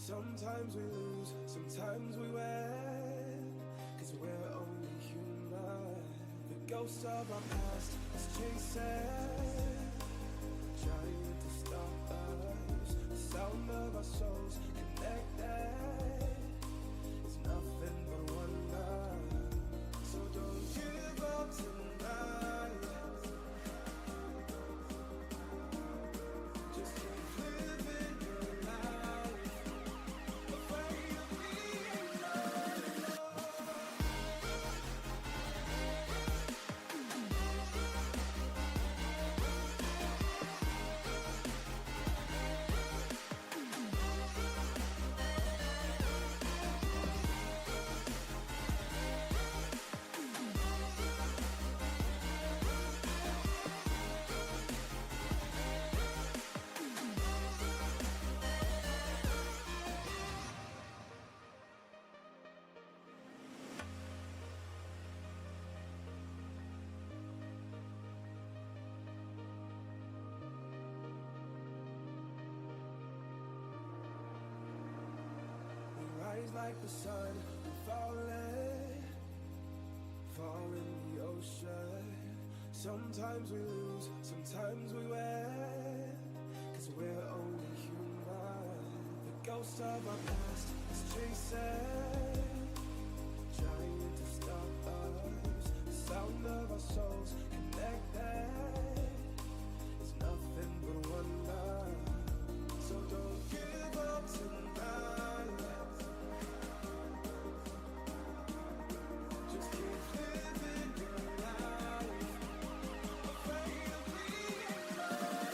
Sometimes we lose, sometimes we win, 'cause we're only human. The ghost of our past is chasing, trying to stop us. The sound of our souls connected, it's nothing but wonder. So don't give up tonight, just keep living your life, afraid of being alone. Rise like the sun, falling, fall in the ocean. Sometimes we lose, sometimes we win, 'cause we're only human. The ghost of our past is chasing, trying to stop us. The sound of our souls connected, it's nothing but wonder. So don't give up tonight, just keep living your life, afraid of being alone.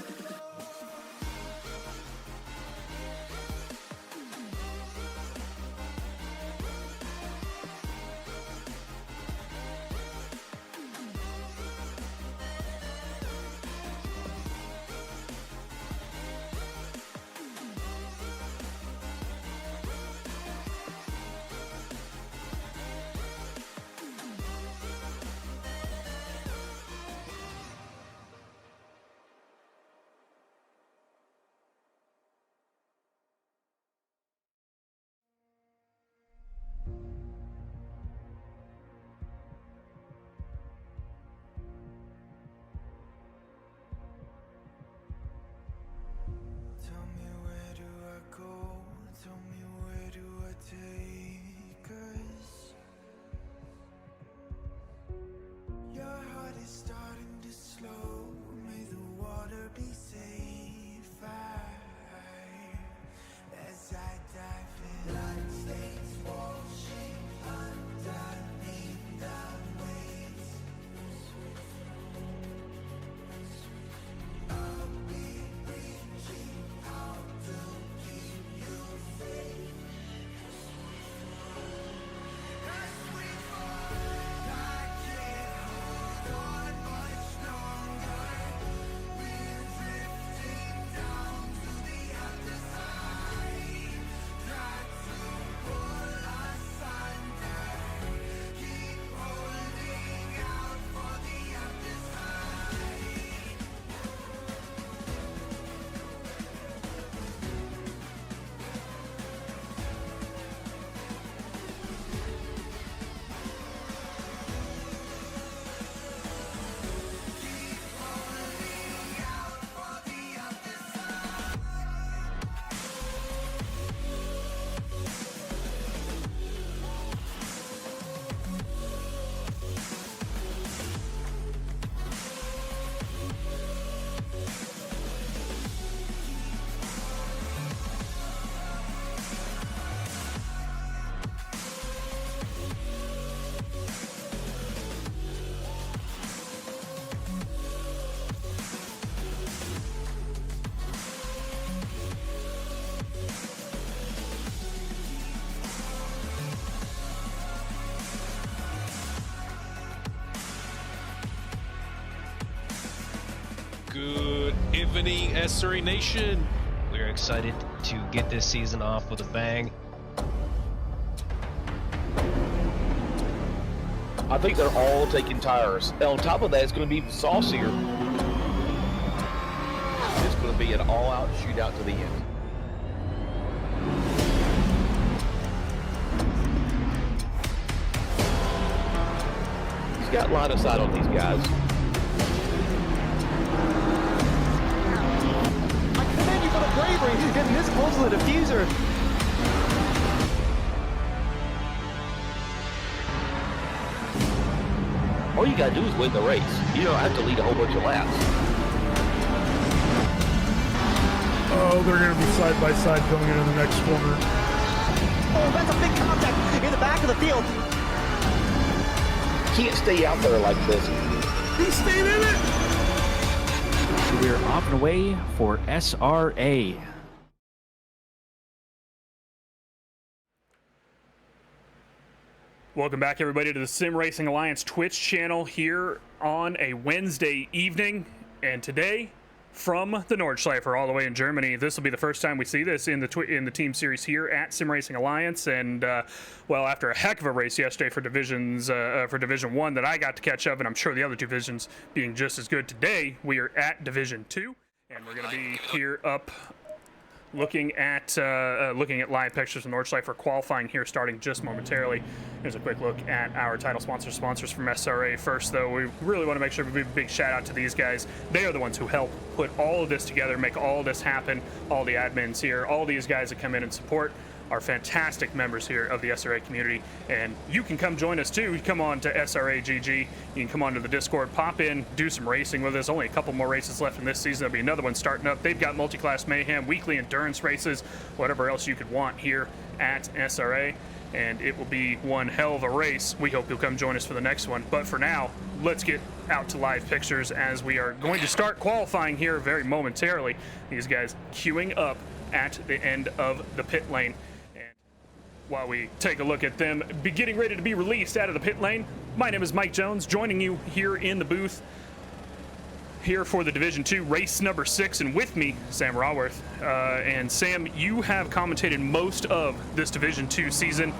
Tell me, where do I go? Tell me, where do I take us? Your heart is starting to slow. May the water be safe. As I dive in, bloodstains washing underneath the waves. I'll be reaching out to keep you safe. As we fall, I can't hold on much longer. We're drifting down to the other side. Try to pull us under. Keep holding out for the other side. Good evening, SRA Nation. We're excited to get this season off with a bang. I think they're all taking tires. And on top of that, it's going to be saucier. It's going to be an all-out shootout to the end. got line of sight on these guys. I commend you for the bravery getting this close to the diffuser. All you gotta do is win the race. You don't have to lead a whole bunch of laps. Oh, they're going to be side by side going into the next corner. Oh, that's a big contact in the back of the field. Can't stay out there like this. He stayed in it! We're off and away for SRA. Welcome back, everybody, to the Sim Racing Alliance Twitch channel here on a Wednesday evening. And today, from the Nordschleife, all the way in Germany, this will be the first time we see this in the team series here at Sim Racing Alliance. And well, after a heck of a race yesterday for Division 1 that I got to catch up, and I'm sure the other two divisions being just as good today, we are at Division 2, and we're going to be here up looking at live pictures of Nordschleife for qualifying here starting just momentarily. Here's a quick look at our title sponsors from SRA. First, though, we really want to make sure we give a big shout out to these guys. They are the ones who help put all of this together, make all of this happen. All the admins here, all these guys that come in and support are fantastic members here of the SRA community, and you can come join us too. Come on to SRA GG. You can come onto the Discord, pop in, do some racing with us. Only a couple more races left in this season. There'll be another one starting up. They've got multi-class mayhem, weekly endurance races, whatever else you could want here at SRA, and it will be one hell of a race. We hope you'll come join us for the next one. But for now, let's get out to live pictures as we are going to start qualifying here very momentarily. These guys queuing up at the end of the pit lane. While we take a look at them getting ready to be released out of the pit lane, my name is Mike Jones, joining you here in the booth here for the Division 2 race number 6, and with me, Sam Raworth. And Sam, you have commentated most of this Division 2 season.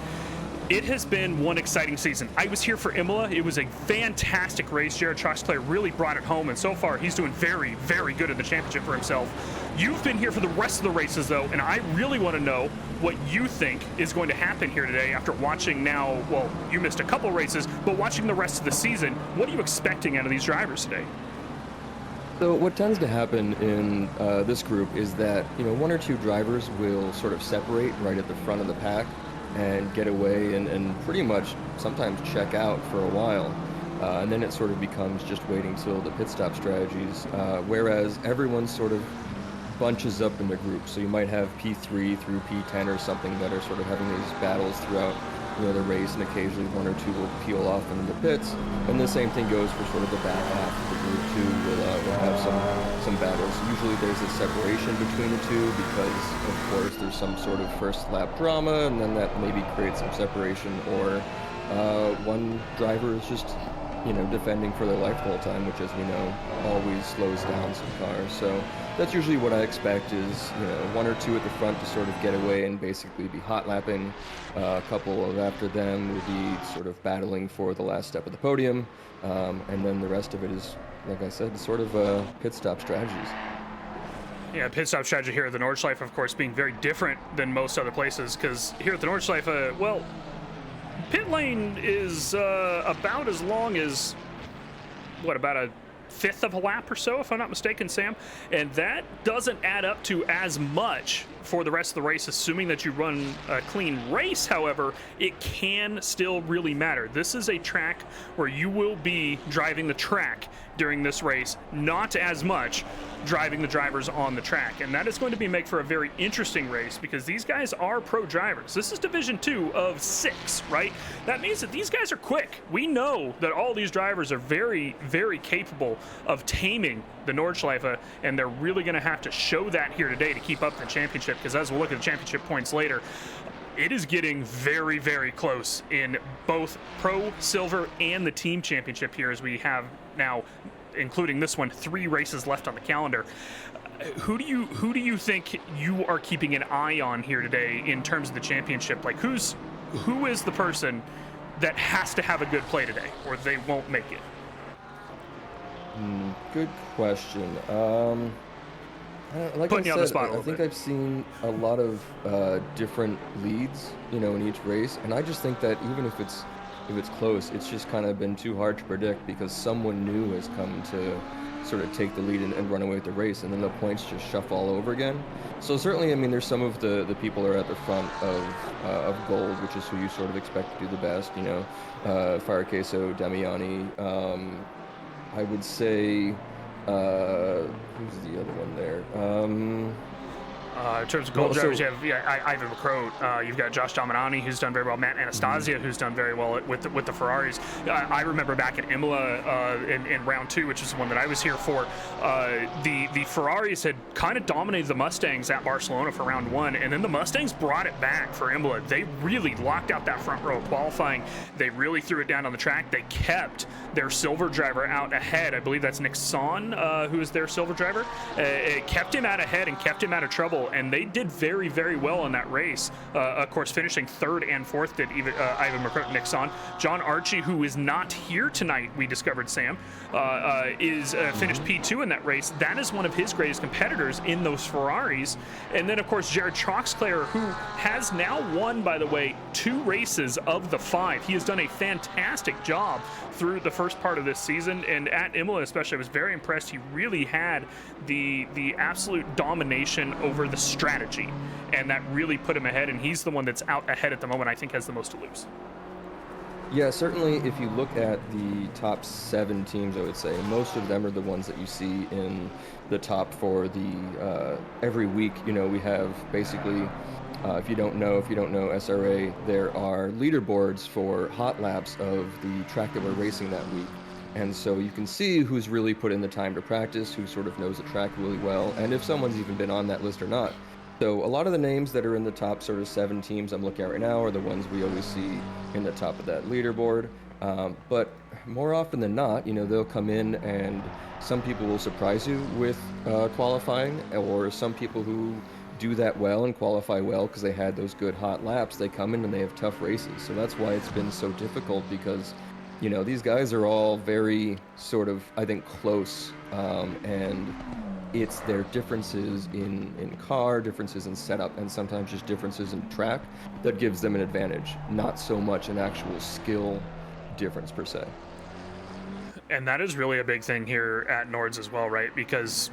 It has been one exciting season. I was here for Imola. It was a fantastic race. Jared Troxclair really brought it home, and so far he's doing very, very good in the championship for himself. You've been here for the rest of the races, though, and I really want to know what you think is going to happen here today after watching now, well, you missed a couple races, but watching the rest of the season. What are you expecting out of these drivers today? So what tends to happen in this group is that, one or two drivers will sort of separate right at the front of the pack and get away and pretty much sometimes check out for a while. And then it sort of becomes just waiting till the pit stop strategies, whereas everyone sort of bunches up into groups. So you might have P3 through P10 or something that are sort of having these battles throughout the race, and occasionally one or two will peel off into the pits. And the same thing goes for sort of the back half of the group too. We'll have some battles. Usually there's a separation between the two because, of course, there's some sort of first lap drama, and then that maybe creates some separation, or one driver is just defending for their life the whole time, which, as we know, always slows down some cars. So that's usually what I expect is, one or two at the front to sort of get away and basically be hot lapping. A couple of after them will be sort of battling for the last step of the podium. And then the rest of it is, like I said, sort of pit stop strategies. Yeah, pit stop strategy here at the Nordschleife, of course, being very different than most other places, because here at the Nordschleife, well, pit lane is about as long as, about a fifth of a lap or so, if I'm not mistaken, Sam? And that doesn't add up to as much for the rest of the race, assuming that you run a clean race. However, it can still really matter. This is a track where you will be driving the track during this race, not as much driving the drivers on the track, and that is going to make for a very interesting race because these guys are pro drivers. This is Division 2 of 6, right? That means that these guys are quick. We know that all these drivers are very, very capable of taming the Nordschleife, and they're really going to have to show that here today to keep up the championship, because as we'll look at the championship points later, it is getting very, very close in both Pro, Silver, and the Team Championship here, as we have now, including this one, 3 races left on the calendar. Who do you think you are keeping an eye on here today in terms of the championship? Like, who is the person that has to have a good play today, or they won't make it? Good question. Like Putting you on the spot a little I think bit. I've seen a lot of different leads, in each race, and I just think that even if it's if it's close, it's just kind of been too hard to predict because someone new has come to sort of take the lead and run away with the race, and then the points just shuffle all over again. So certainly, I mean, there's some of the people that are at the front of gold, which is who you sort of expect to do the best, you know, Fire Queso, Damiani. I would say, who's the other one there? In terms of gold drivers, you have Ivan McCrow. You've got Josh Dominani, who's done very well. Matt Anastasia, who's done very well with the Ferraris. I remember back at Imola in round 2, which is the one that I was here for. The Ferraris had kind of dominated the Mustangs at Barcelona for round 1, and then the Mustangs brought it back for Imola. They really locked out that front row of qualifying. They really threw it down on the track. They kept their silver driver out ahead. I believe that's Nick Son, who is their silver driver. It kept him out ahead and kept him out of trouble. And they did very, very well in that race. Of course, finishing 3rd and 4th did Ivan McCrow, Nick Son. John Archie, who is not here tonight, we discovered, Sam, is finished P2 in that race. That is one of his greatest competitors in those Ferraris. And then, of course, Jared Troxclair, who has now won, by the way, 2 races of the 5. He has done a fantastic job through the first part of this season. And at Imola especially, I was very impressed. He really had the absolute domination over the strategy, and that really put him ahead, and he's the one that's out ahead at the moment. I think has the most to lose. Yeah, certainly if you look at the top 7 teams, I would say most of them are the ones that you see in the top for the every week. You know, we have basically if you don't know SRA, there are leaderboards for hot laps of the track that we're racing that week. And so you can see who's really put in the time to practice, who sort of knows the track really well, and if someone's even been on that list or not. So a lot of the names that are in the top sort of 7 teams I'm looking at right now are the ones we always see in the top of that leaderboard. But more often than not, you know, they'll come in and some people will surprise you with qualifying, or some people who do that well and qualify well because they had those good hot laps, they come in and they have tough races. So that's why it's been so difficult, because you know, these guys are all very sort of, I think, close, and it's their differences in car, differences in setup, and sometimes just differences in track that gives them an advantage, not so much an actual skill difference per se. And that is really a big thing here at Nords as well, right? Because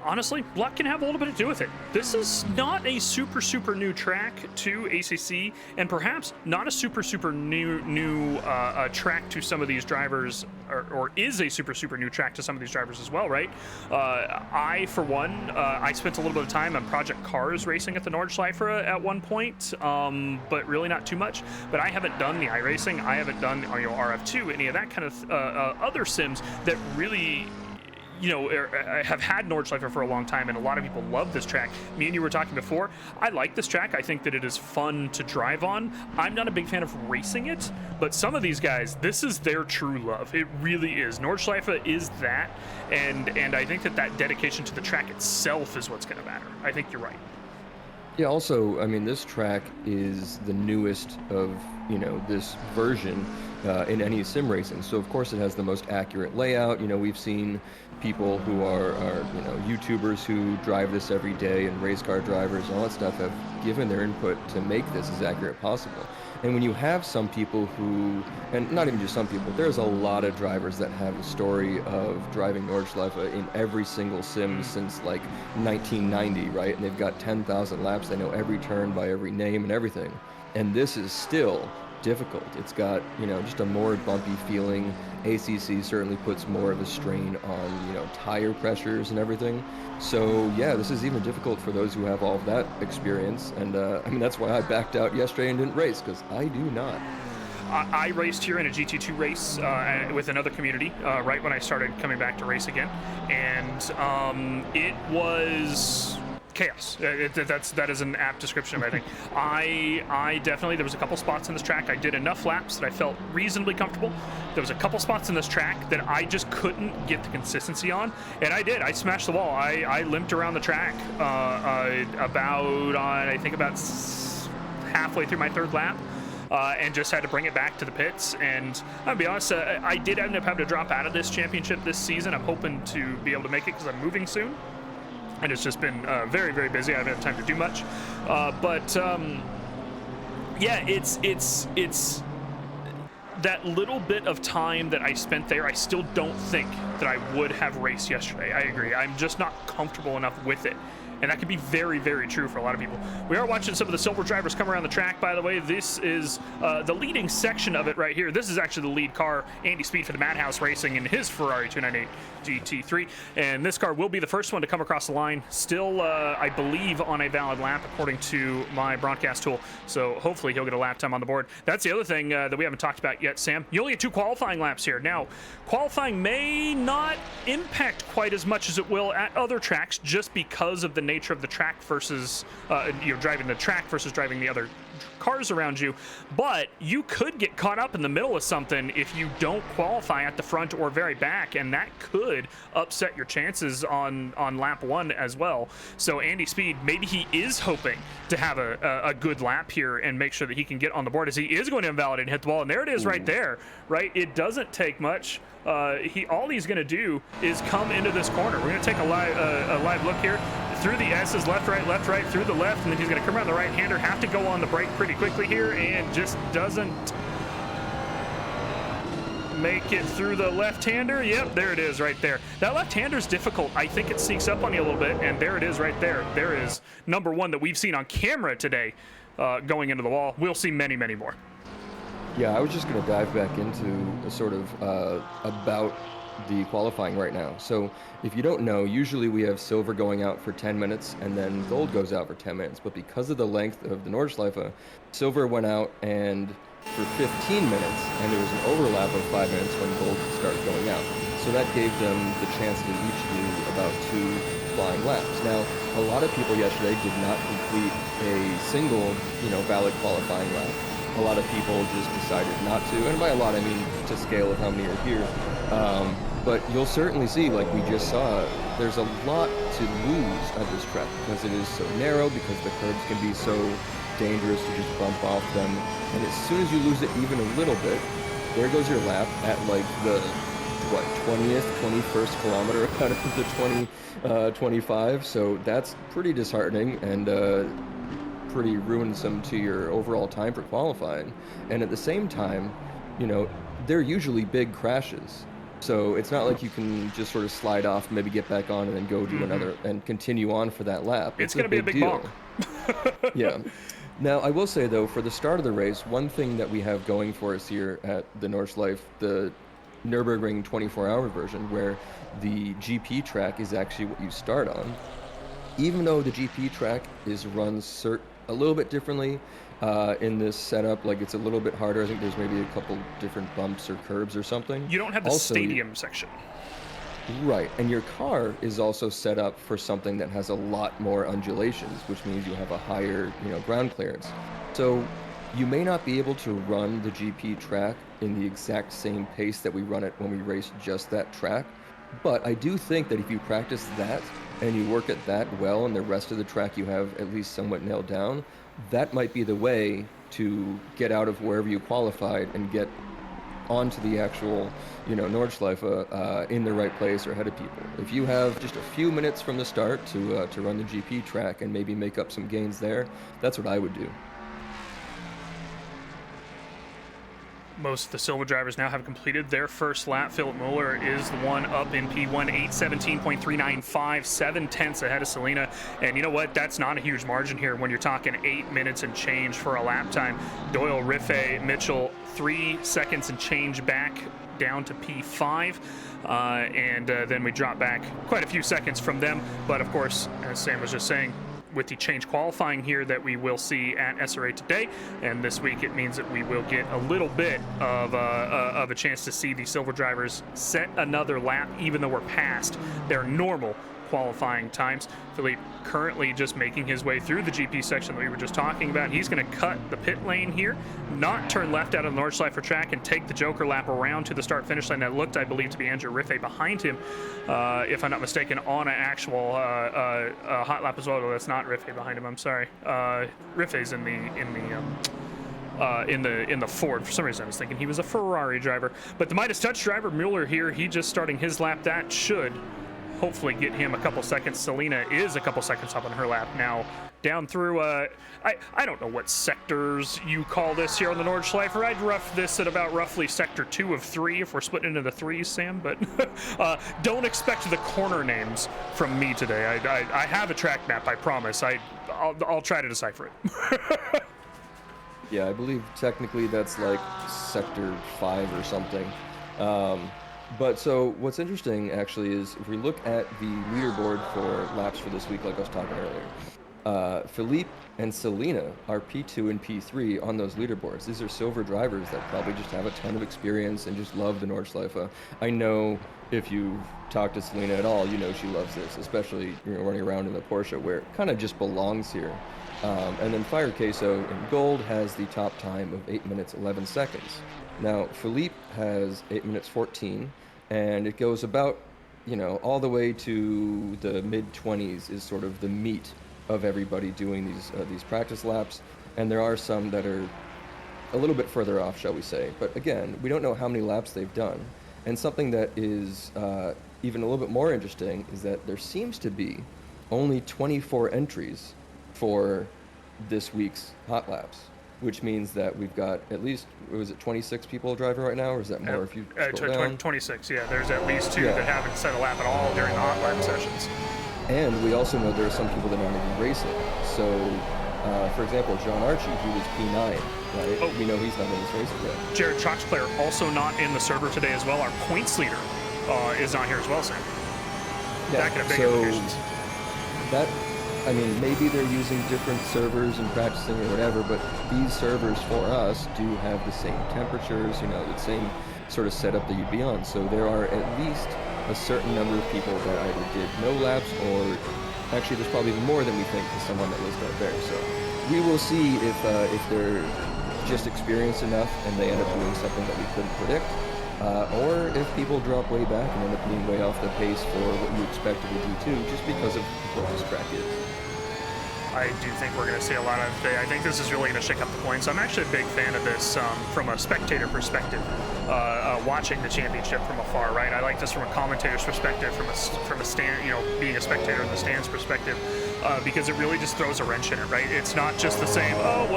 honestly, luck can have a little bit to do with it. This is not a super new track to ACC, and perhaps not a super new track to some of these drivers, or is a super new track to some of these drivers as well, right? I, for one, I spent a little bit of time on Project Cars racing at the Nordschleife at one point, but really not too much. But I haven't done the iRacing. I haven't done RF2, any of that kind of other sims that really, you know, have had Nordschleife for a long time, and a lot of people love this track. Me and you were talking before. I like this track. I think that it is fun to drive on. I'm not a big fan of racing it, but some of these guys, this is their true love. It really is. Nordschleife is that, and I think that dedication to the track itself is what's going to matter. I think you're right. Yeah, also, I mean, this track is the newest of, you know, this version in any sim racing. So, of course, it has the most accurate layout. You know, we've seen people who are you know, YouTubers who drive this every day, and race car drivers and all that stuff have given their input to make this as accurate as possible. And when you have some people who, and not even just some people, there's a lot of drivers that have a story of driving Nordschleife in every single sim since like 1990, right? And they've got 10,000 laps. They know every turn by every name and everything. And this is still difficult. It's got, you know, just a more bumpy feeling. ACC certainly puts more of a strain on, you know, tire pressures and everything. So yeah, this is even difficult for those who have all of that experience. And I mean, that's why I backed out yesterday and didn't race, because I do not. I raced here in a GT2 race with another community right when I started coming back to race again, and it was chaos. That is an apt description, I think. I definitely, there was a couple spots in this track. I did enough laps that I felt reasonably comfortable. There was a couple spots in this track that I just couldn't get the consistency on, and I did. I smashed the wall. I limped around the track about halfway through my 3rd lap. And just had to bring it back to the pits. And I'll be honest, I did end up having to drop out of this championship this season. I'm hoping to be able to make it because I'm moving soon. And it's just been very busy. I haven't had time to do much. that little bit of time that I spent there, I still don't think that I would have raced yesterday. I agree. I'm just not comfortable enough with it. And that could be very, very true for a lot of people. We are watching some of the silver drivers come around the track, by the way. This is the leading section of it right here. This is actually the lead car, Andy Speed for the Madhouse Racing in his Ferrari 298 GT3. And this car will be the first one to come across the line. Still, I believe, on a valid lap, according to my broadcast tool. So hopefully he'll get a lap time on the board. That's the other thing that we haven't talked about yet, Sam. You only get 2 qualifying laps here. Now, qualifying may not impact quite as much as it will at other tracks just because of the nature of the track versus driving the track versus driving the other cars around you. But you could get caught up in the middle of something if you don't qualify at the front or very back, and that could upset your chances on lap 1 as well. So Andy Speed, maybe he is hoping to have a good lap here and make sure that he can get on the board, as he is going to invalidate and hit the wall. And there it is right there, right? It doesn't take much. All he's going to do is come into this corner. We're going to take a live look here. Through the S's, left, right, through the left, and then he's going to come around the right-hander, have to go on the brake pretty quickly here, and just doesn't make it through the left-hander. Yep, there it is right there. That left-hander's difficult. I think it sneaks up on you a little bit, and there it is right there. There is number 1 that we've seen on camera today going into the wall. We'll see many, many more. Yeah, I was just going to dive back into a sort of about the qualifying right now. So if you don't know, usually we have silver going out for 10 minutes and then gold goes out for 10 minutes. But because of the length of the Nordschleife, silver went out and for 15 minutes, and there was an overlap of 5 minutes when gold started going out. So that gave them the chance to each do about 2 flying laps. Now, a lot of people yesterday did not complete a single, valid qualifying lap. A lot of people just decided not to, and by a lot I mean to scale of how many are here. But you'll certainly see, like we just saw, there's a lot to lose at this track because it is so narrow, because the curbs can be so dangerous to just bump off them. And as soon as you lose it even a little bit, there goes your lap at like the 20th, 21st kilometer out of the 25. So that's pretty disheartening and pretty ruinsome to your overall time for qualifying. And at the same time, they're usually big crashes. So it's not like you can just sort of slide off, maybe get back on and then go do another and continue on for that lap. It's going to be a big deal. bonk. Yeah. Now, I will say, though, for the start of the race, one thing that we have going for us here at the Nordschleife, the Nürburgring 24-hour version, where the GP track is actually what you start on, even though the GP track is run a little bit differently in this setup, like it's a little bit harder. I think there's maybe a couple different bumps or curbs or something. You don't have the stadium section. Right, and your car is also set up for something that has a lot more undulations, which means you have a higher, ground clearance. So you may not be able to run the GP track in the exact same pace that we run it when we race just that track, but I do think that if you practice that and you work at that well and the rest of the track you have at least somewhat nailed down, that might be the way to get out of wherever you qualified and get onto the actual, Nordschleife in the right place or ahead of people. If you have just a few minutes from the start to run the GP track and maybe make up some gains there, that's what I would do. Most of the silver drivers now have completed their first lap. Philip Mueller is the one up in P1, 8:17.395, 7/10 ahead of Selena. And you know what? That's not a huge margin here when you're talking 8 minutes and change for a lap time. Doyle, Riffey, Mitchell, 3 seconds and change back down to P5. And then we drop back quite a few seconds from them. But of course, as Sam was just saying, with the change qualifying here that we will see at SRA today and this week, it means that we will get a little bit of a chance to see the silver drivers set another lap, even though we're past their normal qualifying times. Philippe currently just making his way through the GP section that we were just talking about. He's going to cut the pit lane here, not turn left out of the Nordschleife track, and take the Joker lap around to the start-finish line. That looked, I believe, to be Andrew Riffey behind him, if I'm not mistaken, on an actual hot lap as well. That's not Riffey behind him. I'm sorry. Riffey's in the Ford. For some reason, I was thinking he was a Ferrari driver. But the Midas Touch driver, Mueller here, he just starting his lap. That should hopefully get him a couple seconds. Selena is a couple seconds up on her lap now. down through, I don't know what sectors you call this here on the Nordschleife. I'd rough this at about roughly sector 2 of 3 if we're splitting into the 3s, Sam, but don't expect the corner names from me today. I have a track map, I promise. I'll try to decipher it. Yeah, I believe technically that's like sector 5 or something. But so what's interesting actually is if we look at the leaderboard for laps for this week, like I was talking earlier, Philippe and Selena are P2 and P3 on those leaderboards. These are silver drivers that probably just have a ton of experience and just love the Nordschleife. I know if you've talked to Selena at all, you know she loves this, especially running around in the Porsche where it kind of just belongs here. And then Fire Queso in gold has the top time of 8 minutes 11 seconds. Now Philippe has 8 minutes 14, and it goes about, all the way to the mid-20s is sort of the meat of everybody doing these practice laps, and there are some that are a little bit further off, shall we say. But again, we don't know how many laps they've done. And something that is even a little bit more interesting is that there seems to be only 24 entries for this week's hot laps, which means that we've got at least, was it 26 people driving right now, or is that more if you scroll down? 26, yeah. There's at least 2 that haven't set a lap at all during the hot lap sessions. And we also know there are some people that aren't even racing. So, for example, John Archie, he was P9, right? Oh. We know he's not in this race today. Jared Choxclair also not in the server today as well. Our points leader is not here as well, Sam. Yeah, That could have big implications. Maybe they're using different servers and practicing or whatever, but these servers for us do have the same temperatures, the same sort of setup that you'd be on. So there are at least a certain number of people that either did no laps, or actually there's probably even more than we think to someone that was right there. So we will see if they're just experienced enough and they end up doing something that we couldn't predict, or if people drop way back and end up being way off the pace for what you expected to do too, just because of what this track is. I do think we're going to see a lot of today. I think this is really going to shake up the points. I'm actually a big fan of this from a spectator perspective, watching the championship from afar, right? I like this from a commentator's perspective, from a stand, being a spectator in the stands perspective, because it really just throws a wrench in it, right? It's not just the same, the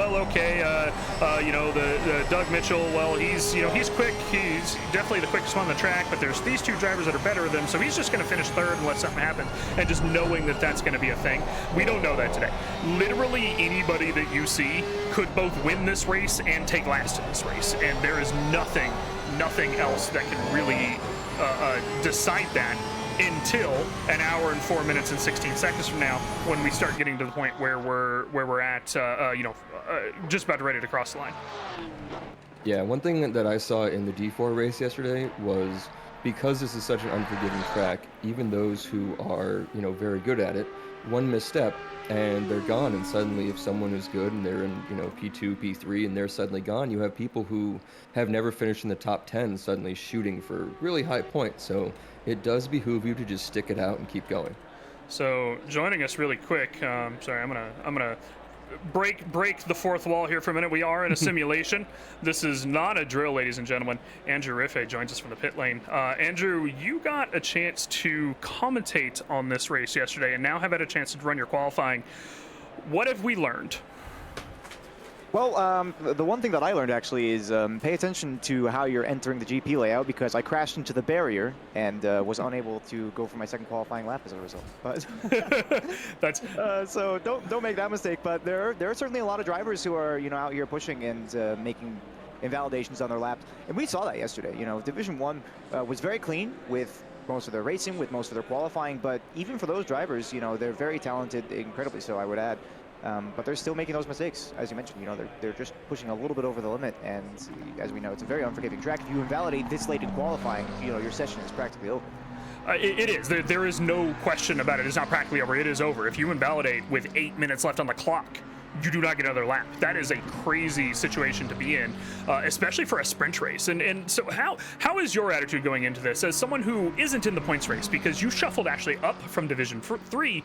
Doug Mitchell, well, he's quick, he's definitely the quickest one on the track, but there's these 2 drivers that are better than him, so he's just going to finish 3rd and let something happen, and just knowing that that's going to be a thing. We don't know that today. Literally anybody that you see could both win this race and take last in this race, and there is nothing else that can really decide that until an hour and 4 minutes and 16 seconds from now, when we start getting to the point where we're at just about ready to cross the line. Yeah, one thing that I saw in the D4 race yesterday was, because this is such an unforgiving track, even those who are very good at it, one misstep and they're gone. And suddenly, if someone is good and they're in P2, P3, and they're suddenly gone, you have people who have never finished in the top 10 suddenly shooting for really high points. So it does behoove you to just stick it out and keep going. So joining us really quick, sorry, I'm gonna break the fourth wall here for a minute. We are in a simulation. This is not a drill, ladies and gentlemen. Andrew Riffe joins us from the pit lane. Andrew, you got a chance to commentate on this race yesterday and now have had a chance to run your qualifying. What have we learned? Well, the one thing that I learned actually is pay attention to how you're entering the GP layout, because I crashed into the barrier and was unable to go for my second qualifying lap as a result. But that's so don't make that mistake. But there are certainly a lot of drivers who are out here pushing and making invalidations on their laps, and we saw that yesterday. Division 1 was very clean with most of their racing, with most of their qualifying. But even for those drivers, they're very talented, incredibly so, I would add. But they're still making those mistakes, as you mentioned. They're just pushing a little bit over the limit, and as we know, it's a very unforgiving track. If you invalidate this late in qualifying, your session is practically over. It is. There is no question about it. It's not practically over. It is over. If you invalidate with 8 minutes left on the clock, you do not get another lap. That is a crazy situation to be in, especially for a sprint race. And so how is your attitude going into this as someone who isn't in the points race? Because you shuffled actually up from Division 3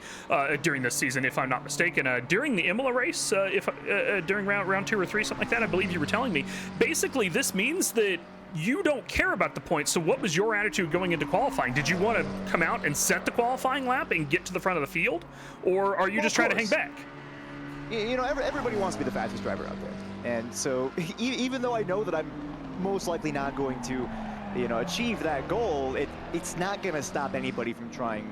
during this season, if I'm not mistaken. During the Imola race, during round 2 or 3, something like that, I believe you were telling me. Basically, this means that you don't care about the points. So what was your attitude going into qualifying? Did you want to come out and set the qualifying lap and get to the front of the field? Or are you just trying to hang back? everybody wants to be the fastest driver out there. And so even though I know that I'm most likely not going to, achieve that goal, it's not going to stop anybody from trying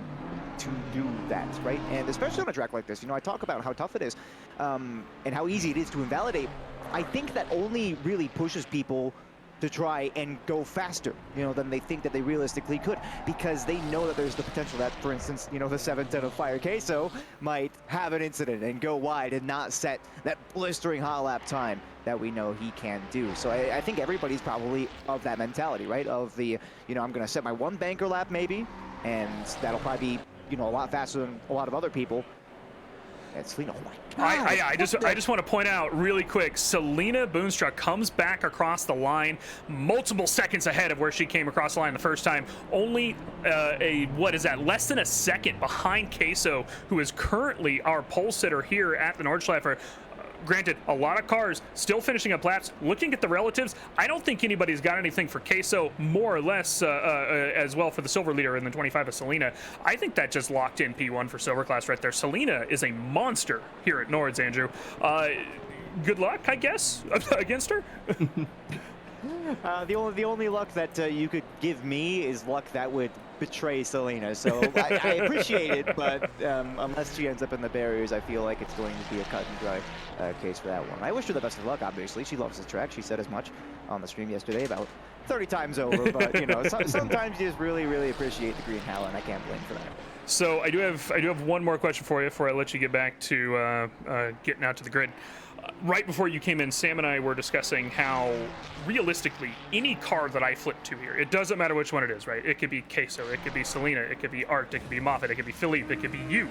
to do that, right? And especially on a track like this, I talk about how tough it is and how easy it is to invalidate. I think that only really pushes people to try and go faster, than they think that they realistically could, because they know that there's the potential that, for instance, the 710 of Fire Queso might have an incident and go wide and not set that blistering hot lap time that we know he can do. So I think everybody's probably of that mentality, right? Of the, I'm going to set my one banker lap maybe, and that'll probably be, a lot faster than a lot of other people. And Selena, oh my God. I just want to point out really quick, Selena Boonstra comes back across the line multiple seconds ahead of where she came across the line the first time. Only less than a second behind Queso, who is currently our pole sitter here at the Nordschleife. Granted, a lot of cars still finishing up laps. Looking at the relatives, I don't think anybody's got anything for Queso, more or less as well for the silver leader in the 25 of Selena. I think that just locked in P1 for silver class right there. Selena is a monster here at Nords, Andrew. Good luck, I guess, against her. The only luck that you could give me is luck that would betray Selena. So I appreciate it, but unless she ends up in the barriers, I feel like it's going to be a cut and dry case for that one. I wish her the best of luck, obviously. She loves the track. She said as much on the stream yesterday, about 30 times over. But, sometimes you just really, really appreciate the green halo, and I can't blame for that. So I do have one more question for you before I let you get back to getting out to the grid. Right before you came in, Sam and I were discussing how realistically any car that I flip to here, it doesn't matter which one it is, right? It could be Queso, it could be Selena, it could be Art, it could be Moffitt, it could be Philippe, it could be you,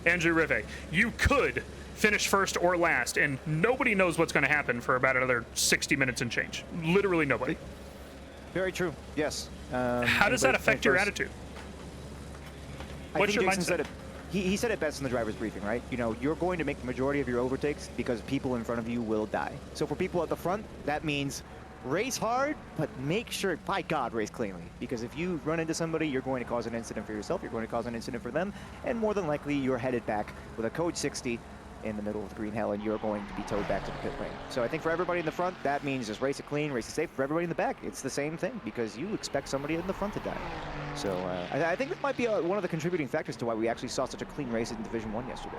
Andrew Rive. You could finish first or last, and nobody knows what's going to happen for about another 60 minutes and change. Literally nobody. Very true. Yes. How does that affect your attitude? What's your mindset? Said it. He said it best in the driver's briefing, right? You're going to make the majority of your overtakes because people in front of you will die. So for people at the front, that means race hard, but make sure, by God, race cleanly. Because if you run into somebody, you're going to cause an incident for yourself, you're going to cause an incident for them, and more than likely, you're headed back with a code 60 in the middle of the green hell, and you're going to be towed back to the pit lane. So I think for everybody in the front, that means just race it clean, race it safe. For everybody in the back, it's the same thing, because you expect somebody in the front to die. So I think that might be one of the contributing factors to why we actually saw such a clean race in Division 1 yesterday.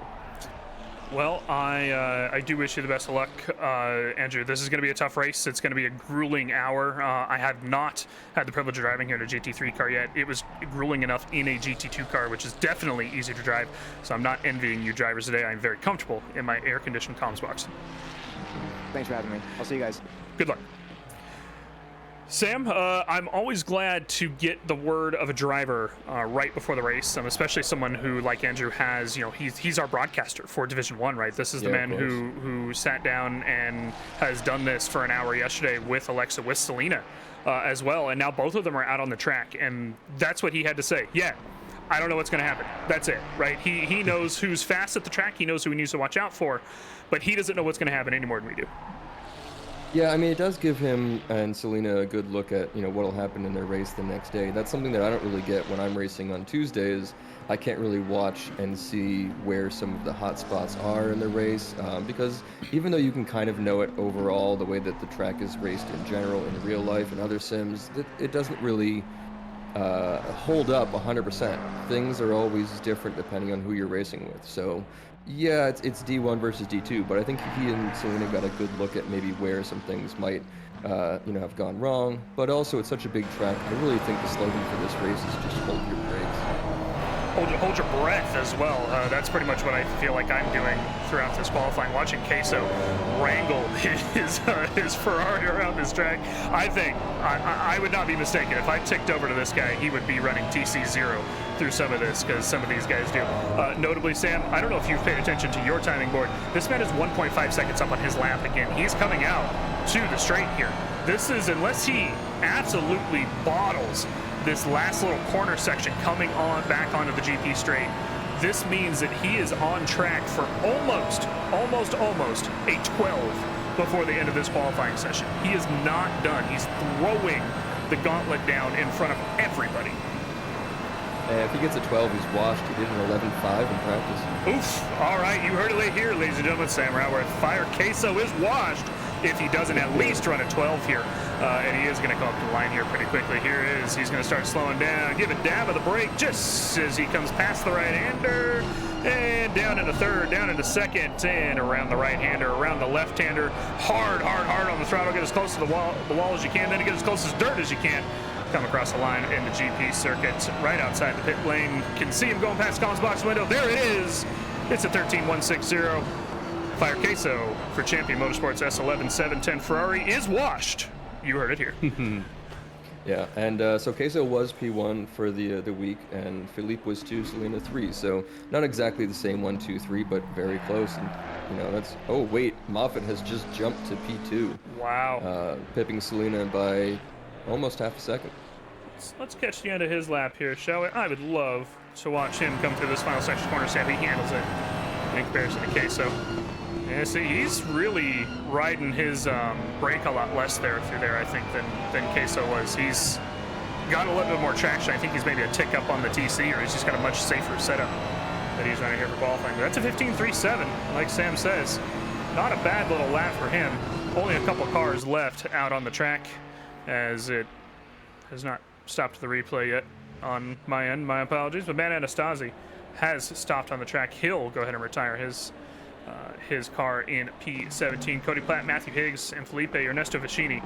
Well, I do wish you the best of luck, Andrew. This is going to be a tough race. It's going to be a grueling hour. I have not had the privilege of driving here in a GT3 car yet. It was grueling enough in a GT2 car, which is definitely easy to drive. So I'm not envying you drivers today. I'm very comfortable in my air-conditioned comms box. Thanks for having me. I'll see you guys. Good luck. Sam, I'm always glad to get the word of a driver right before the race, especially someone who, like Andrew, has, he's our broadcaster for Division 1, right? This is the man who sat down and has done this for an hour yesterday with Alexa, with Selena as well, and now both of them are out on the track, and that's what he had to say. Yeah, I don't know what's going to happen. That's it, right? He knows who's fast at the track, he knows who he needs to watch out for, but he doesn't know what's going to happen any more than we do. Yeah, I mean, it does give him and Selena a good look at, what'll happen in their race the next day. That's something that I don't really get when I'm racing on Tuesdays. I can't really watch and see where some of the hot spots are in the race, because even though you can kind of know it overall, the way that the track is raced in general in real life and other sims, it doesn't really hold up 100%. Things are always different depending on who you're racing with. So yeah, it's D1 versus D2, but I think he and Selena got a good look at maybe where some things might have gone wrong. But also, it's such a big track. I really think the slogan for this race is just hold your brakes. Hold your breath as well. That's pretty much what I feel like I'm doing throughout this qualifying. Watching Queso wrangle his Ferrari around this track. I think I would not be mistaken. If I ticked over to this guy, he would be running TC0 through some of this, because some of these guys do. Notably, Sam, I don't know if you've paid attention to your timing board. This man is 1.5 seconds up on his lap again. He's coming out to the straight here. This is, unless he absolutely bottles this last little corner section coming on back onto the GP straight, this means that he is on track for almost a 12 before the end of this qualifying session. He is not done. He's throwing the gauntlet down in front of everybody. And if he gets a 12, he's washed. He did an 11.5 in practice. Oof. All right, you heard it here, ladies and gentlemen. Sam Raworth. Fire Queso is washed if he doesn't at least run a 12 here. And he is going to come up to the line here pretty quickly. Here is, he's going to start slowing down, give a dab of the brake just as he comes past the right-hander. And down into third, down into second, and around the right-hander, around the left-hander. Hard on the throttle. Get as close to the wall as you can, then get as close as dirt as you can. Come across the line in the GP circuit, right outside the pit lane. Can see him going past Collins' box window. There it is. It's a 13.160. Fire Queso for Champion Motorsports S11 710 Ferrari is washed. You heard it here. Yeah, and so Queso was P1 for the week, and Philippe was 2, Selena 3. So not exactly the same 1, 2, 3, but very close. And that's. Oh wait, Moffitt has just jumped to P2. Wow. Pipping Selena by almost half a second. Let's catch the end of his lap here, shall we? I would love to watch him come through this final section corner, see how he handles it in comparison to Queso. Yeah, see, he's really riding his brake a lot less through there, I think, than Queso was. He's got a little bit more traction. I think he's maybe a tick up on the TC, or he's just got a much safer setup that he's running here for qualifying. But that's a 15.37, like Sam says. Not a bad little lap for him. Only a couple cars left out on the track, as it has not stopped the replay yet on my end. My apologies. But Matt Anastasi has stopped on the track. He'll go ahead and retire his car in P17. Cody Platt, Matthew Higgs, and Felipe Ernesto Vicini,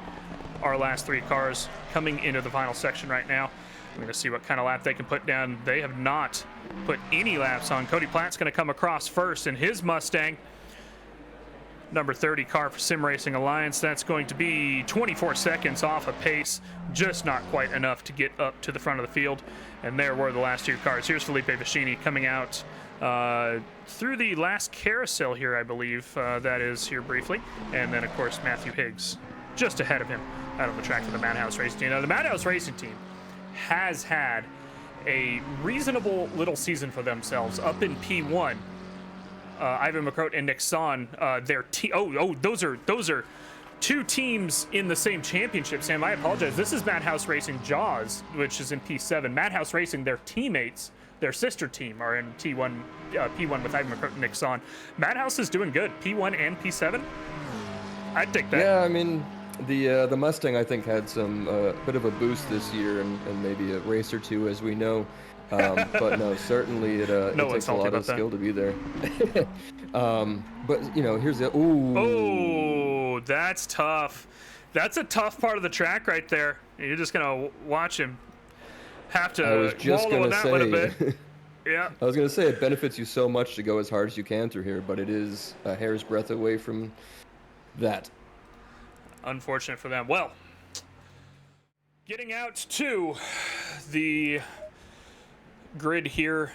our last 3 cars coming into the final section right now. We're going to see what kind of lap they can put down. They have not put any laps on. Cody Platt's going to come across first in his Mustang. Number 30 car for Sim Racing Alliance. That's going to be 24 seconds off of pace. Just not quite enough to get up to the front of the field. And there were the last 2 cars. Here's Felipe Vicini coming out through the last carousel here, I believe. That is here briefly. And then, of course, Matthew Higgs just ahead of him out on the track for the Madhouse Racing Team. Now, the Madhouse Racing Team has had a reasonable little season for themselves up in P1. Ivan McCroat and Nick Son, those are 2 teams in the same championship. Sam, I apologize. This is Madhouse Racing Jaws, which is in P7. Madhouse Racing, their teammates, their sister team, are in P1 with Ivan McCroat and Nick Son. Madhouse is doing good. P1 and P7. I'd take that. Yeah, I mean, the Mustang, I think, had some bit of a boost this year, and maybe a race or 2, as we know. But no, certainly it takes a lot of skill to be there. But here's the Oh, that's tough. That's a tough part of the track right there. You're just gonna watch him have to wallow in that one a bit. Yeah. I was gonna say it benefits you so much to go as hard as you can through here, but it is a hair's breadth away from that. Unfortunate for them. Well, getting out to the grid here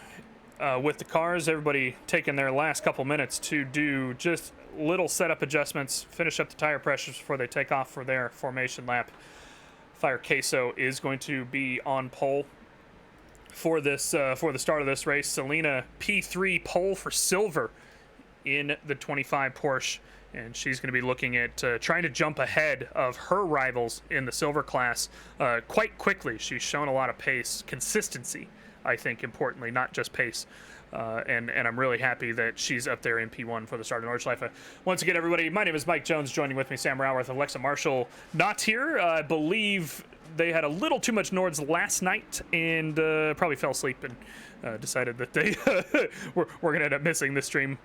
with the cars, everybody taking their last couple minutes to do just little setup adjustments, finish up the tire pressures before they take off for their formation lap. Fire Queso is going to be on pole for this for the start of this race. Selena P3 pole for silver in the 25 Porsche, and she's going to be looking at trying to jump ahead of her rivals in the silver class quite quickly. She's shown a lot of pace, consistency, I think, importantly, not just pace. And I'm really happy that she's up there in P1 for the start of Nordschleife. Once again, everybody, my name is Mike Jones. Joining with me, Sam Raworth, Alexa Marshall, not here. I believe they had a little too much Nords last night and probably fell asleep and decided that they we're going to end up missing the stream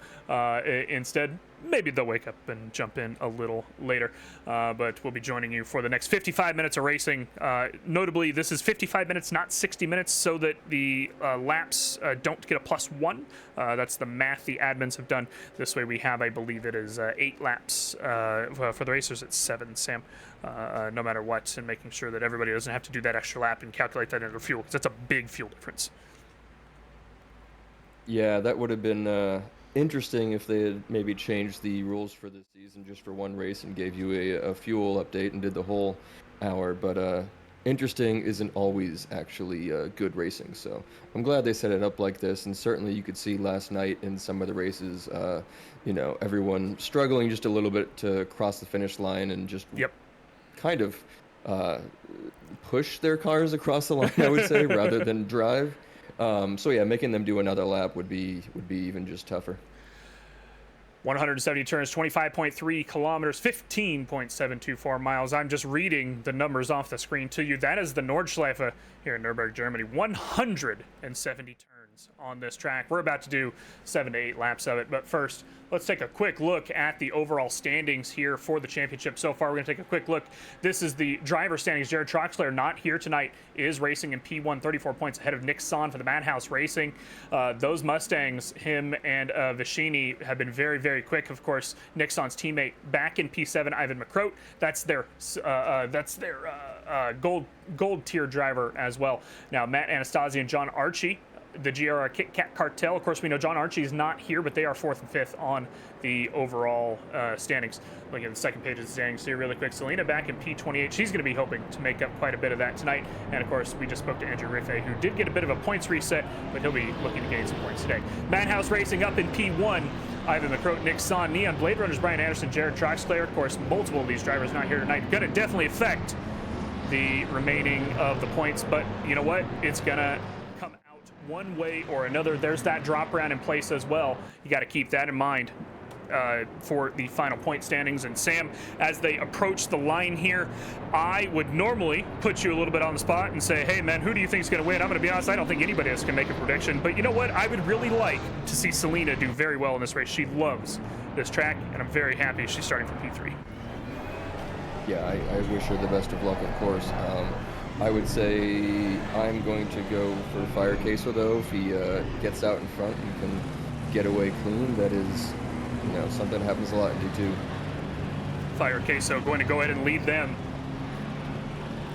instead. Maybe they'll wake up and jump in a little later, but we'll be joining you for the next 55 minutes of racing. Notably, this is 55 minutes, not 60 minutes, so that the laps don't get a +1. That's the math the admins have done. This way we have, I believe it is 8 laps. For the racers, it's 7, Sam, no matter what, and making sure that everybody doesn't have to do that extra lap and calculate that into fuel, because that's a big fuel difference. Yeah, that would have been interesting if they had maybe changed the rules for this season just for one race and gave you a fuel update and did the whole hour. But interesting isn't always actually good racing. So I'm glad they set it up like this. And certainly you could see last night in some of the races, everyone struggling just a little bit to cross the finish line and just kind of push their cars across the line, I would say, rather than drive. So yeah, making them do another lap would be even just tougher. 170 turns, 25.3 kilometers, 15.724 miles. I'm just reading the numbers off the screen to you. That is the Nordschleife here in Nuremberg, Germany. 170 turns on this track. We're about to do 7 to 8 laps of it. But first, let's take a quick look at the overall standings here for the championship. So far, we're going to take a quick look. This is the driver standings. Jared Troxler, not here tonight, is racing in P1, 34 points ahead of Nick Son for the Madhouse Racing. Those Mustangs, him and Vishini, have been very, very quick. Of course, Nick Son's teammate back in P7, Ivan McCroat. That's their gold tier driver as well. Now, Matt Anastasi and John Archie, the GRR Kit Kat cartel. Of course, we know John Archie is not here, but they are 4th and 5th on the overall standings. Looking at the second page of the standings here really quick. Selena back in P28. She's going to be hoping to make up quite a bit of that tonight. And of course, we just spoke to Andrew Riffe, who did get a bit of a points reset, but he'll be looking to gain some points today. Madhouse Racing up in P1. Ivan McCroat, Nick Son, Neon Blade Runners, Brian Anderson, Jared Troxler. Of course, multiple of these drivers not here tonight. Going to definitely affect the remaining of the points, but you know what? It's going to come out one way or another. There's that drop round in place as well. You got to keep that in mind for the final point standings. And Sam, as they approach the line here, I would normally put you a little bit on the spot and say, hey man, who do you think is going to win? I'm going to be honest, I don't think anybody else can make a prediction, but you know what? I would really like to see Selena do very well in this race. She loves this track, and I'm very happy she's starting from P3. Yeah, I wish her the best of luck, of course. I would say I'm going to go for Fire Queso, though. If he gets out in front and can get away clean, that is, you know, something that happens a lot in G2. Fire Queso going to go ahead and lead them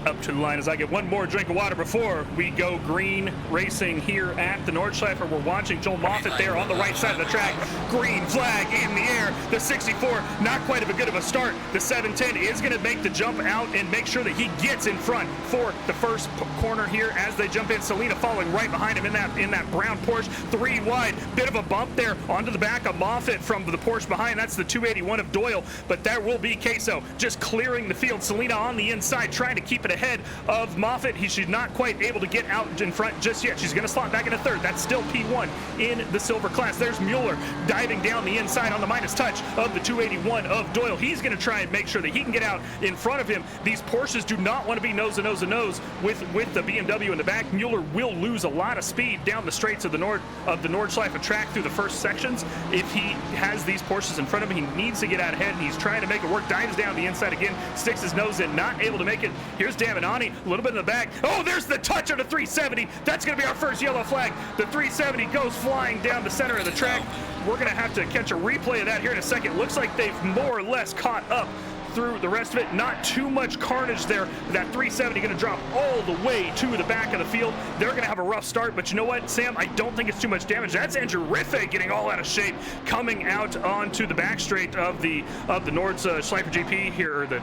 up to the line as I get one more drink of water before we go green racing here at the Nordschleife. We're watching Joel Moffitt there on the right side of the track. Green flag in the air. The 64, not quite of a good of a start. The 710 is going to make the jump out and make sure that he gets in front for the first corner here as they jump in. Selena following right behind him in that brown Porsche. 3 wide. Bit of a bump there onto the back of Moffitt from the Porsche behind. That's the 281 of Doyle, but there will be Queso just clearing the field. Selena on the inside trying to keep it ahead of Moffitt. She's not quite able to get out in front just yet. She's going to slot back into 3rd. That's still P1 in the silver class. There's Mueller diving down the inside on the minus touch of the 281 of Doyle. He's going to try and make sure that he can get out in front of him. These Porsches do not want to be nose to nose to nose with the BMW in the back. Mueller will lose a lot of speed down the straights of the Nordschleife track through the first sections. If he has these Porsches in front of him, he needs to get out ahead, and he's trying to make it work. Dives down the inside again, sticks his nose in, not able to make it. Here's Daminani, a little bit in the back. Oh, there's the touch of the 370. That's going to be our first yellow flag. The 370 goes flying down the center of the track. We're going to have to catch a replay of that here in a second. Looks like they've more or less caught up through the rest of it. Not too much carnage there. That 370 going to drop all the way to the back of the field. They're going to have a rough start, but you know what, Sam? I don't think it's too much damage. That's Andrew Riffe getting all out of shape, coming out onto the back straight of the Nordschleife GP here, or the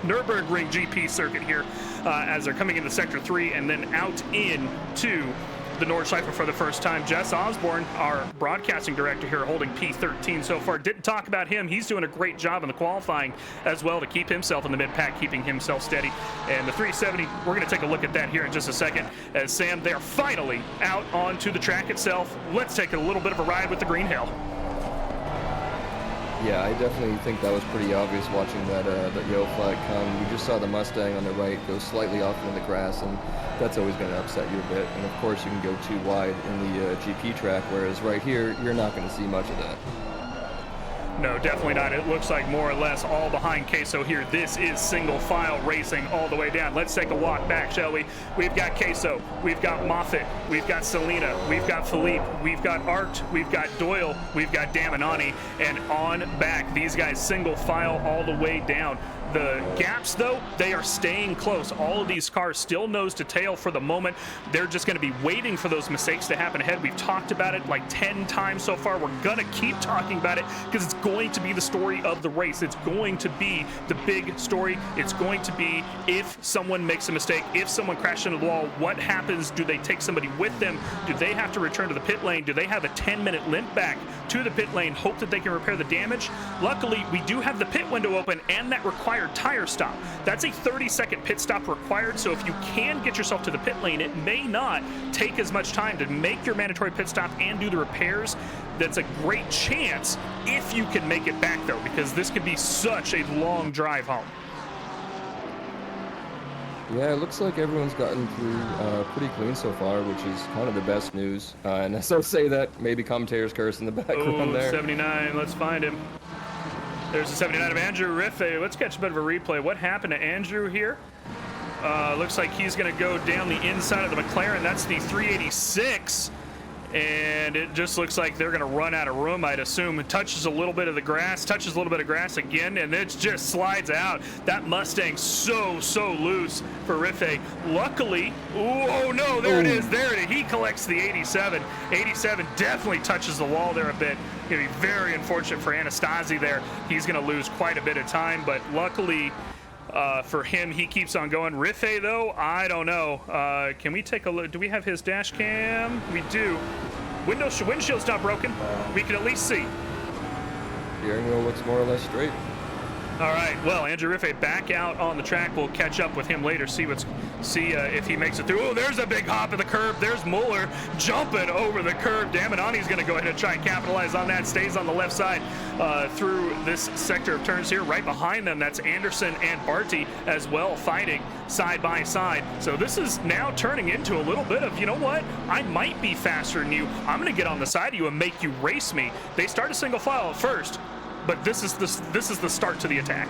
Nürburgring GP circuit here, as they're coming into Sector 3 and then out into the Nordschleife for the first time. Jess Osborne, our broadcasting director here, holding P13 so far. Didn't talk about him. He's doing a great job in the qualifying as well to keep himself in the mid-pack, keeping himself steady. And the 370, we're going to take a look at that here in just a second. As Sam, they're finally out onto the track itself. Let's take a little bit of a ride with the Green Hill. Yeah, I definitely think that was pretty obvious watching that yellow flag come. We just saw the Mustang on the right go slightly off into the grass, and that's always going to upset you a bit. And of course, you can go too wide in the GP track, whereas right here, you're not going to see much of that. No, definitely not. It looks like more or less all behind Queso here. This is single file racing all the way down. Let's take a walk back, shall we? We've got Queso, we've got Moffitt, we've got Selena, we've got Philippe, we've got Art, we've got Doyle, we've got Daminani, and on back, these guys single file all the way down. The gaps, though, they are staying close. All of these cars still nose to tail for the moment. They're just going to be waiting for those mistakes to happen ahead. We've talked about it like 10 times so far. We're going to keep talking about it because it's going to be the story of the race. It's going to be the big story. It's going to be if someone makes a mistake, if someone crashes into the wall, what happens? Do they take somebody with them? Do they have to return to the pit lane? Do they have a 10-minute limp back to the pit lane, hope that they can repair the damage? Luckily, we do have the pit window open, and that requires required tire stop. That's a 30-second pit stop required, so if you can get yourself to the pit lane, it may not take as much time to make your mandatory pit stop and do the repairs. That's a great chance if you can make it back, though, because this could be such a long drive home. Yeah, it looks like everyone's gotten through pretty clean so far, which is kind of the best news. And as I say that, maybe commentators curse in the background there. 79, let's find him. There's the 79 of Andrew Riffey. Let's catch a bit of a replay. What happened to Andrew here? Looks like he's going to go down the inside of the McLaren. That's the 386. And it just looks like they're going to run out of room, I'd assume. It touches a little bit of the grass, touches a little bit of grass again, and it just slides out. That Mustang's so loose for Riffey. Luckily, oh no, there it is, there it is. He collects the 87. 87 definitely touches the wall there a bit. Going to be very unfortunate for Anastasi there. He's going to lose quite a bit of time, but luckily for him, he keeps on going. Riffey, though, I don't know. Can we take a look? Do we have his dash cam? We do. Windshield's not broken. We can at least see. Steering wheel looks more or less straight. All right, well, Andrew Riffey back out on the track. We'll catch up with him later, see if he makes it through. Oh, there's a big hop of the curb. There's Muller jumping over the curb. Daminani's going to go ahead and try and capitalize on that. Stays on the left side through this sector of turns here. Right behind them, that's Anderson and Barty as well, fighting side by side. So this is now turning into a little bit of, you know what? I might be faster than you. I'm going to get on the side of you and make you race me. They start a single file at first, but this is the start to the attack.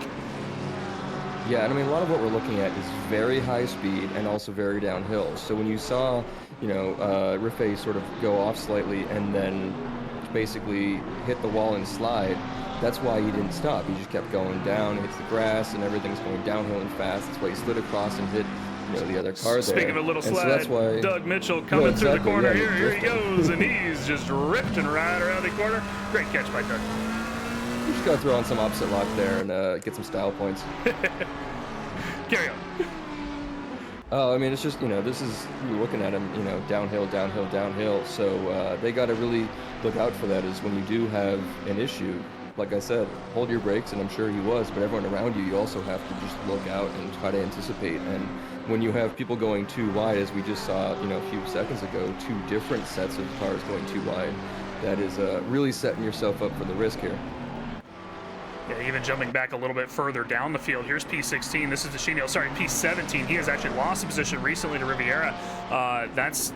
Yeah, and I mean, a lot of what we're looking at is very high speed and also very downhill. So when you saw, Riffey sort of go off slightly and then basically hit the wall and slide, that's why he didn't stop. He just kept going down, hits the grass, and everything's going downhill and fast. That's why he slid across and hit, the other car there. Speaking of a little slide, so that's why Doug Mitchell coming through the corner yeah, here he goes, and he's just drifting right around the corner. Great catch by Doug. You just got to throw on some opposite lock there and get some style points. Carry on. Oh, I mean, it's just, this is, you're looking at him, downhill, downhill, downhill. So they got to really look out for that, is when you do have an issue, like I said, hold your brakes, and I'm sure he was, but everyone around you, you also have to just look out and try to anticipate. And when you have people going too wide, as we just saw, a few seconds ago, two different sets of cars going too wide, that is really setting yourself up for the risk here. Yeah, even jumping back a little bit further down the field. Here's P16. This is P17. He has actually lost a position recently to Riviera. That's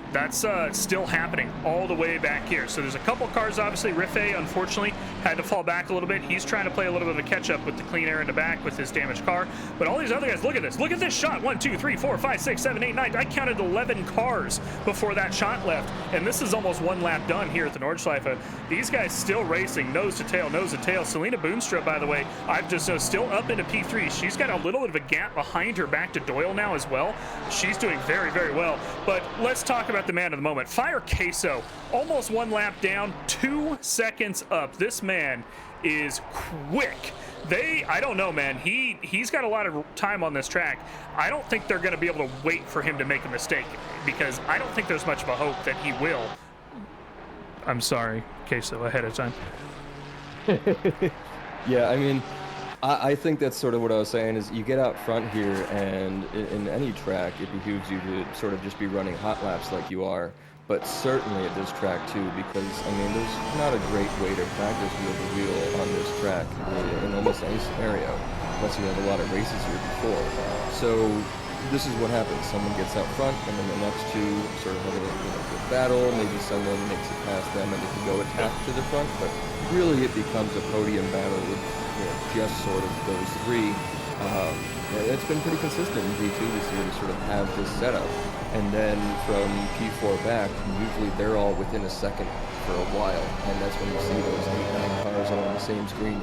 still happening all the way back here. So there's a couple cars, obviously. Riffey, unfortunately, had to fall back a little bit. He's trying to play a little bit of a catch-up with the clean air in the back with his damaged car. But all these other guys, look at this. Look at this shot. 1, 2, 3, 4, 5, 6, 7, 8, 9. I counted 11 cars before that shot left. And this is almost one lap done here at the Nordschleife. These guys still racing nose to tail, nose to tail. Selena Boonstra, by the way, I've just still up into P3. She's got a little bit of a gap behind her back to Doyle now as well. She's doing very, very well. But let's talk about the man of the moment. Fire Queso, almost one lap down, 2 seconds up. This man is quick. I don't know, man. He's got a lot of time on this track. I don't think they're going to be able to wait for him to make a mistake, because I don't think there's much of a hope that he will. I'm sorry, Queso, ahead of time. Yeah, I mean, I think that's sort of what I was saying, is you get out front here, and in any track, it behooves you to sort of just be running hot laps like you are, but certainly at this track too, because, I mean, there's not a great way to practice wheel to wheel on this track in almost any scenario, unless you have a lot of races here before. So this is what happens. Someone gets out front, and then the next two sort of have a good battle. Maybe someone makes it past them, and they can go attack to the front, but really it becomes a podium battle with just sort of those three. It's been pretty consistent in G2 this year to sort of have this setup. And then from P4 back, usually they're all within a second for a while, and that's when you see those 8-9 cars all on the same screen,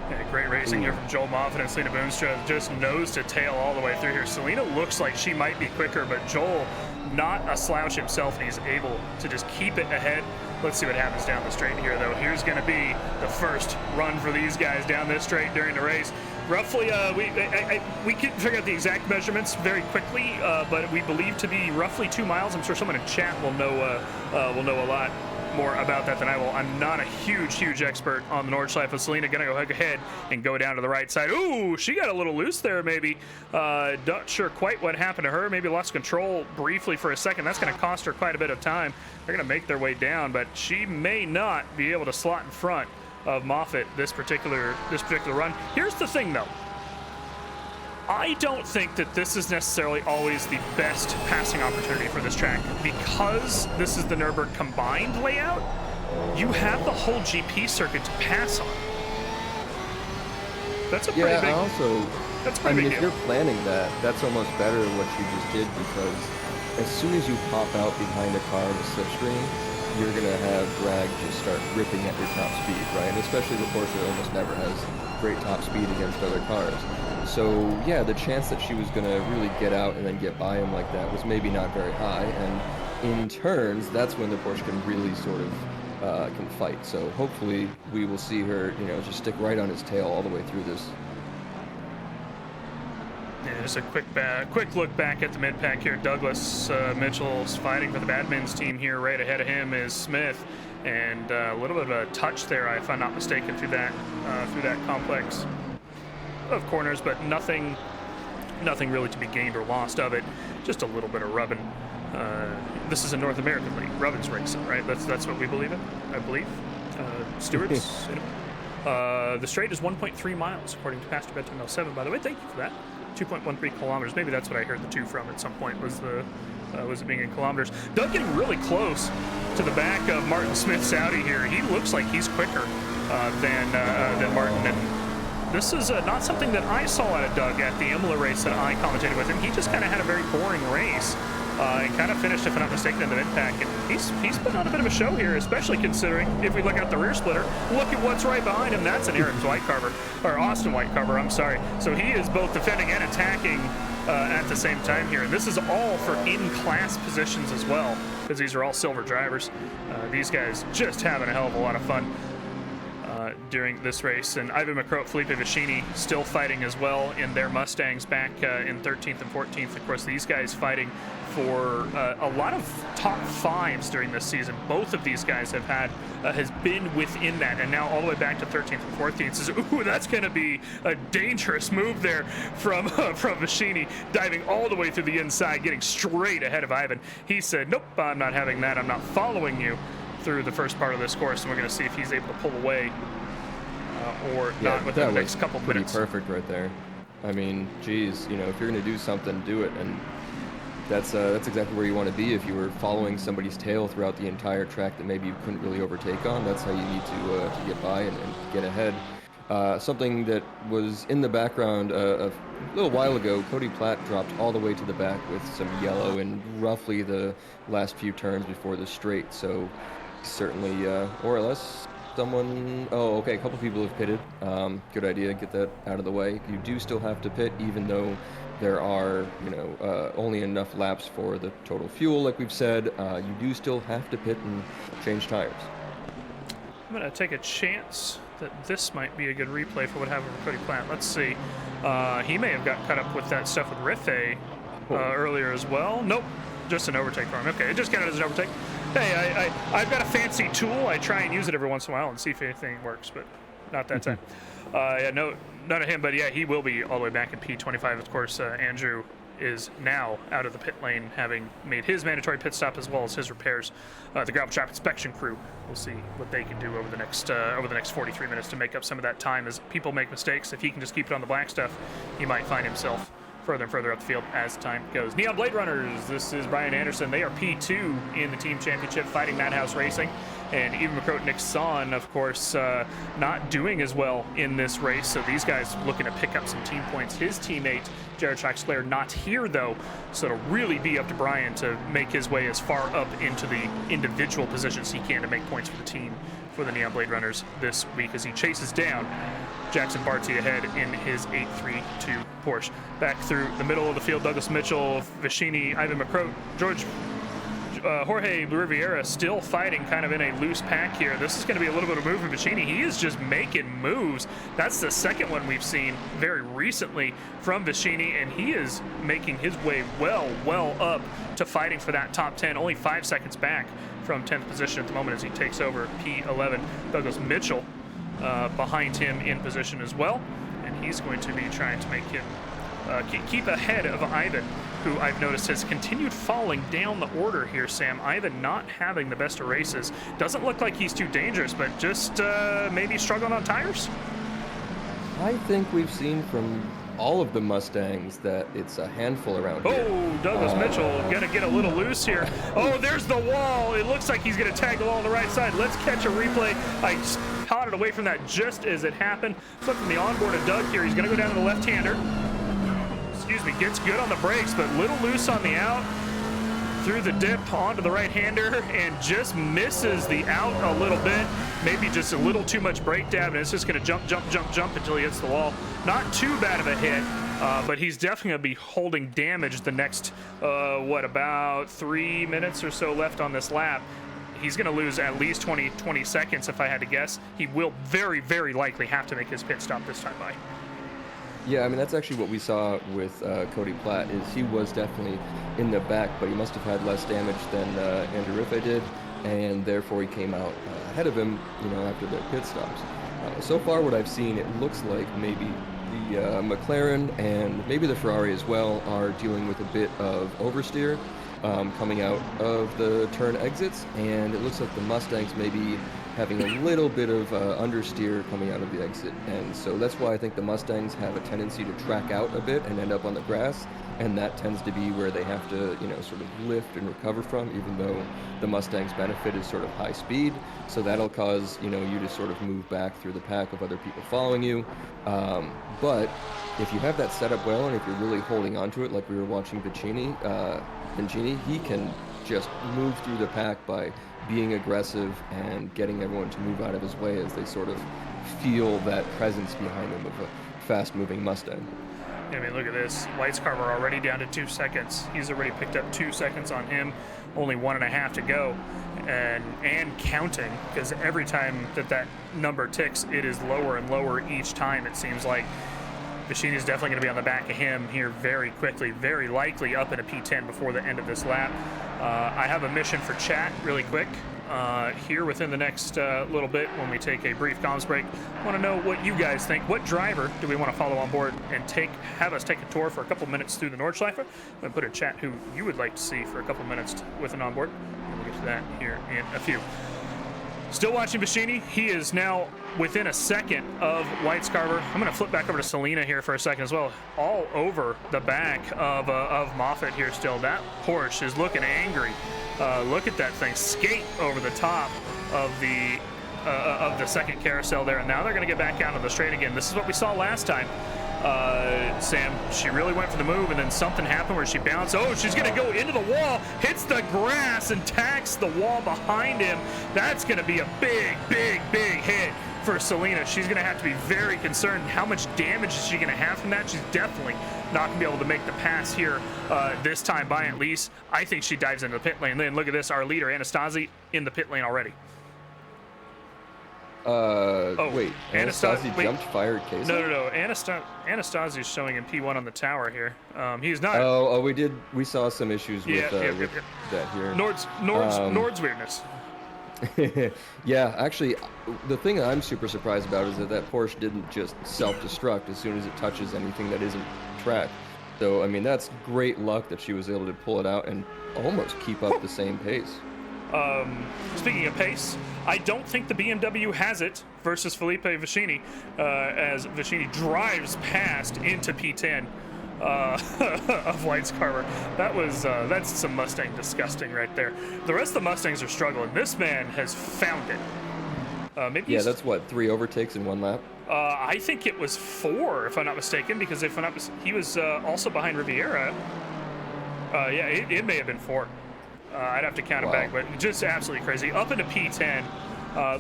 Yeah, great racing here from Joel Moffitt and Selena Boonstra, just nose to tail all the way through here. Selena looks like she might be quicker, but Joel, not a slouch himself, and he's able to just keep it ahead. Let's see what happens down the straight here, though. Here's going to be the first run for these guys down this straight during the race. Roughly, we can figure out the exact measurements very quickly, but we believe to be roughly 2 miles. I'm sure someone in chat will know a lot more about that than I will. I'm not a huge expert on the Nordschleife. Selena gonna go ahead and go down to the right side. Ooh, she got a little loose there, maybe. Not sure quite what happened to her. Maybe lost control briefly for a second. That's gonna cost her quite a bit of time. They're gonna make their way down, but she may not be able to slot in front of Moffitt this particular run. Here's the thing, though. I don't think that this is necessarily always the best passing opportunity for this track. Because this is the Nürburgring combined layout, you have the whole GP circuit to pass on. That's a pretty big... That's pretty big if you're planning that, that's almost better what you just did, because as soon as you pop out behind a car in a slipstream, you're going to have drag just start ripping at your top speed, right? And especially the Porsche almost never has great top speed against other cars. So yeah, the chance that she was going to really get out and then get by him like that was maybe not very high. And in turns, that's when the Porsche can really sort of can fight. So hopefully we will see her, just stick right on his tail all the way through this. Yeah, just a quick look back at the mid-pack here. Douglas Mitchell's fighting for the Badmins team here. Right ahead of him is Smith, and a little bit of a touch there, if I'm not mistaken, through that complex of corners, but nothing really to be gained or lost of it. Just a little bit of rubbing. This is a North American league, rubbin's racing, right? That's what we believe in, I believe. Stewards. The straight is 1.3 miles, according to Pastor Bedtime 07. By the way, thank you for that. 2.13 kilometers. Maybe that's what I heard the 2 from at some point, was it being in kilometers. Doug getting really close to the back of Martin Smith's Audi here. He looks like he's quicker than Martin. And this is not something that I saw out of Doug at the Imola race that I commentated with him. He just kind of had a very boring race. And kind of finished, if I'm not mistaken, in the mid-pack. And he's put on a bit of a show here, especially considering, if we look at the rear splitter, look at what's right behind him. That's an Austin Whitecarver, I'm sorry. So he is both defending and attacking at the same time here. And this is all for in-class positions as well, because these are all silver drivers. These guys just having a hell of a lot of fun during this race. And Ivan McCroat, Felipe Vicini still fighting as well in their Mustangs back in 13th and 14th. Of course, these guys fighting for a lot of top 5s during this season. Both of these guys has been within that, and now all the way back to 13th and 14th. Says, ooh, that's going to be a dangerous move there from Vicini, diving all the way through the inside, getting straight ahead of Ivan. He said, nope, I'm not having that. I'm not following you through the first part of this course, and we're going to see if he's able to pull away or not within the next couple minutes. Pretty perfect right there. I mean, geez, if you're going to do something, do it. And that's exactly where you want to be. If you were following somebody's tail throughout the entire track that maybe you couldn't really overtake on, that's how you need to get by and get ahead. Something that was in the background a little while ago, Cody Platt dropped all the way to the back with some yellow in roughly the last few turns before the straight. So certainly, more or less, a couple people have pitted. Good idea, get that out of the way. You do still have to pit, even though there are, only enough laps for the total fuel, like we've said. You do still have to pit and change tires. I'm going to take a chance that this might be a good replay for what happened with Cody Platt. Let's see. He may have got caught up with that stuff with Riffe earlier as well. Nope, just an overtake for him. Okay, it just counted as an overtake. Hey, I've got a fancy tool. I try and use it every once in a while and see if anything works, but not that time. Yeah, no, none of him, but yeah, he will be all the way back in P25. Of course, Andrew is now out of the pit lane, having made his mandatory pit stop as well as his repairs. The gravel trap inspection crew, we'll see what they can do over the next 43 minutes to make up some of that time as people make mistakes. If he can just keep it on the black stuff, he might find himself further and further up the field as time goes. Neon Blade Runners, this is Brian Anderson. They are P2 in the team championship, fighting Madhouse Racing. And even McCroat Nick Son, of course, not doing as well in this race. So these guys looking to pick up some team points. His teammate, Jared Traxler, not here, though. So it'll really be up to Brian to make his way as far up into the individual positions he can to make points for the team for the Neon Blade Runners this week as he chases down Jackson Barty ahead in his 832 Porsche. Back through the middle of the field, Douglas Mitchell, Vicini, Ivan McCroat, Jorge Riviera still fighting kind of in a loose pack here. This is going to be a little bit of a move for Vicini. He is just making moves. That's the second one we've seen very recently from Vicini, and he is making his way well up to fighting for that top 10. Only 5 seconds back from 10th position at the moment as he takes over P11. Douglas Mitchell behind him in position as well, and he's going to be trying to make him keep ahead of Ivan, who I've noticed has continued falling down the order here, Sam. Ivan not having the best of races. Doesn't look like he's too dangerous, but just maybe struggling on tires? I think we've seen from all of the Mustangs that it's a handful around here. Oh, Douglas Mitchell gonna get a little loose here. Oh, there's the wall. It looks like he's gonna tag the wall on the right side. Let's catch a replay. I caught it away from that just as it happened. Flipping the onboard of Doug here. He's gonna go down to the left-hander. Excuse me, gets good on the brakes, but little loose on the out. Through the dip onto the right-hander and just misses the out a little bit. Maybe just a little too much brake dab, and it's just gonna jump until he hits the wall. Not too bad of a hit, but he's definitely gonna be holding damage the next, about 3 minutes or so left on this lap. He's gonna lose at least 20 seconds if I had to guess. He will very likely have to make his pit stop this time by. Yeah, I mean, that's actually what we saw with Cody Platt, is he was definitely in the back, but he must have had less damage than Andrew Riffey did, and therefore he came out ahead of him, after the pit stops. So far what I've seen, it looks like maybe the McLaren and maybe the Ferrari as well are dealing with a bit of oversteer coming out of the turn exits, and it looks like the Mustangs may be having a little bit of understeer coming out of the exit, and so that's why I think the Mustangs have a tendency to track out a bit and end up on the grass, and that tends to be where they have to, sort of lift and recover from, even though the Mustangs' benefit is sort of high speed, so that'll cause, you to sort of move back through the pack of other people following you. But if you have that set up well, and if you're really holding on to it, like we were watching Vicini, he can just move through the pack by being aggressive and getting everyone to move out of his way as they sort of feel that presence behind him of a fast-moving Mustang. I mean, look at this. Weiskarver already down to 2 seconds. He's already picked up 2 seconds on him. Only 1.5 to go, and counting, because every time that number ticks, it is lower and lower each time, it seems like. Vicini is definitely going to be on the back of him here very quickly, very likely up in a P10 before the end of this lap. I have a mission for chat really quick here within the next little bit when we take a brief comms break. I want to know what you guys think. What driver do we want to follow on board and have us take a tour for a couple minutes through the Nordschleife? I'm going to put in chat who you would like to see for a couple minutes with an onboard. We'll get to that here in a few. Still watching Vicini. He is now within a second of Weiskarver. I'm going to flip back over to Selena here for a second as well. All over the back of Moffitt here still. That Porsche is looking angry. Look at that thing skate over the top of the second carousel there. And now they're going to get back out on the straight again. This is what we saw last time. Sam, she really went for the move, and then something happened where she bounced. Oh, she's going to go into the wall, hits the grass, and tacks the wall behind him. That's going to be a big hit for Selena. She's going to have to be very concerned. How much damage is she going to have from that? She's definitely not going to be able to make the pass here this time by at least. I think she dives into the pit lane. And then look at this, our leader, Anastasi, in the pit lane already. Wait, Anastasi jumped fire case? No. Anastasi is showing in P1 on the tower here. He's not. Oh, we saw some issues with that here. Nord's weirdness. Yeah, actually, the thing that I'm super surprised about is that Porsche didn't just self-destruct as soon as it touches anything that isn't track. So, I mean, that's great luck that she was able to pull it out and almost keep up the same pace. Speaking of pace, I don't think the BMW has it versus Felipe Vicini, as Vicini drives past into P10 of Weiskarver. That's some Mustang disgusting right there. The rest of the Mustangs are struggling. This man has found it. Maybe that's what, 3 overtakes in 1 lap? I think it was 4, if I'm not mistaken, because he was also behind Riviera. Yeah, it may have been 4. I'd have to count it back, but just absolutely crazy. Up into P10.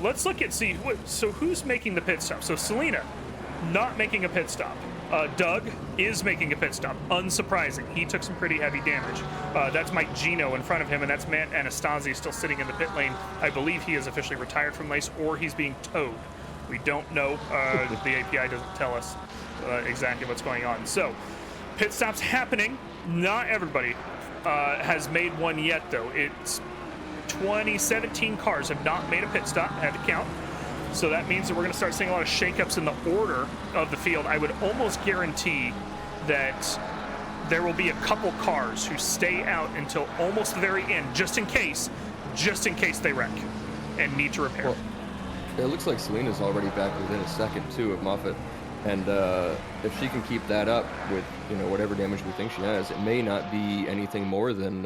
Let's look at so who's making the pit stop? So Selena not making a pit stop. Doug is making a pit stop. Unsurprising. He took some pretty heavy damage. That's Mike Gino in front of him, and that's Matt Anastasi still sitting in the pit lane. I believe he is officially retired from race, or he's being towed. We don't know. The API doesn't tell us exactly what's going on. So, pit stops happening. Not everybody has made one yet, though. It's 17 cars have not made a pit stop. I had to count. So that means that we're going to start seeing a lot of shakeups in the order of the field. I would almost guarantee that there will be a couple cars who stay out until almost the very end, just in case they wreck and need to repair. Well, it looks like Selena's already back within a second, too, of Moffitt. And if she can keep that up with, whatever damage we think she has, it may not be anything more than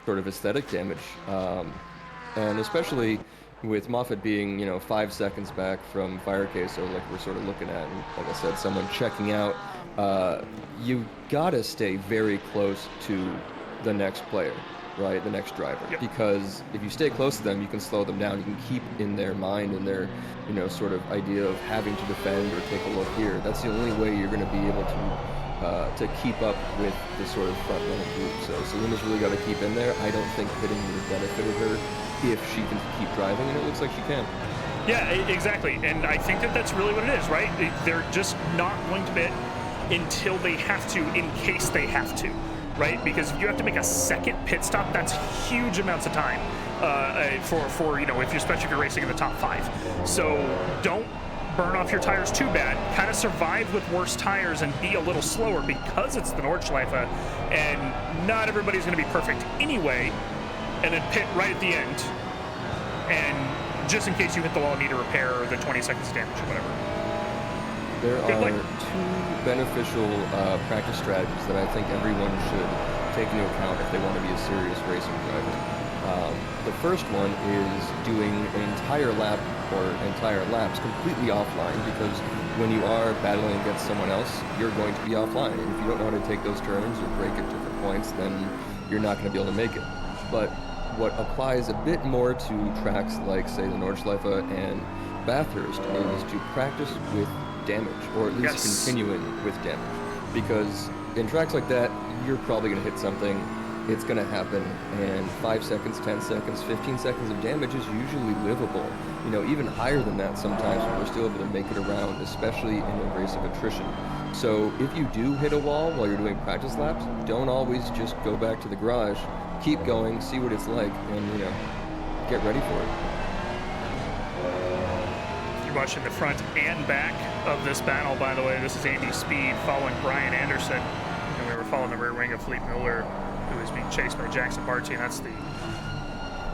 sort of aesthetic damage. And especially with Moffitt being, 5 seconds back from Fire Queso, like we're sort of looking at, and like I said, someone checking out, you gotta stay very close to the next player, right? The next driver. Yep. Because if you stay close to them, you can slow them down. You can keep in their mind and their, sort of idea of having to defend or take a look here. That's the only way you're going to be able to keep up with the sort of front running group. So Selena's really got to keep in there. I don't think hitting would have benefited her if she can keep driving, and it looks like she can. Yeah, exactly. And I think that that's really what it is, right? They're just not going to pit until they have to, in case they have to, right? Because if you have to make a second pit stop, that's huge amounts of time for especially if you're racing in the top 5. So don't burn off your tires too bad. Kind of survive with worse tires and be a little slower because it's the Nordschleife, and not everybody's going to be perfect anyway. And then pit right at the end, and just in case you hit the wall and need to repair the 20 seconds damage or whatever. There are 2 beneficial practice strategies that I think everyone should take into account if they want to be a serious racing driver. The first one is doing an entire lap or entire laps completely offline, because when you are battling against someone else, you're going to be offline. And if you don't know how to take those turns or brake at different points, then you're not going to be able to make it. But what applies a bit more to tracks like, say, the Nordschleife and Bathurst is to practice with damage, or at least continuing with damage. Because in tracks like that, you're probably going to hit something, it's going to happen, and 5 seconds, 10 seconds, 15 seconds of damage is usually livable. Even higher than that sometimes, but we're still able to make it around, especially in a race of attrition. So if you do hit a wall while you're doing practice laps, don't always just go back to the garage. Keep going, see what it's like, and, get ready for it. You're watching the front and back of this battle, by the way. This is Andy Speed following Brian Anderson, and we were following the rear wing of Fleet Miller, who is being chased by Jackson Barty, and that's the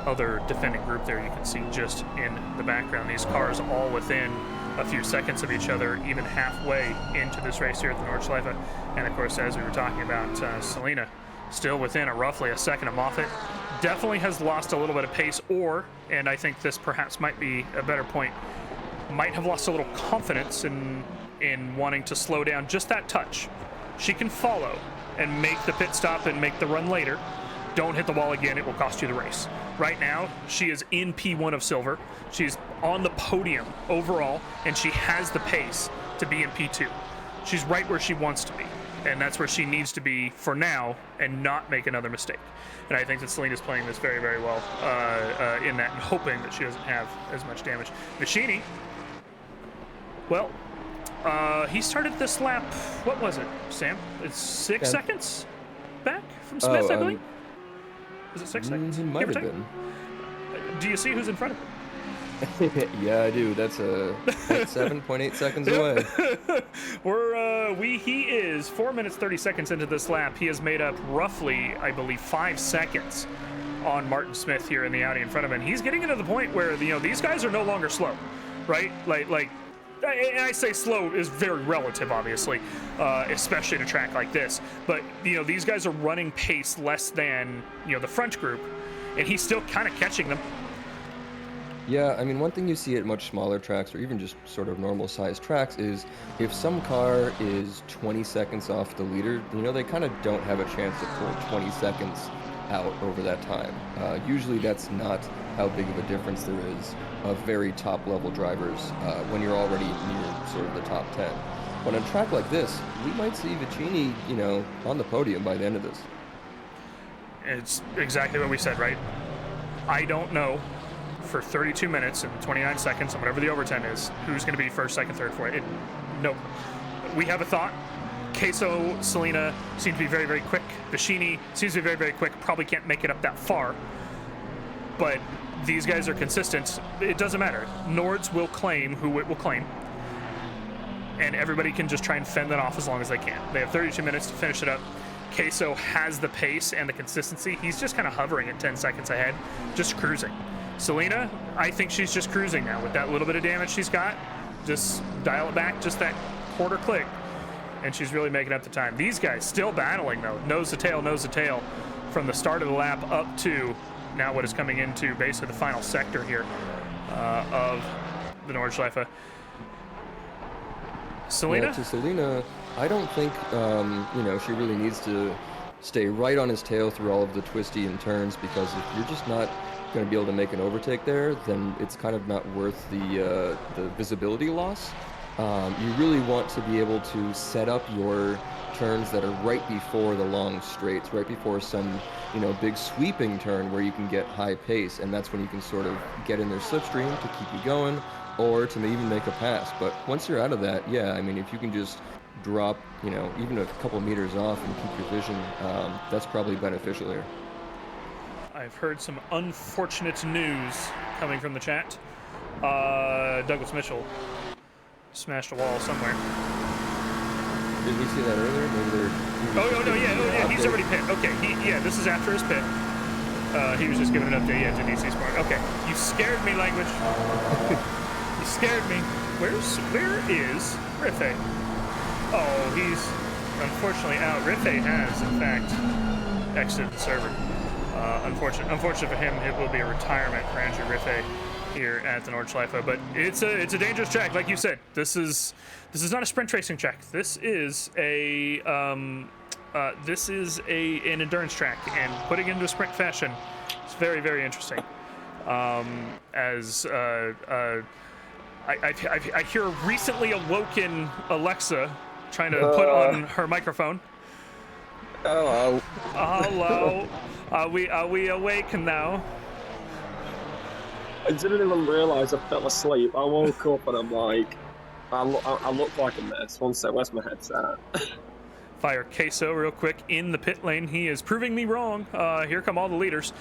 other defending group there you can see just in the background. These cars all within a few seconds of each other, even halfway into this race here at the Nordschleife. And of course, as we were talking about, Selena still within roughly a second of Moffitt. Definitely has lost a little bit of pace, and I think this perhaps might be a better point, might have lost a little confidence in wanting to slow down just that touch. She can follow and make the pit stop and make the run later. Don't hit the wall again, it will cost you the race. Right now, she is in P1 of silver. She's on the podium overall, and she has the pace to be in P2. She's right where she wants to be, and that's where she needs to be for now and not make another mistake. And I think that Selena's playing this very, very well in that, and hoping that she doesn't have as much damage. Machini, well, he started this lap, what was it, Sam? It's 6 seconds back from Smith, I believe? Was it 6 seconds? It might have been. Do you see who's in front of him? Yeah, I do. That's 7.8 seconds away. He is 4 minutes 30 seconds into this lap. He has made up roughly, I believe, 5 seconds on Martin Smith here in the Audi in front of him. And he's getting into the point where these guys are no longer slow, right? Like. And I say slow is very relative, obviously, especially in a track like this. But, these guys are running pace less than, the front group, and he's still kind of catching them. Yeah, I mean, one thing you see at much smaller tracks, or even just sort of normal-sized tracks, is if some car is 20 seconds off the leader, they kind of don't have a chance to pull 20 seconds out over that time. Usually that's not how big of a difference there is of very top level drivers when you're already near sort of the top 10. But on a track like this, we might see Vicini, you know, on the podium by the end of this. It's exactly what we said, right? I don't know for 32 minutes and 29 seconds and whatever the overtime is, who's going to be first, second, third, fourth. Nope. We have a thought. Queso, Selena seem to be very, very quick. Vicini seems to be very, very quick. Probably can't make it up that far. But these guys are consistent. It doesn't matter. Nords will claim who it will claim. And everybody can just try and fend that off as long as they can. They have 32 minutes to finish it up. Queso has the pace and the consistency. He's just kind of hovering at 10 seconds ahead, just cruising. Selena, I think she's just cruising now with that little bit of damage she's got. Just dial it back, just that quarter click, and she's really making up the time. These guys still battling though, nose to tail, from the start of the lap up to now what is coming into basically the final sector here of the Nordschleife. Selena? Yeah, to Selena, I don't think, you know, she really needs to stay right on his tail through all of the twisty and turns, because if you're just not going to be able to make an overtake there, then it's kind of not worth the visibility loss. You really want to be able to set up your turns that are right before the long straights, right before some, you know, big sweeping turn where you can get high pace, and that's when you can sort of get in their slipstream to keep you going, or to even make a pass. But once you're out of that, yeah, I mean, if you can just drop, you know, even a couple meters off and keep your vision, that's probably beneficial here. I've heard some unfortunate news coming from the chat. Douglas Mitchell smashed a wall somewhere. Did we see that earlier? Yeah, he's already pit. Okay, this is after his pit. He was just giving an update, to DC Sport. Okay, you scared me, language. You scared me. Where is Riffey? Oh, he's unfortunately out. Riffey has, in fact, exited the server. Unfortunate for him, it will be a retirement for Andrew Riffey here at the Nordschleife. But it's a dangerous track, like you said. This is not a sprint racing track. This is an endurance track, and putting it into a sprint fashion is very, very interesting. I hear a recently awoken Alexa trying to put on her microphone. Hello. Hello. Are we awake now? I didn't even realise I fell asleep. I woke up and I'm like, I look like a mess. One sec, where's my headset? Fire Queso real quick in the pit lane. He is proving me wrong. Here come all the leaders.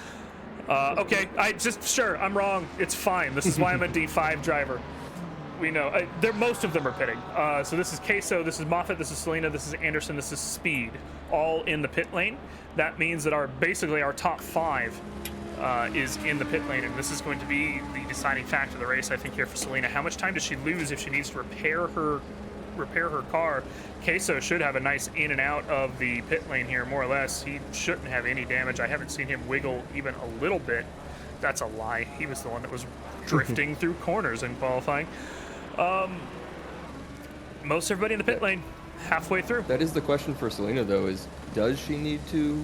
Okay, I'm wrong. It's fine. This is why I'm a D5 driver. We know. Most of them are pitting. So this is Queso, this is Moffitt, this is Selena, this is Anderson, this is Speed, all in the pit lane. That means that our top 5 is in the pit lane, and this is going to be the deciding factor of the race, I think, here for Selena. How much time does she lose if she needs to repair her car? Queso should have a nice in and out of the pit lane here, more or less. He shouldn't have any damage. I haven't seen him wiggle even a little bit. That's a lie. He was the one that was drifting through corners in qualifying. Most everybody in the pit lane halfway through. That is the question for Selena, though, is does she need to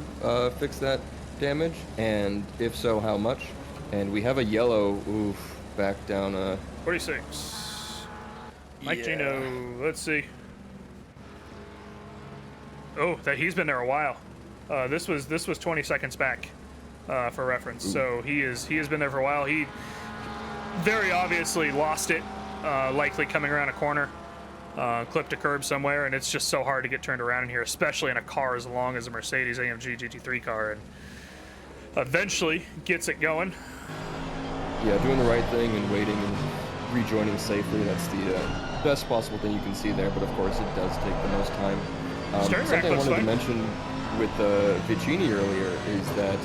fix that damage? And if so, how much? And we have a yellow, back down 46. Mike Gino, let's see. Oh, he's been there a while. This was 20 seconds back, for reference. Ooh. So he has been there for a while. He very obviously lost it, likely coming around a corner, clipped a curb somewhere, and it's just so hard to get turned around in here, especially in a car as long as a Mercedes AMG GT3 car, and eventually gets it going. Yeah, doing the right thing and waiting and rejoining safely. That's the best possible thing you can see there, but of course it does take the most time. Something I wanted to mention with Vicini earlier is that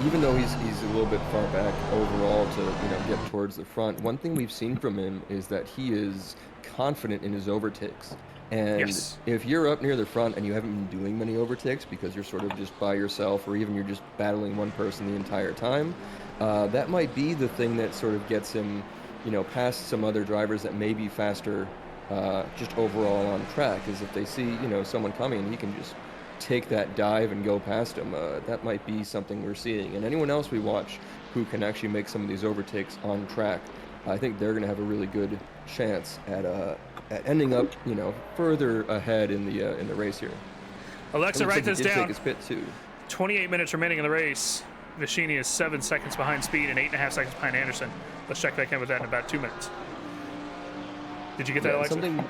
even though he's a little bit far back overall to get towards the front, one thing we've seen from him is that he is confident in his overtakes. And yes, if you're up near the front and you haven't been doing many overtakes because you're sort of just by yourself, or even you're just battling one person the entire time, that might be the thing that sort of gets him, past some other drivers that may be faster, just overall on track. Is if they see, someone coming, he can just take that dive and go past him. That might be something we're seeing. And anyone else we watch who can actually make some of these overtakes on track, I think they're going to have a really good chance at ending up, further ahead in the race here. Alexa, write this down. Take his pit too. 28 minutes remaining in the race. Vishini is 7 seconds behind Speed and 8.5 seconds behind Anderson. Let's check back in with that in about 2 minutes. Did you get that, Alexa? Something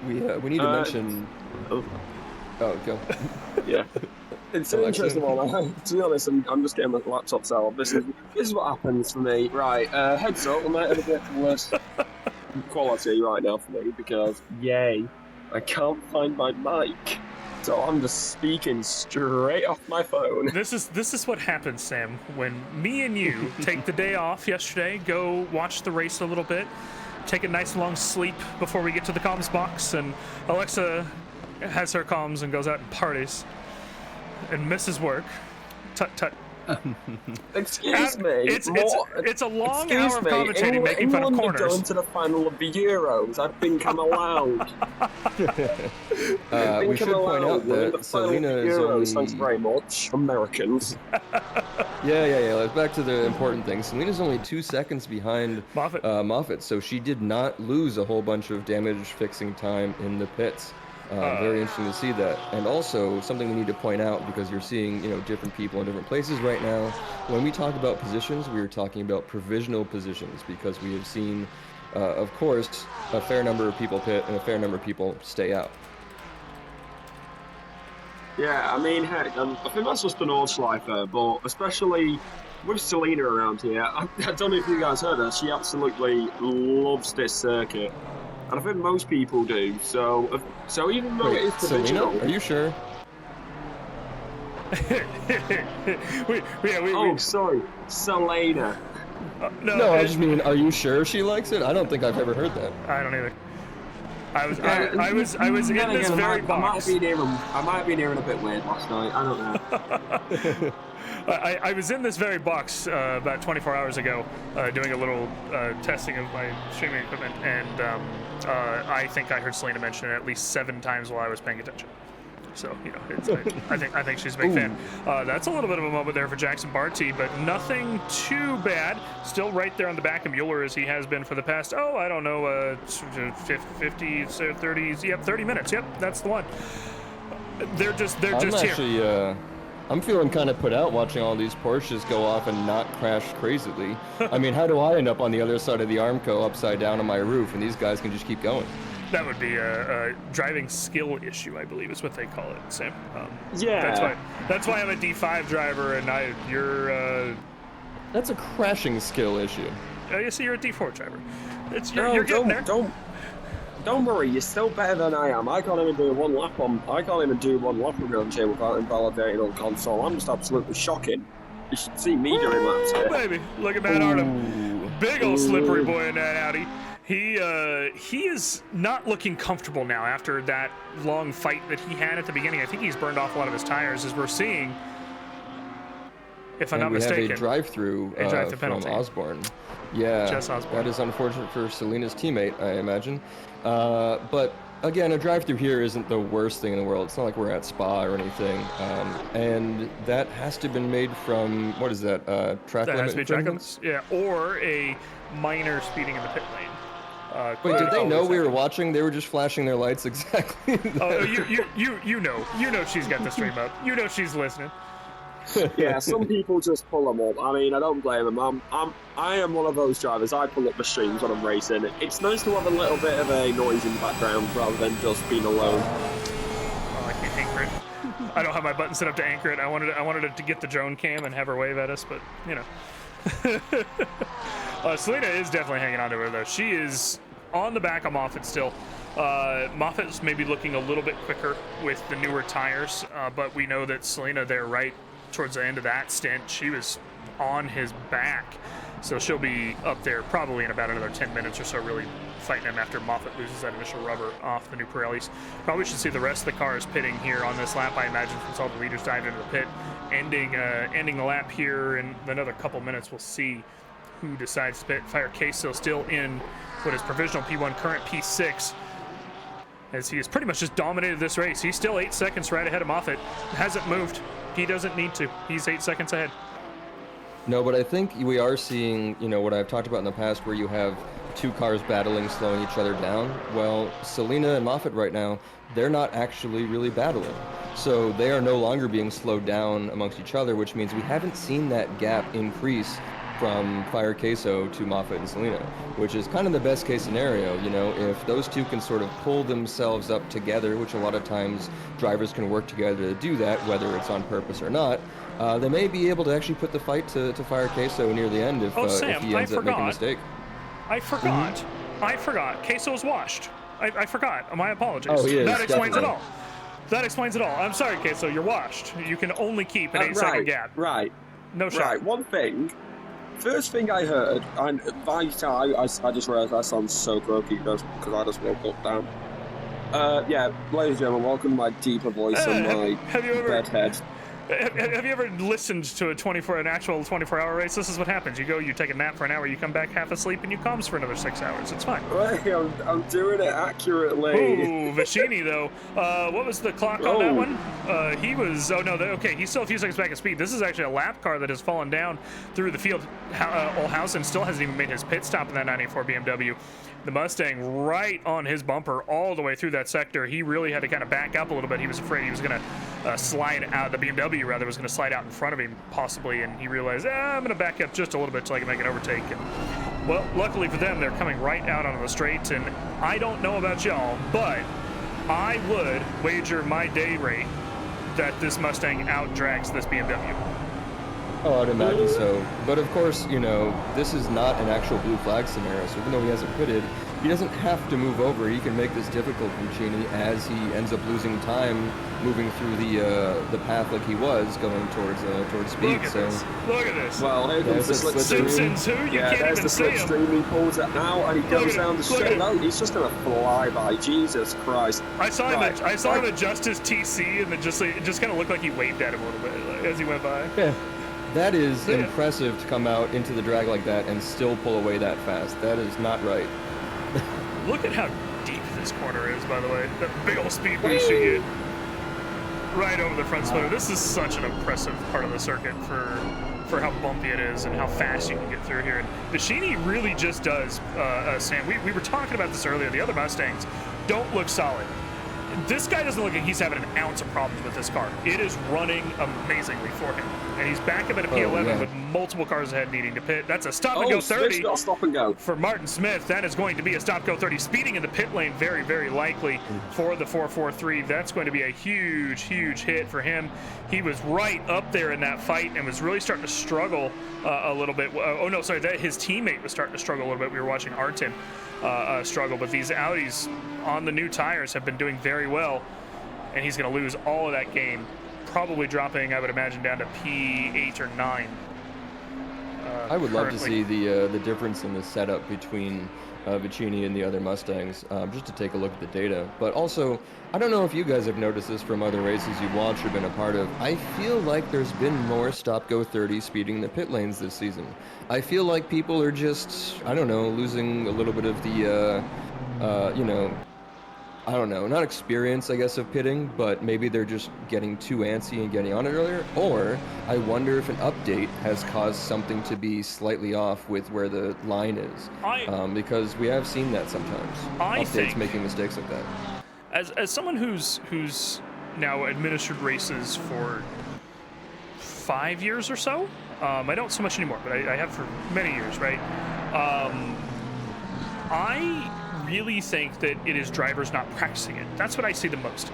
we need to mention. Oh, go. Yeah. It's an interesting one. To be honest, I'm just getting my laptop set up. This is what happens for me. Right, heads up, I might have a bit less quality right now for me because, yay, I can't find my mic. So I'm just speaking straight off my phone. This is what happens, Sam, when me and you take the day off yesterday, go watch the race a little bit, take a nice long sleep before we get to the comms box, and Alexa has her comms and goes out and parties and misses work. Tut tut. Excuse me. It's a long hour of commentating making fun of corners. Going to the final of the Euros. I think I'm allowed. We should point out that Selena is only... Thanks very much, Americans. Yeah. Let's back to the important thing. Selena's only 2 seconds behind Moffitt, so she did not lose a whole bunch of damage fixing time in the pits. Very interesting to see that. And also, something we need to point out, because you're seeing, different people in different places right now. When we talk about positions, we are talking about provisional positions, because we have seen, of course, a fair number of people pit and a fair number of people stay out. Yeah, I mean, heck, I think that's just an Nordschleife, but especially with Selena around here, I don't know if you guys heard her, she absolutely loves this circuit. And I think most people do, so even though it is provisional... Selena? Are you sure? Sorry, Selena. No, I just mean, are you sure she likes it? I don't think I've ever heard that. I don't either. I was in this very box. I might be nearing a bit weird last night, I don't know. I was in this very box about 24 hours ago doing a little testing of my streaming equipment, and I think I heard Selena mention it at least 7 times while I was paying attention. So, I think she's a big fan. That's a little bit of a moment there for Jackson Barty, but nothing too bad. Still right there on the back of Mueller as he has been for the past, 50, 30s, 30 minutes. Yep, that's the one. They're just here. I'm feeling kind of put out watching all these Porsches go off and not crash crazily. I mean, how do I end up on the other side of the Armco upside down on my roof and these guys can just keep going? That would be a driving skill issue, I believe is what they call it, Sam. Yeah. That's why I'm a D5 driver and you're... That's a crashing skill issue. You see, you're a D4 driver. You're getting there. Don't worry, you're still better than I am. I can't even do one lap around here without invalidating on console. I'm just absolutely shocking. You should see me doing laps here. Baby, look at Matt Artem. Big old slippery boy in that Audi. He is not looking comfortable now after that long fight that he had at the beginning. I think he's burned off a lot of his tires, as we're seeing. If I'm not mistaken. We have a drive-through from Osborne. Yeah, Jess Osborne. That is unfortunate for Selena's teammate, I imagine. But again, a drive-through here isn't the worst thing in the world. It's not like we're at Spa or anything. And that has to have been made from, what is that, track limit? That has to be track limits, yeah, or a minor speeding in the pit lane. Wait, did they know we were watching? They were just flashing their lights exactly. You know she's got the stream up. You know she's listening. Yeah, some people just pull them up. I mean, I don't blame them. I am one of those drivers. I pull up the streams when I'm racing. It's nice to have a little bit of a noise in the background rather than just being alone. Oh, I can't anchor it. I don't have my button set up to anchor it. I wanted it to get the drone cam and have her wave at us, but Selena is definitely hanging on to her though. She is on the back of Moffitt still. Moffitt's maybe looking a little bit quicker with the newer tires, but we know that Selena there right towards the end of that stint, she was on his back. So she'll be up there probably in about another 10 minutes or so, really fighting him after Moffitt loses that initial rubber off the new Pirellis. Probably should see the rest of the cars pitting here on this lap, I imagine, since all the leaders dived into the pit. Ending the lap here in another couple minutes. We'll see who decides to pit. Fire Queso still in what is provisional P1, current P6, as he has pretty much just dominated this race. He's still 8 seconds right ahead of Moffitt. Hasn't moved. He doesn't need to. He's 8 seconds ahead. No, but I think we are seeing, what I've talked about in the past, where you have two cars battling, slowing each other down. Well, Selena and Moffitt right now, they're not actually really battling. So they are no longer being slowed down amongst each other, which means we haven't seen that gap increase from Fire Queso to Moffitt and Selena, which is kind of the best case scenario. You know, if those two can sort of pull themselves up together, which a lot of times drivers can work together to do that, whether it's on purpose or not, they may be able to actually put the fight to Fire Queso near the end if he ends up making a mistake. I forgot. I forgot. Queso's washed. I forgot. My apologies. Oh, he is, that explains definitely. it all. That explains it all. I'm sorry, Queso. You're washed. You can only keep an 8-second gap. Right. No shot. Right. One thing. First thing I heard, and I just realised I sound so croaky because I just woke up down. Yeah, ladies and gentlemen, welcome to my deeper voice and my red head. Have you ever listened to an actual 24-hour race? This is what happens. You go, you take a nap for an hour, you come back half asleep, and you comms for another 6 hours. It's fine. Right, I'm doing it accurately. Ooh, Vicini, though. What was the clock on that one? He was... Oh, no. Okay, he's still a few seconds back in speed. This is actually a lap car that has fallen down through the field. Olhausen still hasn't even made his pit stop in that 94 BMW. The Mustang right on his bumper all the way through that sector. He really had to kind of back up a little bit. He was afraid he was going to slide out. The BMW, rather, was going to slide out in front of him, possibly, and he realized, I'm going to back up just a little bit so I can make an overtake. And, well, luckily for them, they're coming right out onto the straight, and I don't know about y'all, but I would wager my day rate that this Mustang out-drags this BMW. Oh, I'd imagine so. But of course, you know, this is not an actual blue flag scenario, so even though he hasn't pitted, he doesn't have to move over. He can make this difficult for Vicini as he ends up losing time moving through the path like he was going towards speed. Look at this. Look at this. Well, here comes the slipstream. Simpsons, who? You can't even see him. Slipstream. He pulls it now and he goes down the straight. No, he's just going to fly by. Jesus Christ. I saw him adjust his TC, and it just kind of looked like he waved at him a little bit as he went by. Yeah. That is impressive to come out into the drag like that and still pull away that fast. That is not right. Look at how deep this corner is, by the way. That big old speed boost you get right over the front spoiler. This is such an impressive part of the circuit for how bumpy it is and how fast you can get through here. And Vicini really just does, Sam. We were talking about this earlier. The other Mustangs don't look solid. This guy doesn't look like he's having an ounce of problems with this car. It is running amazingly for him. And he's back up at a P11 with multiple cars ahead needing to pit. That's a stop-and-go 30 stop and go. for Martin Smith. That is going to be a stop-go 30. Speeding in the pit lane very, very likely for the 443. That's going to be a huge, huge hit for him. He was right up there in that fight and was really starting to struggle a little bit. His teammate was starting to struggle a little bit. We were watching Artem struggle, but these Audis on the new tires have been doing very well, and he's going to lose all of that game, probably dropping, I would imagine, down to P8 or 9. I would love to see the difference in the setup between Vicini and the other Mustangs, just to take a look at the data. But also, I don't know if you guys have noticed this from other races you've watched or been a part of. I feel like there's been more stop-go 30 speeding the pit lanes this season. I feel like people are just, I don't know, losing a little bit of the, I don't know, not experience, I guess, of pitting, but maybe they're just getting too antsy and getting on it earlier. Or I wonder if an update has caused something to be slightly off with where the line is, because we have seen that sometimes. Updates making mistakes like that. As someone who's now administered races for 5 years or so, I don't so much anymore, but I have for many years, right? I really think that it is drivers not practicing it. That's what I see the most.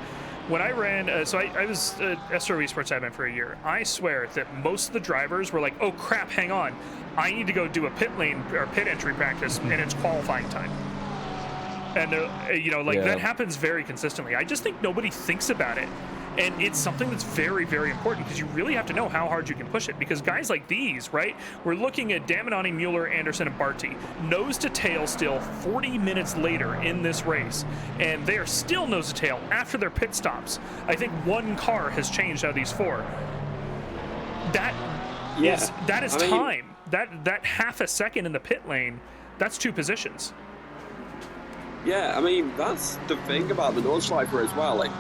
When I ran, I was SRA Sports admin for a year. I swear that most of the drivers were like, oh crap, hang on. I need to go do a pit lane or pit entry practice, and it's qualifying time. And, that happens very consistently. I just think nobody thinks about it. And it's something that's very, very important because you really have to know how hard you can push it. Because guys like these, right, we're looking at Daminani, Mueller, Anderson, and Barty, nose to tail still 40 minutes later in this race. And they are still nose to tail after their pit stops. I think one car has changed out of these four. That is time. That half a second in the pit lane, that's 2 positions. Yeah, I mean, that's the thing about the Nordschleife as well. Like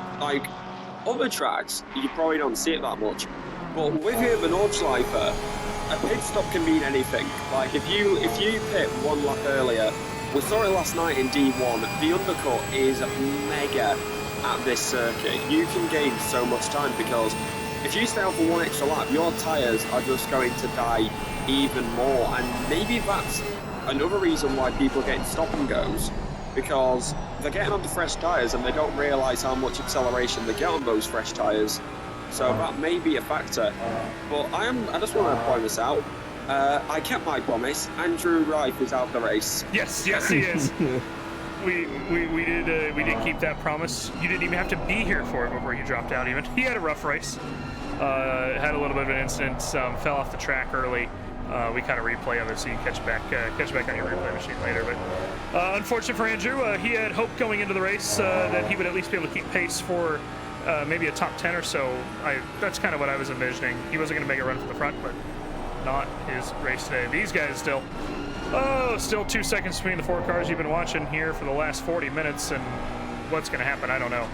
other tracks, you probably don't see it that much. But with here, the Nordschleife, a pit stop can mean anything. Like if you pit one lap earlier, We saw it last night in D1. The undercut is mega at this circuit. You can gain so much time because if you stay on for one extra lap, your tyres are just going to die even more. And maybe that's another reason why people are getting stop and goes, because they're getting onto fresh tyres and they don't realise how much acceleration they get on those fresh tyres. So that may be a factor. But I just want to point this out. I kept my promise. Andrew Rife is out of the race. Yes, he is. we did keep that promise. You didn't even have to be here for it before you dropped out. Even he had a rough race. Had a little bit of an incident. Fell off the track early. We kind of replay of it, so you can catch back on your replay machine later. But unfortunate for Andrew, he had hope going into the race that he would at least be able to keep pace for maybe a top 10 or so. That's kind of what I was envisioning. He wasn't going to make a run from the front, but not his race today. These guys still 2 seconds between the 4 cars you've been watching here for the last 40 minutes, and what's going to happen, I don't know.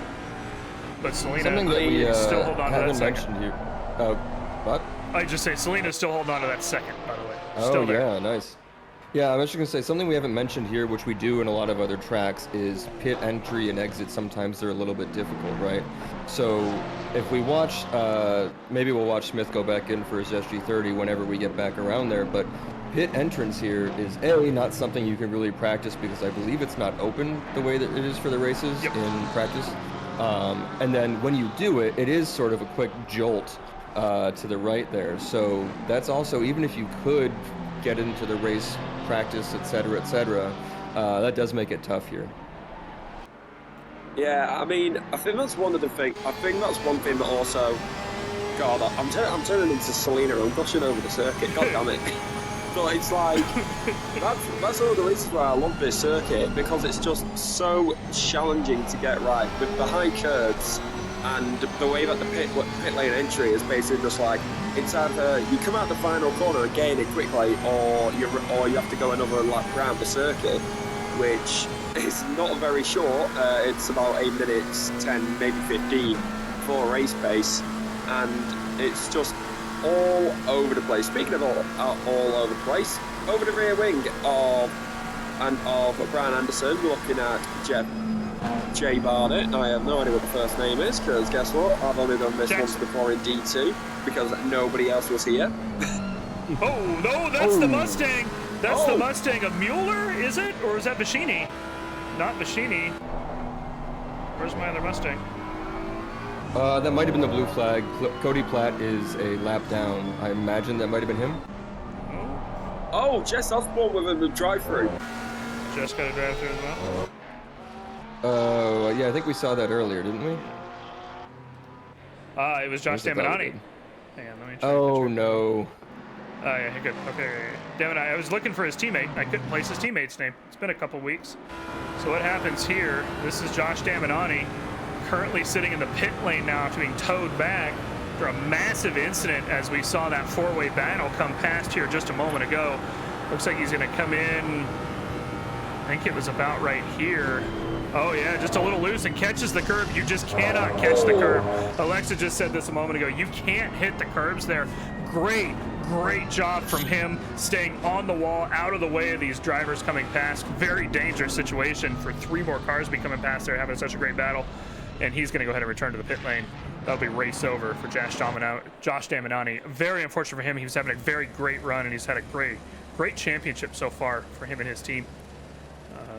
But Selena still hold on to that second. Here. What? I just say Selena's still holding on to that second, by the way. Oh, Still there. yeah, nice. Yeah, I'm actually going to say something we haven't mentioned here, which we do in a lot of other tracks, is pit entry and exit. Sometimes they're a little bit difficult, right? So if we watch, maybe we'll watch Smith go back in for his SG30 whenever we get back around there, but pit entrance here is not something you can really practice because I believe it's not open the way that it is for the races in practice. And then when you do it, it is sort of a quick jolt to the right there. So that's also, even if you could get into the race practice, etc., that does make it tough here. Yeah, I mean, I think that's one of the things. I think that's one thing that also, God, I'm turning into Selena. I'm gushing over the circuit. God damn it. But it's like, that's one of the reasons why I love this circuit, because it's just so challenging to get right with the high curves and the way that the pit lane entry is basically just like, it's either you come out the final corner and gain it quickly, or you have to go another lap around the circuit, which is not very short. It's about 8 minutes 10, maybe 15 for race pace, and it's just all over the place. Speaking of all over the place, over the rear wing of Brian Anderson, looking at Jay Barnett. I have no idea what the first name is, because guess what? I've only done this once before in D2 because nobody else was here. Oh no, that's the Mustang. That's the Mustang of Mueller, is it? Or is that Bashini? Not Bashini. Where's my other Mustang? That might have been the blue flag. Cody Platt is a lap down. I imagine that might have been him. Oh, Jess Osborne with a drive-through. Jess got a drive-through as well? Yeah, I think we saw that earlier, didn't we? It was Josh Daminani. Hang on, let me check. Oh, no. Oh, yeah, good. Okay. Damn it, I was looking for his teammate. I couldn't place his teammate's name. It's been a couple weeks. So what happens here, this is Josh Daminani, currently sitting in the pit lane now after being towed back for a massive incident, as we saw that 4-way battle come past here just a moment ago. Looks like he's going to come in, I think it was about right here. Oh yeah, just a little loose and catches the curb. You just cannot catch the curb. Alexa just said this a moment ago. You can't hit the curbs there. Great job from him, staying on the wall, out of the way of these drivers coming past. Very dangerous situation for 3 more cars to be coming past there, having such a great battle. And he's going to go ahead and return to the pit lane. That'll be race over for Josh Daminani. Very unfortunate for him. He was having a very great run, and he's had a great championship so far for him and his team.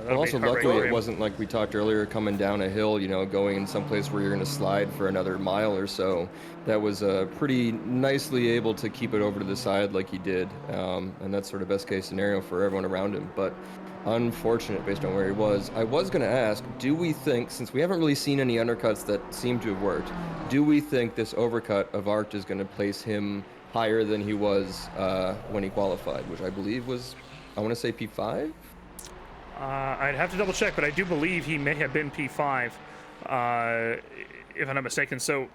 Also, luckily, it wasn't like we talked earlier, coming down a hill, going in some place where you're going to slide for another mile or so. That was pretty nicely able to keep it over to the side like he did. And that's sort of best case scenario for everyone around him. But unfortunate based on where he was. I was going to ask, do we think, since we haven't really seen any undercuts that seem to have worked, do we think this overcut of Art is going to place him higher than he was when he qualified, which I believe was, I want to say P5? I'd have to double check, but I do believe he may have been P5, if I'm not mistaken. So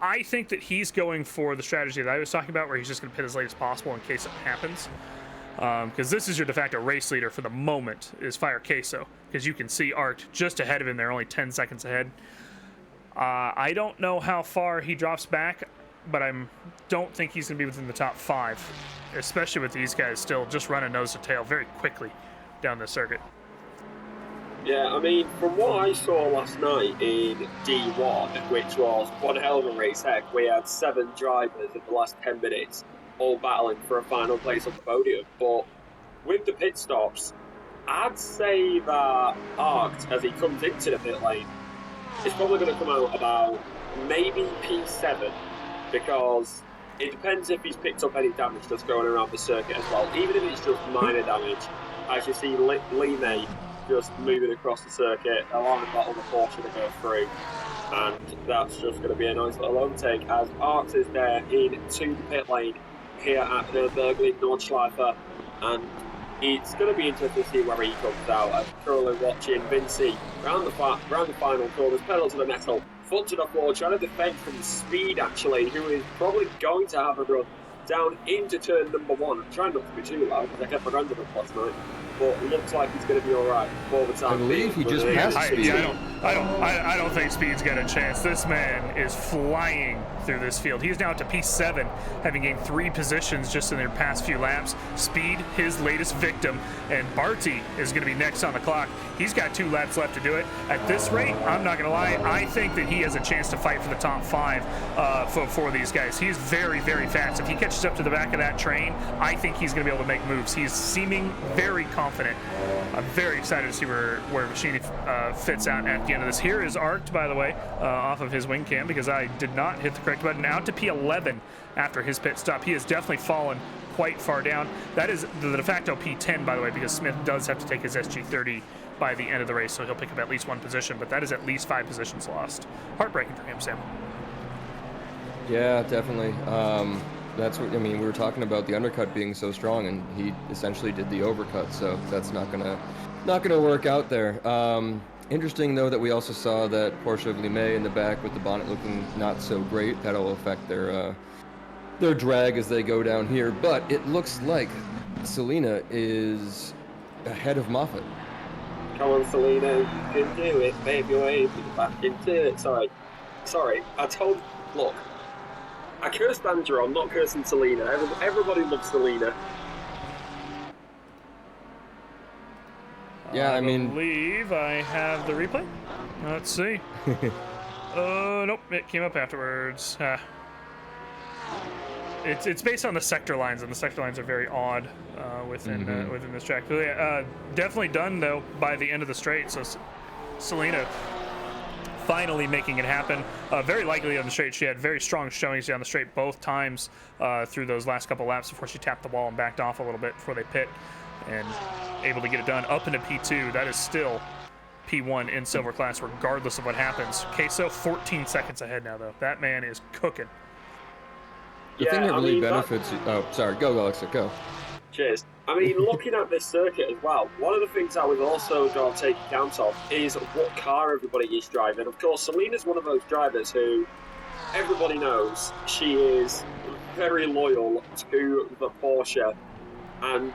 I think that he's going for the strategy that I was talking about, where he's just going to pit as late as possible in case it happens. Because this is your de facto race leader for the moment, is Fire Queso, because you can see Art just ahead of him there, only 10 seconds ahead. I don't know how far he drops back, but I don't think he's going to be within the top 5, especially with these guys still just running nose to tail very quickly down the circuit. Yeah, I mean, from what I saw last night in D1, which was one hell of a race, heck, we had 7 drivers in the last 10 minutes, all battling for a final place on the podium. But with the pit stops, I'd say that Arct, as he comes into the pit lane, is probably going to come out about maybe P7, because it depends if he's picked up any damage just going around the circuit as well. Even if it's just minor damage, as you see Lee May just moving across the circuit, allowing that other Porsche to go through. And that's just going to be a nice little overtake as Arcs is there into the pit lane here at Nürburgring Nordschleife. And it's going to be interesting to see where he comes out. I'm currently watching Vinci round the final corners, pedal to the metal, foot to the floor, trying to defend from Speed actually, who is probably going to have a run down into turn number 1. I'm trying not to be too loud because I kept my random up last night. But looks like he's going to be all right for the time. I believe he just passed Speed. I don't think Speed's got a chance. This man is flying through this field. He's now to P7, having gained 3 positions just in their past few laps. Speed, his latest victim, and Barty is going to be next on the clock. He's got 2 laps left to do it. At this rate, I'm not going to lie, I think that he has a chance to fight for the top 5 for these guys. He's very, very fast. If he catches up to the back of that train, I think he's going to be able to make moves. He's seeming very confident. I'm very excited to see where Machini fits out at the end of this. Here is Arced, by the way, off of his wing cam because I did not hit the correct button. Out to P11 after his pit stop. He has definitely fallen quite far down. That is the de facto P10, by the way, because Smith does have to take his SG30 by the end of the race, so he'll pick up at least 1 position, but that is at least 5 positions lost. Heartbreaking for him, Sam. Yeah, definitely. That's what I mean. We were talking about the undercut being so strong, and he essentially did the overcut. So that's not gonna work out there. Interesting though that we also saw that Porsche of Limay in the back with the bonnet looking not so great. That'll affect their drag as they go down here. But it looks like Selena is ahead of Moffat. Come on, Selena, you can do it. Baby, wave back into it. Sorry. Look. I cursed Andrew, I'm not cursing Selena. Everybody loves Selena. Yeah, I mean... I believe I have the replay. Let's see. Nope, it came up afterwards. It's based on the sector lines, and the sector lines are very odd within this track. Definitely done, though, by the end of the straight, so Selena finally making it happen. Very likely on the straight. She had very strong showings down the straight both times through those last couple laps before she tapped the wall and backed off a little bit before they pit, and able to get it done up into P2. That is still P1 in silver class regardless of what happens. Queso 14 seconds ahead now, though. That man is cooking. The thing that really benefits... Oh, sorry. Go, Alexa. Go. Cheers. I mean, looking at this circuit as well, one of the things I was also going to take account of is what car everybody is driving. Of course, Selena's one of those drivers who everybody knows she is very loyal to the Porsche. And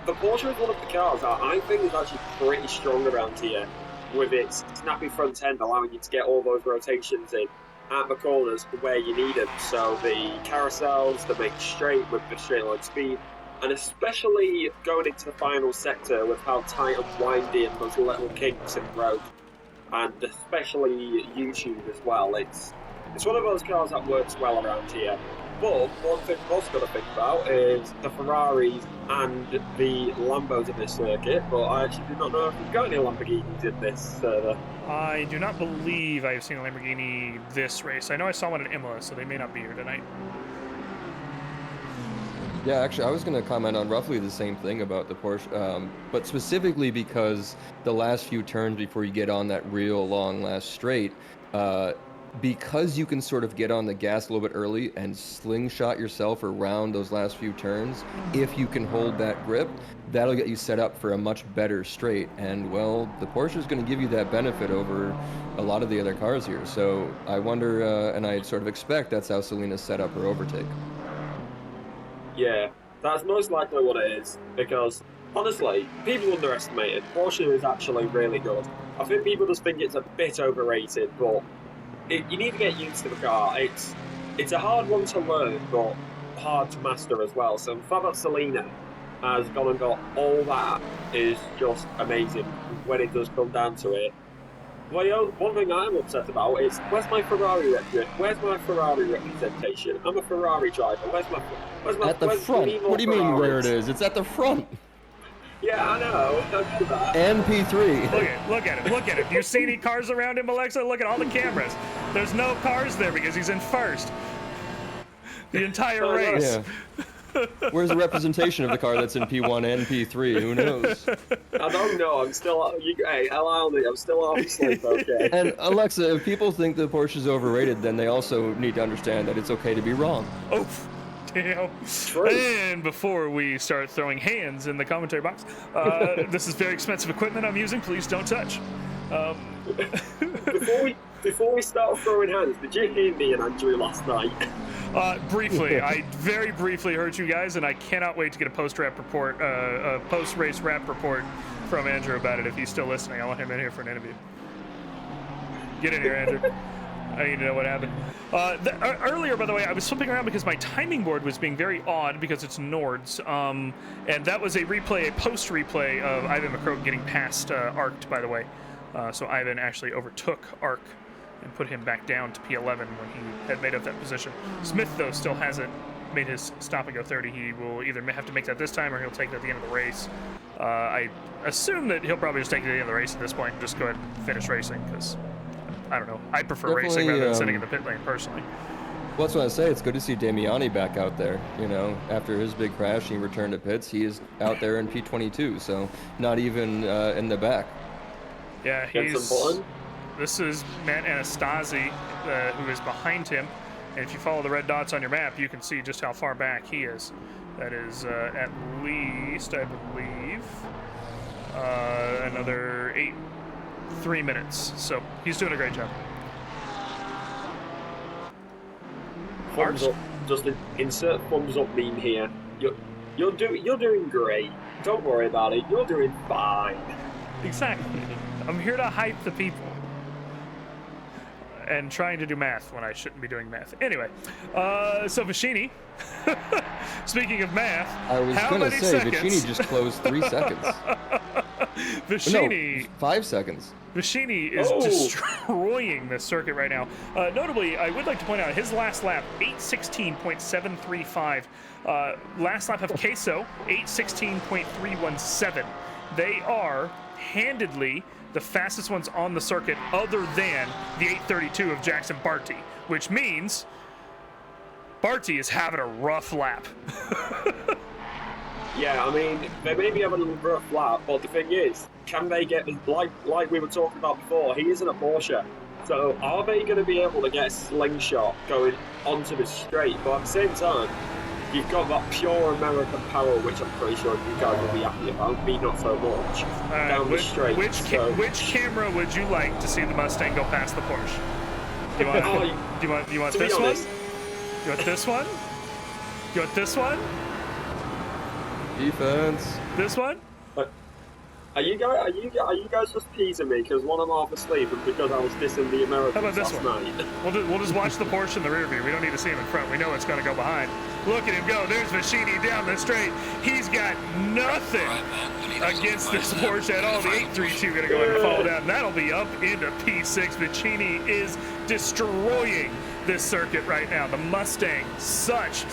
the Porsche is one of the cars that I think is actually pretty strong around here, with its snappy front end allowing you to get all those rotations in at the corners where you need them. So the carousels, the make straight with the straight line speed, and especially going into the final sector with how tight and windy and those little kinks in the road, and especially YouTube as well. It's one of those cars that works well around here. But one thing we've also got to think about is the Ferraris and the Lambos in this circuit, but I actually do not know if we've got any Lamborghinis in this server. I do not believe I've seen a Lamborghini this race. I know I saw one at Imola, so they may not be here tonight. Yeah, actually, I was going to comment on roughly the same thing about the Porsche, but specifically because the last few turns before you get on that real long last straight, because you can sort of get on the gas a little bit early and slingshot yourself around those last few turns, if you can hold that grip, that'll get you set up for a much better straight. And, well, the Porsche is going to give you that benefit over a lot of the other cars here. So I wonder, and I sort of expect that's how Selena's set up her overtake. Yeah, that's most likely what it is, because honestly, people underestimate it. Porsche is actually really good. I think people just think it's a bit overrated, but you need to get used to the car. It's a hard one to learn, but hard to master as well. So the fact that Selena has gone and got all that is just amazing when it does come down to it. Well, one thing I'm upset about is where's my Ferrari representation? I'm a Ferrari driver. Where's my At the front. What do you mean where it is? It's at the front. Yeah, I know. I know that. MP3. Look at him. Do you see any cars around him, Alexa? Look at all the cameras. There's no cars there because he's in first. The entire race. Yeah. Where's the representation of the car that's in P1 and P3? Who knows? I don't know. I'm still. Hey, allow me. I'm still off sleep. Okay. And Alexa, if people think the Porsche is overrated, then they also need to understand that it's okay to be wrong. Oh, damn. And before we start throwing hands in the commentary box, this is very expensive equipment I'm using. Please don't touch. Before we start throwing hands, did you hear me and Andrew last night? Briefly. I very briefly heard you guys, and I cannot wait to get a post-race rap report from Andrew about it. If he's still listening, I want him in here for an interview. Get in here, Andrew. I need to know what happened. Earlier, by the way, I was flipping around because my timing board was being very odd because it's Nord's, and that was a post replay of Ivan McCroke getting past Arced, by the way. So Ivan actually overtook Arc and put him back down to P11 when he had made up that position. Smith, though, still hasn't made his stop and go 30. He will either have to make that this time or he'll take it at the end of the race. I assume that he'll probably just take it at the end of the race at this point and just go ahead and finish racing because, I don't know, I prefer racing rather than sitting in the pit lane personally. Well, that's what I say. It's good to see Damiani back out there. You know, after his big crash, he returned to pits. He is out there in P22, so not even in the back. Yeah, this is Matt Anastasi, who is behind him. And if you follow the red dots on your map, you can see just how far back he is. That is at least, I believe, another 3 minutes. So he's doing a great job. Thumbs up. Just insert thumbs up meme here. You're doing great. Don't worry about it. You're doing fine. Exactly. I'm here to hype the people. And trying to do math when I shouldn't be doing math. Anyway, so Vicini, speaking of math, I was how gonna many say, seconds? Vicini just closed 3 seconds. Vicini, no, 5 seconds. Vicini is destroying this circuit right now. Notably, I would like to point out his last lap, 8:16.735. Last lap of Queso, 8:16.317. They are handedly the fastest ones on the circuit other than the 8:32 of Jackson Barty, which means Barty is having a rough lap. Yeah, I mean, they may be having a rough lap, but the thing is, can they get, like we were talking about before, he isn't a Porsche. So are they going to be able to get a slingshot going onto the straight? But at the same time, you've got that pure American power, which I'm pretty sure you guys will be happy about. Me, not so much. Down the straight. Which camera would you like to see the Mustang go past the Porsche? Do you want this one? Do you want this one? Do you want this one? Defense. This one? Are you guys just teasing me because one I'm half asleep and because I was dissing the Americans How about this last one? night? We'll just watch the Porsche in the rear view. We don't need to see him in front. We know it's going to go behind. Look at him go. There's Vicini down the straight. He's got nothing against this Porsche at all. The 832 going to go ahead and fall down. That'll be up into P6. Vicini is destroying this circuit right now. The Mustang, such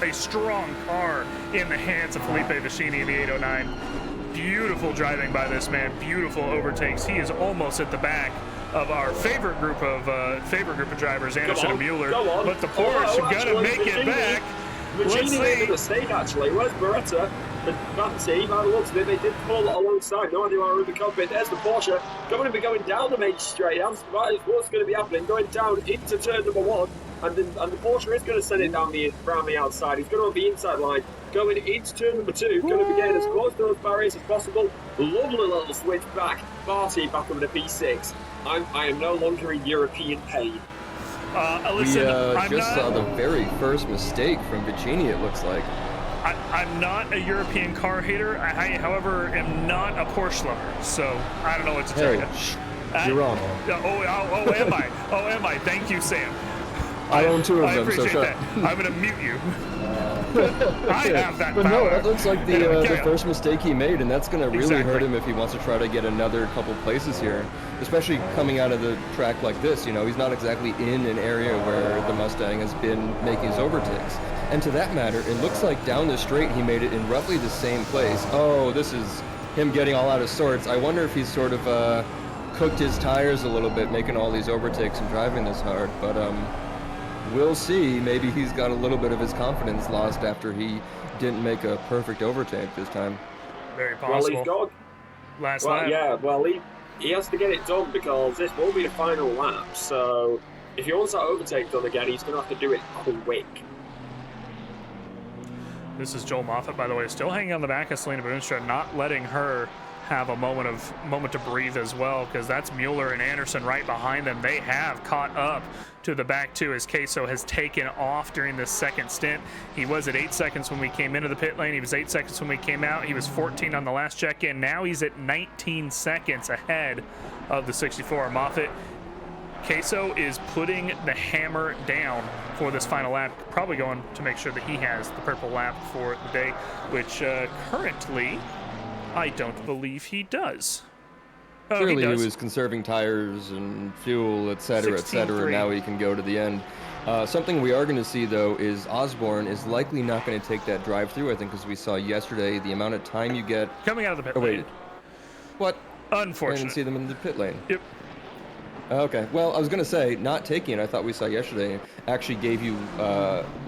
a strong car in the hands of Felipe Vicini in the 809. Beautiful driving by this man. Beautiful overtakes. He is almost at the back of our favorite group of drivers, Anderson and Mueller. But the Porsche gotta make it back. Let's see. Made a mistake actually. Where's Beretta? And Vanty, by the looks of it, they did pull alongside. No idea why we're in the cockpit. There's the Porsche. Going to be going down the main straight. That's what's going to be happening. Going down into turn number 1. And the Porsche is going to send it down around the outside. He's going to have the inside line. Going into turn number 2. Going to be getting as close to those barriers as possible. Lovely little switch back. Barty back over to P6. I am no longer in European pain. Listen, we just saw the very first mistake from Vicini, it looks like. I'm not a European car hater. I, however, am not a Porsche lover, so I don't know what to tell you. You're wrong. Am I? Oh, am I? Thank you, Sam. I own 2 of them, so appreciate shut that. up. I'm going to mute you. I have that But power. no, that looks like the, Anyway, the carry on. first mistake he made, and that's going to really Exactly. hurt him if he wants to try to get another couple places here, especially coming out of the track like this. You know, he's not exactly in an area where the Mustang has been making his overtakes. And to that matter, it looks like down the straight he made it in roughly the same place. Oh, this is him getting all out of sorts. I wonder if he's sort of cooked his tires a little bit, making all these overtakes and driving this hard. But we'll see. Maybe he's got a little bit of his confidence lost after he didn't make a perfect overtake this time. Very Well, possible. he's got. Last Well, lap. yeah. Well, he has to get it done because this will be the final lap. So if he wants that overtake done again, he's going to have to do it quick. This is Joel Moffat, by the way, still hanging on the back of Selena Boonstra, not letting her have a moment to breathe as well, because that's Mueller and Anderson right behind them. They have caught up to the back two as Queso has taken off during this second stint. He was at 8 seconds when we came into the pit lane. He was 8 seconds when we came out. He was 14 on the last check-in. Now he's at 19 seconds ahead of the 64. Moffat, Queso is putting the hammer down for this final lap, probably going to make sure that he has the purple lap for the day, which currently I don't believe he does. Oh, Clearly he does. was conserving tires and fuel, etc., etc. 16-3. Now he can go to the end. Something we are going to see, though, is Osborne is likely not going to take that drive-through, I think, as we saw yesterday. The amount of time you get... Coming out of the pit Oh, wait. lane. What? I Unfortunate. didn't see them in the pit lane. Yep. Okay. Well, I was going to say, not taking it, I thought we saw yesterday, actually gave you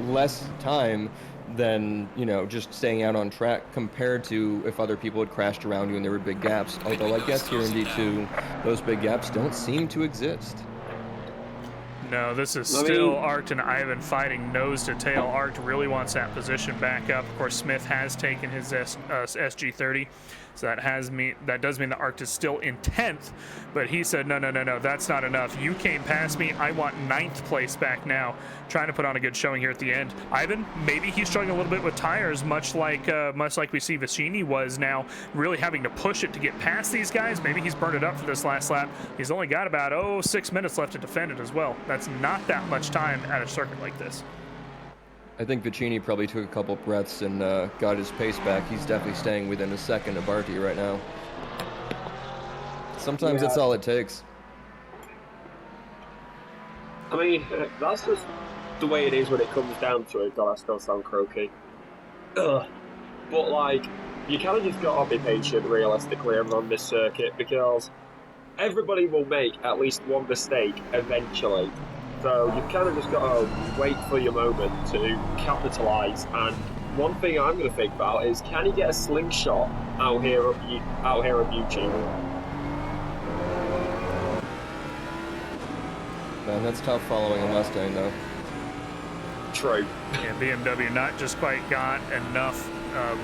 less time than, you know, just staying out on track compared to if other people had crashed around you and there were big gaps. Although I guess here in D2, those big gaps don't seem to exist. No, this is still Arct and Ivan fighting nose to tail. Arct really wants that position back up. Of course, Smith has taken his SG30, so that does mean that Arct is still in 10th. But he said, no, that's not enough. You came past me. I want 9th place back now. Trying to put on a good showing here at the end. Ivan, maybe he's struggling a little bit with tires, much like we see Vicini was now, really having to push it to get past these guys. Maybe he's burned it up for this last lap. He's only got about 6 minutes left to defend it as well. That's not that much time at a circuit like this. I think Vicini probably took a couple breaths and got his pace back. He's definitely staying within a second of Barty right now. Sometimes that's all it takes. I mean, that's just the way it is when it comes down to it. God, I still sound croaky. Ugh. But, like, you kind of just got to be patient, realistically, on this circuit, because everybody will make at least one mistake eventually. So you've kind of just got to wait for your moment to capitalise. And one thing I'm going to think about is, can he get a slingshot out here at Eugene? Man, that's tough following a Mustang, though. True. Yeah, BMW not just quite got enough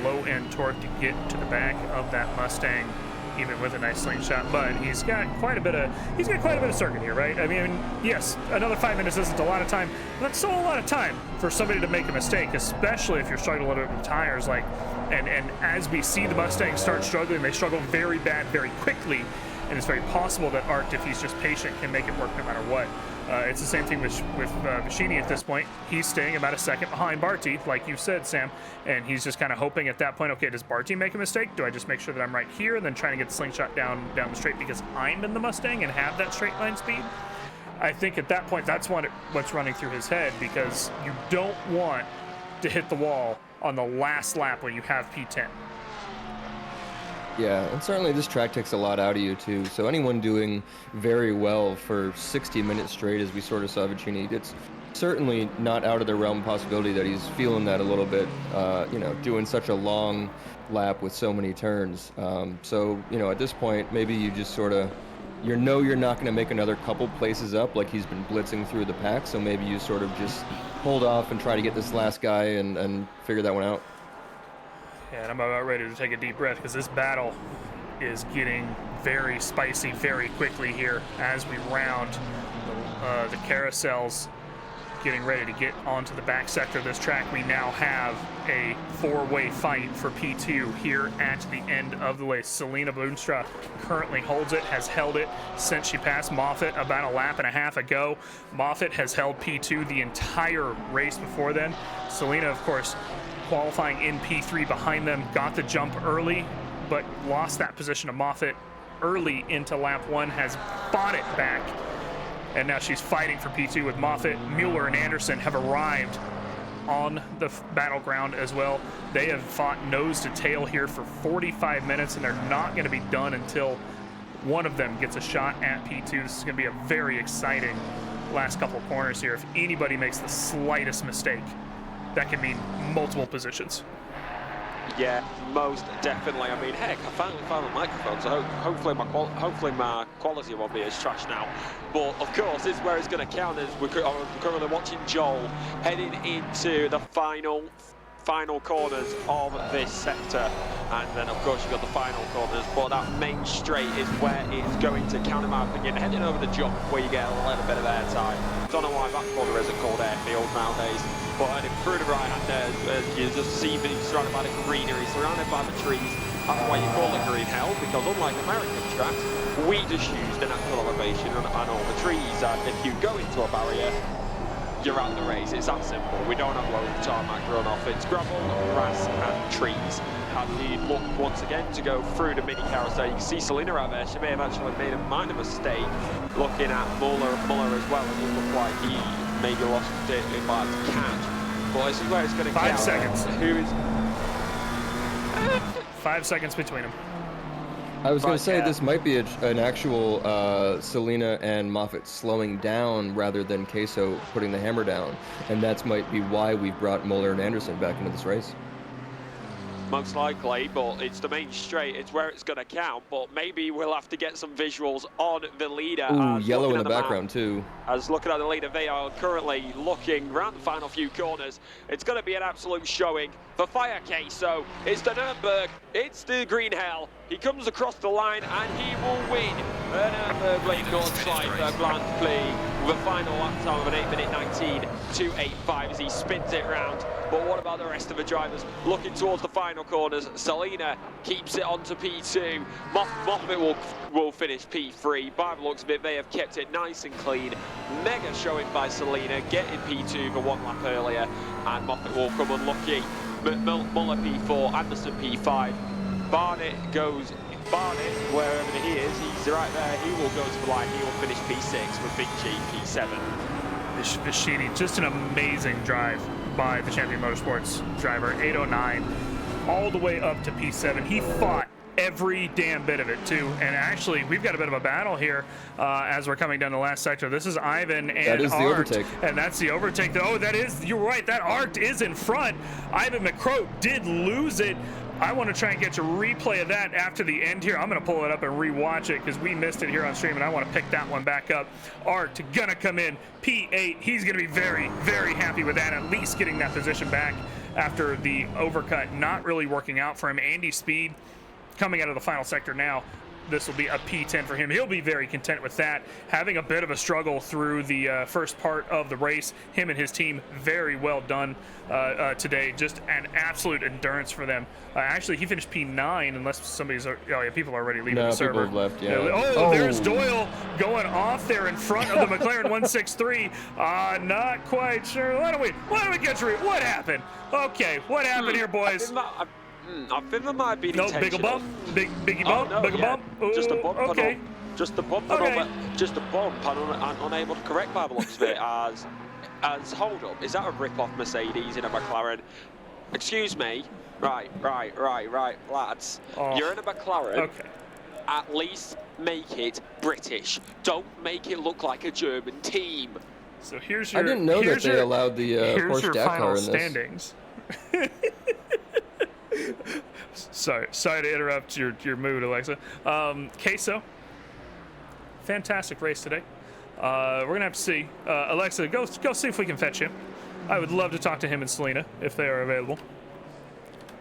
low-end torque to get to the back of that Mustang, even with a nice slingshot, but he's got quite a bit of circuit here, right? I mean, yes, another 5 minutes isn't a lot of time, but that's still a lot of time for somebody to make a mistake, especially if you're struggling a little bit with tires. Like, and as we see the Mustangs start struggling, they struggle very bad, very quickly, and it's very possible that Arct, if he's just patient, can make it work no matter what. It's the same thing with Vicini at this point. He's staying about a second behind Barty, like you said, Sam, and he's just kind of hoping at that point, okay, does Barty make a mistake? Do I just make sure that I'm right here and then trying to get the slingshot down the straight because I'm in the Mustang and have that straight line speed? I think at that point, that's what's running through his head, because you don't want to hit the wall on the last lap when you have P10. Yeah, and certainly this track takes a lot out of you, too. So anyone doing very well for 60 minutes straight, as we sort of saw Vicini, it's certainly not out of the realm of possibility that he's feeling that a little bit, you know, doing such a long lap with so many turns. So, you know, at this point, maybe you just sort of, you're not going to make another couple places up like he's been blitzing through the pack, so maybe you sort of just hold off and try to get this last guy and figure that one out. And I'm about ready to take a deep breath, because this battle is getting very spicy very quickly here as we round the carousels getting ready to get onto the back sector of this track. We now have a 4-way fight for P2 here at the end of the race. Selena Boonstra currently holds it, has held it since she passed Moffitt about a lap and a half ago. Moffitt has held P2 the entire race before then. Selena, of course, qualifying in P3 behind them, got the jump early, but lost that position to Moffitt early into lap 1, has fought it back, and now she's fighting for P2 with Moffitt. Mueller and Anderson have arrived on the battleground as well. They have fought nose to tail here for 45 minutes, and they're not going to be done until one of them gets a shot at P2. This is going to be a very exciting last couple of corners here. If anybody makes the slightest mistake, that can mean multiple positions. Yeah, most definitely. I mean, heck, I finally found a microphone, so hopefully my quality won't be as trash now. But of course, this is where it's going to count. As we're currently watching Joel heading into the final corners of this sector, and then of course you've got the final corners, but that main straight is where it's going to count, in my opinion. Heading over the jump where you get a little bit of airtime. Don't know why that corner isn't called airfield nowadays, but heading through the right hand there, you just see being surrounded by the greenery, surrounded by the trees. That's why you call it green hell, because unlike American tracks, we just use the natural elevation and all the trees, and if you go into a barrier, you're out of the race. It's that simple. We don't have loads of tarmac runoff. It's gravel, grass, and trees. And you look once again to go through the mini carousel. You can see Selena out there. She may have actually made a minor mistake looking at Muller as well. It doesn't look like he maybe lost it by the catch. But this is where it's going to count. 5 seconds. Who is 5 seconds between them. I was going to say, this might be an actual Selena and Moffitt slowing down rather than Queso putting the hammer down. And that might be why we brought Muller and Anderson back into this race. Most likely, but it's the main straight. It's where it's going to count, but maybe we'll have to get some visuals on the leader. Ooh, yellow in the background too. As looking at the leader, they are currently looking around the final few corners. It's going to be an absolute showing for Fire Queso. It's the Nürburgring, it's the Green Hell. He comes across the line and he will win the Nürburgring Nordschleife Grand Prix with a final lap time of an 8:19 2:85 as he spins it round. But what about the rest of the drivers looking towards the final corners? Selena keeps it onto P2. Moffitt will finish P3. By the looks of it, they have kept it nice and clean. Mega showing by Selena, getting P2 for 1 lap earlier, and Moffitt will come unlucky. Muller P4, Anderson P5. Barnett, wherever he is, he's right there. He will go to the line. He will finish P6 with Big G P7. Vishini, just an amazing drive by the Champion Motorsports driver, 809, all the way up to P7. He fought every damn bit of it too, and actually we've got a bit of a battle here as we're coming down the last sector. This is Ivan and that is Art, the overtake, and that's the overtake. Oh, that is, you're right, that Art is in front. Ivan McCroat did lose it. I want to try and get a replay of that after the end here. I'm going to pull it up and rewatch it because we missed it here on stream, and I want to pick that one back up. Art gonna come in P8. He's going to be very, very happy with that, at least getting that position back after the overcut not really working out for him. Andy Speed coming out of the final sector now. This will be a P10 for him. He'll be very content with that. Having a bit of a struggle through the first part of the race. Him and his team, very well done today. Just an absolute endurance for them. Actually, he finished P9 unless somebody's... Oh, yeah, people are already leaving the server. People have left, yeah. Oh, there's Doyle going off there in front of the McLaren 163. Not quite sure. Why don't we get to what happened? Okay, what happened here, boys? I think there might be an intentional. Bigger bump? Biggie bump? Bigger bump? Ooh, just a bump. Okay. Just a bump. Okay. Just a bump. I'm unable to correct by the looks of it as hold up. Is that a rip-off Mercedes in a McLaren? Excuse me. Right, lads. Oh. You're in a McLaren. Okay. At least make it British. Don't make it look like a German team. So here's your... I didn't know that they allowed the Porsche Dakar in this. Standings. Sorry to interrupt your mood, Alexa. Queso, fantastic race today. We're gonna have to see. Alexa, go see if we can fetch him. I would love to talk to him and Selena if they are available.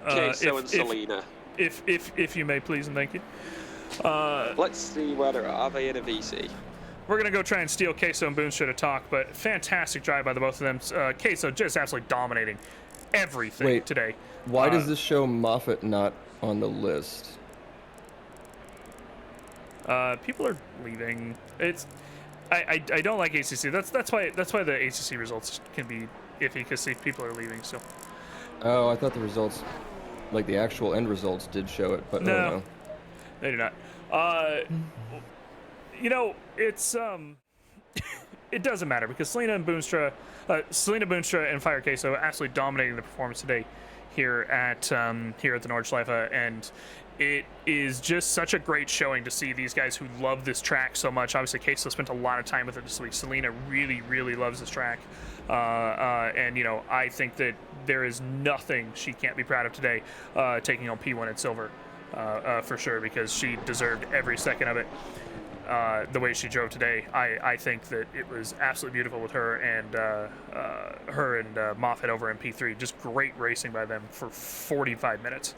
Queso and Selena. If you may, please and thank you. Let's see where they're at. Are they in a VC? we're gonna go try and steal Queso and Boonstra to talk, but fantastic drive by the both of them. Queso just absolutely dominating everything today. Why does this show Moffitt not on the list? People are leaving. I don't like ACC. That's why the ACC results can be iffy, because people are leaving still. Oh, I thought the results, like the actual end results, did show it, but no, they do not. You know, it's it doesn't matter, because Selena Boonstra and Fire Queso absolutely dominating the performance today here at the Nordschleife, and it is just such a great showing to see these guys who love this track so much. Obviously, Queso spent a lot of time with it this week. Selena really loves this track, and you know, I think that there is nothing she can't be proud of today, taking on P1 in silver, for sure, because she deserved every second of it. The way she drove today, I think that it was absolutely beautiful with her and Moffitt over in P3. Just great racing by them for 45 minutes.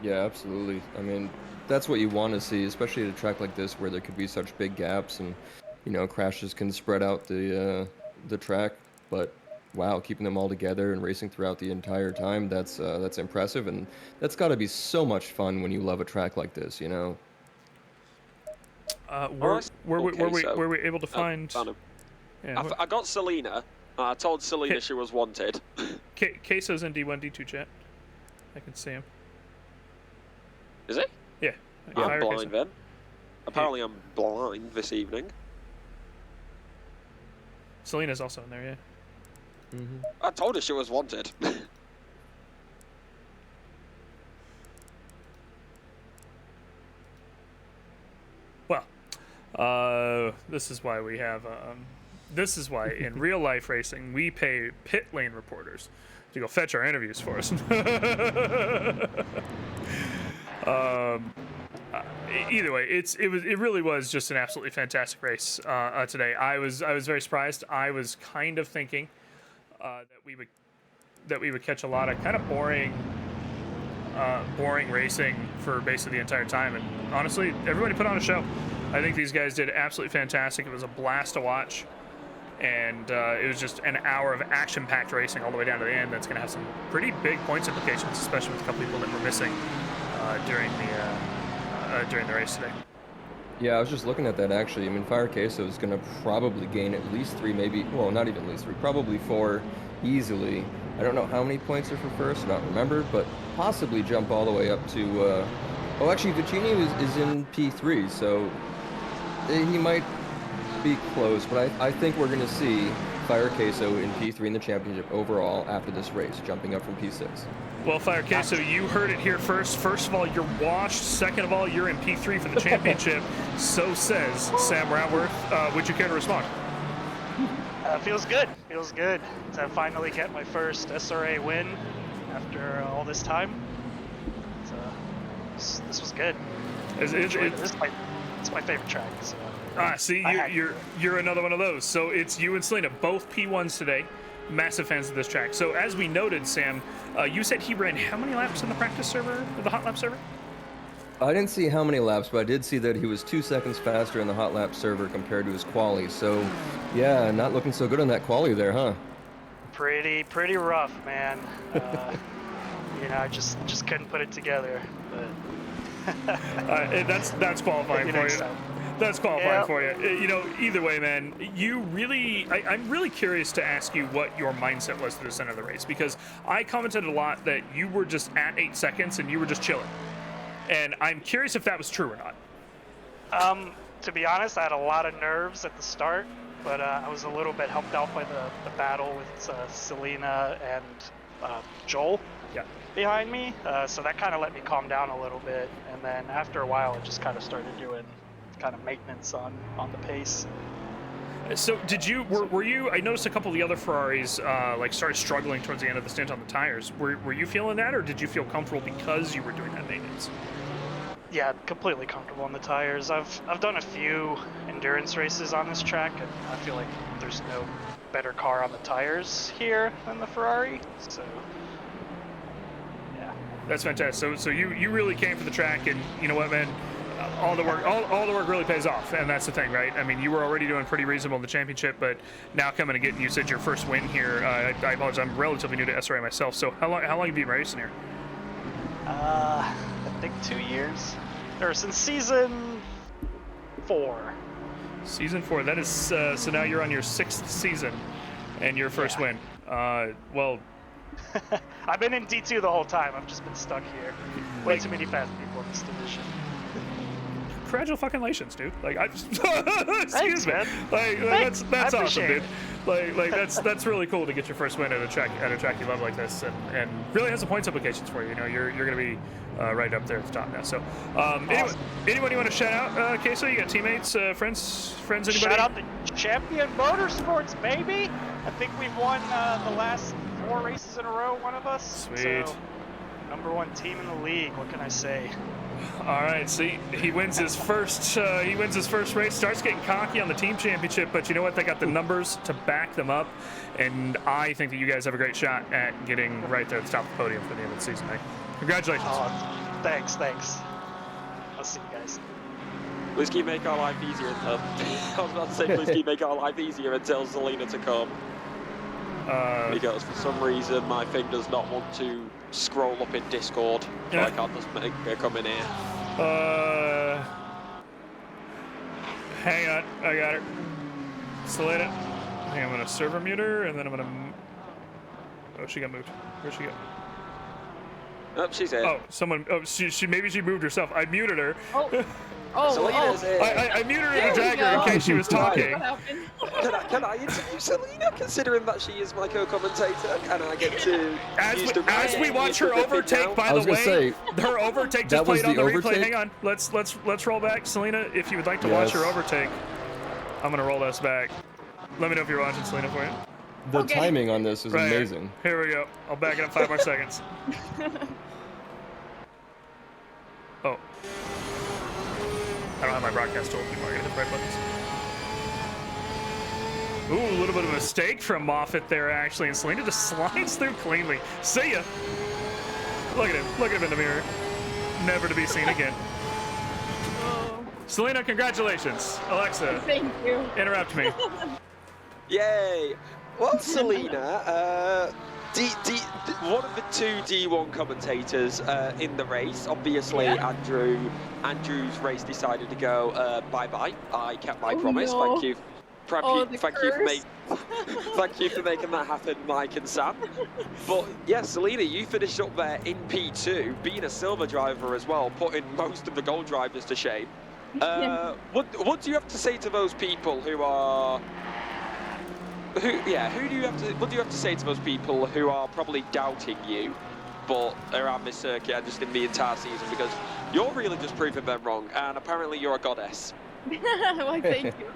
Yeah, absolutely. I mean, that's what you want to see, especially at a track like this where there could be such big gaps and, you know, crashes can spread out the track. But wow, keeping them all together and racing throughout the entire time, that's impressive, and that's got to be so much fun when you love a track like this, you know. Were we able to find? Yeah, I got Selena. I told Selena she was wanted. Queso's in D1, D2 chat. I can see him. Is it? Yeah. I'm blind then. Apparently I'm blind this evening. Selena's also in there, yeah. Mm-hmm. I told her she was wanted. Well, this is why we have, this is why in real life racing we pay pit lane reporters to go fetch our interviews for us. Either way, it really was just an absolutely fantastic race today. I was very surprised. I was kind of thinking that we would catch a lot of kind of boring racing for basically the entire time, and honestly, everybody put on a show. I think these guys did absolutely fantastic. It was a blast to watch, and it was just an hour of action-packed racing all the way down to the end. That's going to have some pretty big points implications, especially with a couple people that were missing during the race today. Yeah, I was just looking at that actually. I mean, Fire Queso is going to probably gain at least 3, maybe, well, not even at least 3, probably 4 easily. I don't know how many points are for first, I don't remember, but possibly jump all the way up to, oh, actually, Vicini is in P3, so he might be close, but I think we're going to see Fire Queso in P3 in the championship overall after this race, jumping up from P6. Well, Fire Queso, you heard it here first. First of all, you're washed. Second of all, you're in P3 for the championship. So says Sam Ratworth. Would you care to respond? Feels good. Feels good to finally get my first SRA win after all this time. So this was good. It's my favorite track. So. See, you're another one of those. So it's you and Selena, both P1s today. Massive fans of this track. So as we noted, Sam, you said he ran how many laps on the practice server, the hot lap server? I didn't see how many laps, but I did see that he was 2 seconds faster in the hot lap server compared to his quali. So, yeah, not looking so good on that quali there, huh? Pretty rough, man. You know, I just couldn't put it together. But that's qualifying for you. That's qualifying for you. You know, either way, man, I'm really curious to ask you what your mindset was to the center of the race, because I commented a lot that you were just at 8 seconds and you were just chilling. And I'm curious if that was true or not. To be honest, I had a lot of nerves at the start, but I was a little bit helped out by the battle with Selena and Joel behind me. So that kind of let me calm down a little bit. And then after a while, it just kind of started doing kind of maintenance on the pace. So were you, I noticed a couple of the other Ferraris like started struggling towards the end of the stint on the tires. Were you feeling that, or did you feel comfortable because you were doing that maintenance? Yeah, completely comfortable on the tires. I've done a few endurance races on this track, and I feel like there's no better car on the tires here than the Ferrari. So yeah. That's fantastic. So you really came for the track, and you know what, man? all the work really pays off, and that's the thing, right? I mean, you were already doing pretty reasonable in the championship, but now coming and getting, you said your first win here. I apologize, I'm relatively new to SRA myself. So how long have you been racing here? I think 2 years, or since season 4. Season 4. That is so now you're on your 6th season, and your first win. Well, I've been in D2 the whole time. I've just been stuck here. Way too many fast people in this division. Congratulations, dude. Like, excuse Thanks, me. man. Like, Thanks. that's I awesome, appreciate dude. Like that's really cool to get your first win at a track you love like this, and really has some points implications for you. You know, you're gonna be right up there at the top now. So, anyone you want to shout out, Queso? You got teammates, friends, anybody? Shout out to Champion Motorsports, baby. I think we've won the last 4 races in a row. One of us. Sweet. So, #1 team in the league. What can I say? All right, see, he wins his first race, starts getting cocky on the team championship, but you know what? They got the numbers to back them up, and I think that you guys have a great shot at getting right there at the top of the podium for the end of the season, mate. Congratulations. Oh, thanks. I'll see you guys. Please keep making our life easier until I was about to say, please keep making our life easier until Selena to come. Because for some reason my thing does not want to scroll up in Discord, so I can't just make her come in here. Hang on, I got her. Selena, I think I'm gonna server mute her, and then I'm gonna. Oh, she got moved. Where'd she go? Oh, she's here. Oh, someone. Oh, she maybe she moved herself. I muted her. Selena's here. I muted her to drag her in case she was talking. Can I interview Selena, considering that she is my co-commentator? Can I get to as we watch her overtake? By the way, her overtake just played on the replay. Hang on, let's roll back. Selena, if you would like to watch her overtake, I'm gonna roll us back. Let me know if you're watching, Selena, for you. The timing on this is amazing. Here we go. I'll back it up 5 more seconds. Oh. I don't have my broadcast tool anymore. I gotta hit the right buttons. Ooh, a little bit of a mistake from Moffitt there, actually, and Selena just slides through cleanly. See ya. Look at him in the mirror. Never to be seen again. Oh. Selena, congratulations. Alexa, thank you. Interrupt me. Yay! Well, Selena, one of the 2 D1 commentators in the race, obviously Andrew's race decided to go bye-bye. I kept my promise. No. Thank you. Thank you for making that happen, Mike and Sam. But yeah, Selena, you finished up there in P2, being a silver driver as well, putting most of the gold drivers to shame. What do you have to say to those people who are? What do you have to say to those people who are probably doubting you, but around this circuit and just in the entire season, because you're really just proving them wrong, and apparently you're a goddess. Well, thank you.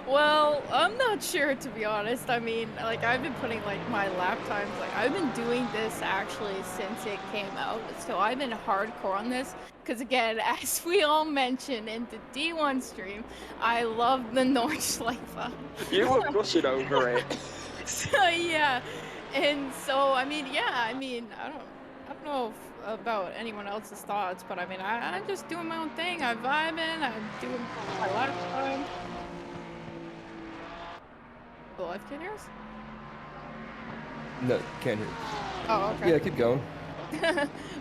Well, I'm not sure, to be honest. I mean, like, I've been putting, like, my lap times, like, I've been doing this, actually, since it came out, so I've been hardcore on this, because, again, as we all mentioned in the D1 stream, I love the Nordschleife. You were gushing over it. So, yeah, and so, I mean, I don't know about anyone else's thoughts, but I mean, I'm just doing my own thing. I'm vibing. I'm doing my lap time. The life can't hear us? No, can't hear. Oh, okay. Yeah, keep going.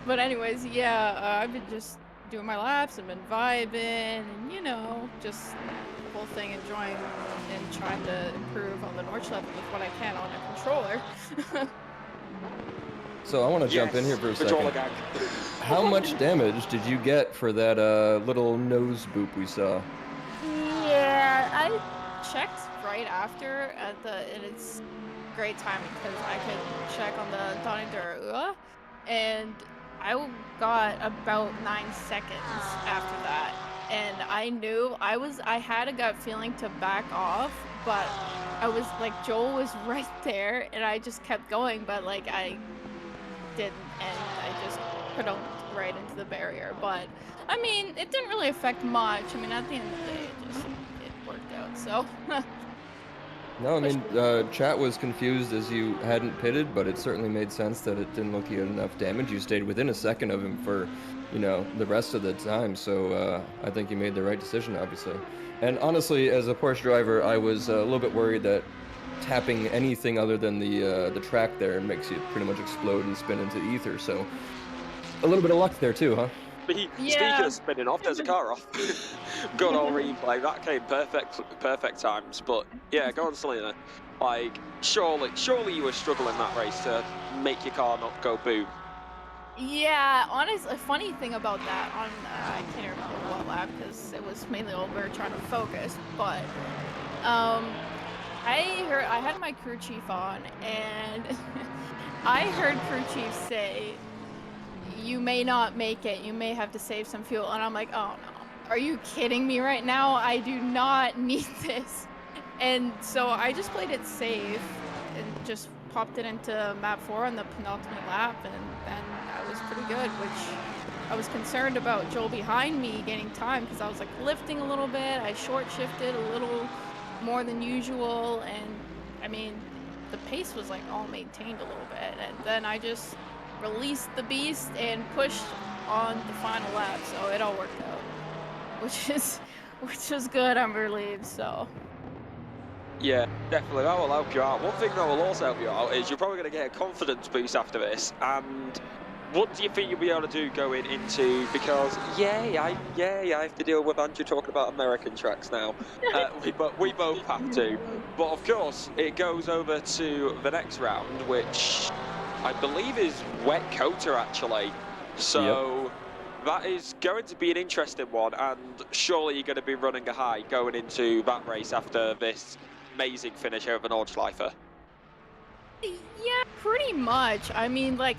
But anyways, I've been just doing my laps. I've been vibing, and just the whole thing, enjoying and trying to improve on the Nordschleife with what I can on a controller. So I want to jump in here for a second. How much damage did you get for that little nose boop we saw? Yeah, I checked right after and it's great timing because I could check on the Donny Dura, and I got about 9 seconds after that, and I knew I had a gut feeling to back off, but I was like, Joel was right there, and I just kept going, but like I didn't, and I just put out right into the barrier. But I mean, it didn't really affect much. I mean, at the end of the day, it worked out. So No, I mean, chat was confused as you hadn't pitted, but it certainly made sense that it didn't look you had enough damage. You stayed within a second of him for, you know, the rest of the time, so I think you made the right decision, obviously. And honestly, as a Porsche driver, I was a little bit worried that tapping anything other than the track there makes you pretty much explode and spin into ether, so a little bit of luck there too, huh? Speaking of spinning off, there's a car off. Good old replay. That came perfect times. But yeah, go on, Selena. Like, surely you were struggling that race to make your car not go boom. Yeah, honestly, a funny thing about that on, I can't remember what lap because it was mainly while we were trying to focus, but I had my crew chief on, and I heard crew chief say, "You may not make it, you may have to save some fuel," and I'm like, oh no, are you kidding me right now? I do not need this. And so I just played it safe and just popped it into map 4 on the penultimate lap, and then I was pretty good, which I was concerned about Joel behind me getting time because I was like lifting a little bit, I short shifted a little more than usual, and I mean the pace was like all maintained a little bit, and then I just released the beast and pushed on the final lap, so it all worked out, which was good. I'm relieved. So yeah, definitely, that will help you out. One thing that will also help you out is you're probably going to get a confidence boost after this. And what do you think you'll be able to do going into, because I have to deal with Andrew talking about American tracks now. We both have to, but of course it goes over to the next round, which I believe is wet Kota actually. So that is going to be an interesting one, and surely you're going to be running a high going into that race after this amazing finish over Nordschleife. yeah, pretty much. I mean, like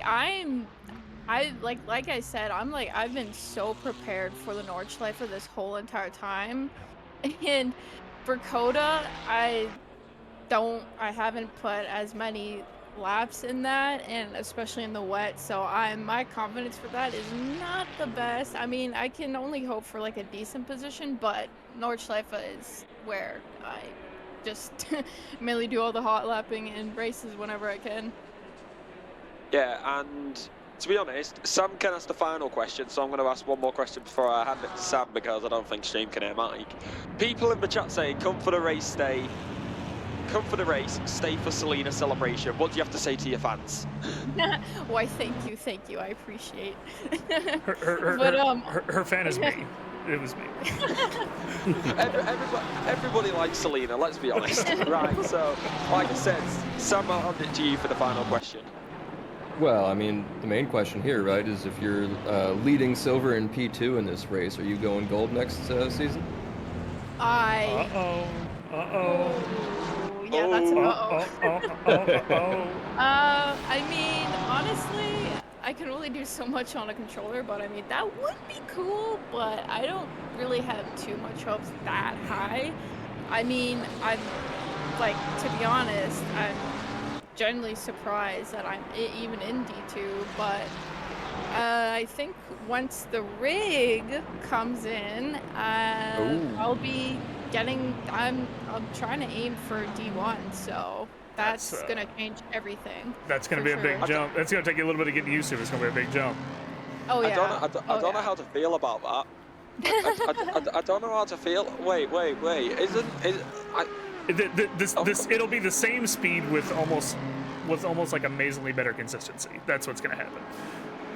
like I said, I've been so prepared for the Nordschleife this whole entire time, and for Coda, I haven't put as many laps in that, and especially in the wet, so my confidence for that is not the best. I mean, I can only hope for like a decent position, but Nordschleife is where I just mainly do all the hot lapping and races whenever I can. Yeah, and to be honest, Sam can ask the final question, so I'm going to ask one more question before I hand it to Sam, because I don't think Stream can hear Mike. People in the chat saying, come for the race, stay for Selena celebration. What do you have to say to your fans? Why, thank you, I appreciate. Her fan is me. It was me. Everybody likes Selena, let's be honest. Right, so like I said, Sam, I'll hand it to you for the final question. Well, I mean, the main question here, right, is if you're leading silver in P2 in this race, are you going gold next season? Uh-oh. Yeah, that's I mean, honestly, I can only do so much on a controller, but I mean, that would be cool, but I don't really have too much hopes that high. I mean, I'm, like, to be honest, I'm genuinely surprised that I'm even in D2, but I think once the rig comes in, I'll be I'm trying to aim for D1, so that's gonna change everything. That's gonna be a big jump. That's gonna take you a little bit of getting used to. It's gonna be a big jump. Oh yeah. I don't know how to feel about that. I don't know how to feel. Wait. It'll be the same speed with almost like amazingly better consistency. That's what's gonna happen.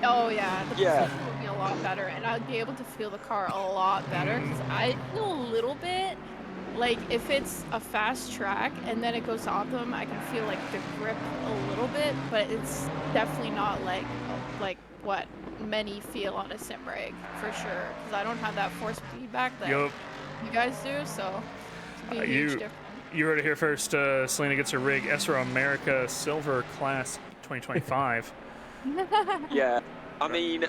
Oh yeah, the position will be a lot better, and I'd be able to feel the car a lot better, because I feel a little bit like if it's a fast track and then it goes to optimum, I can feel like the grip a little bit, but it's definitely not like what many feel on a sim rig for sure, because I don't have that force feedback that you guys do, so it's a huge difference. You heard it here first. Selena gets her rig, SRA America Silver Class 2025. Yeah, I mean,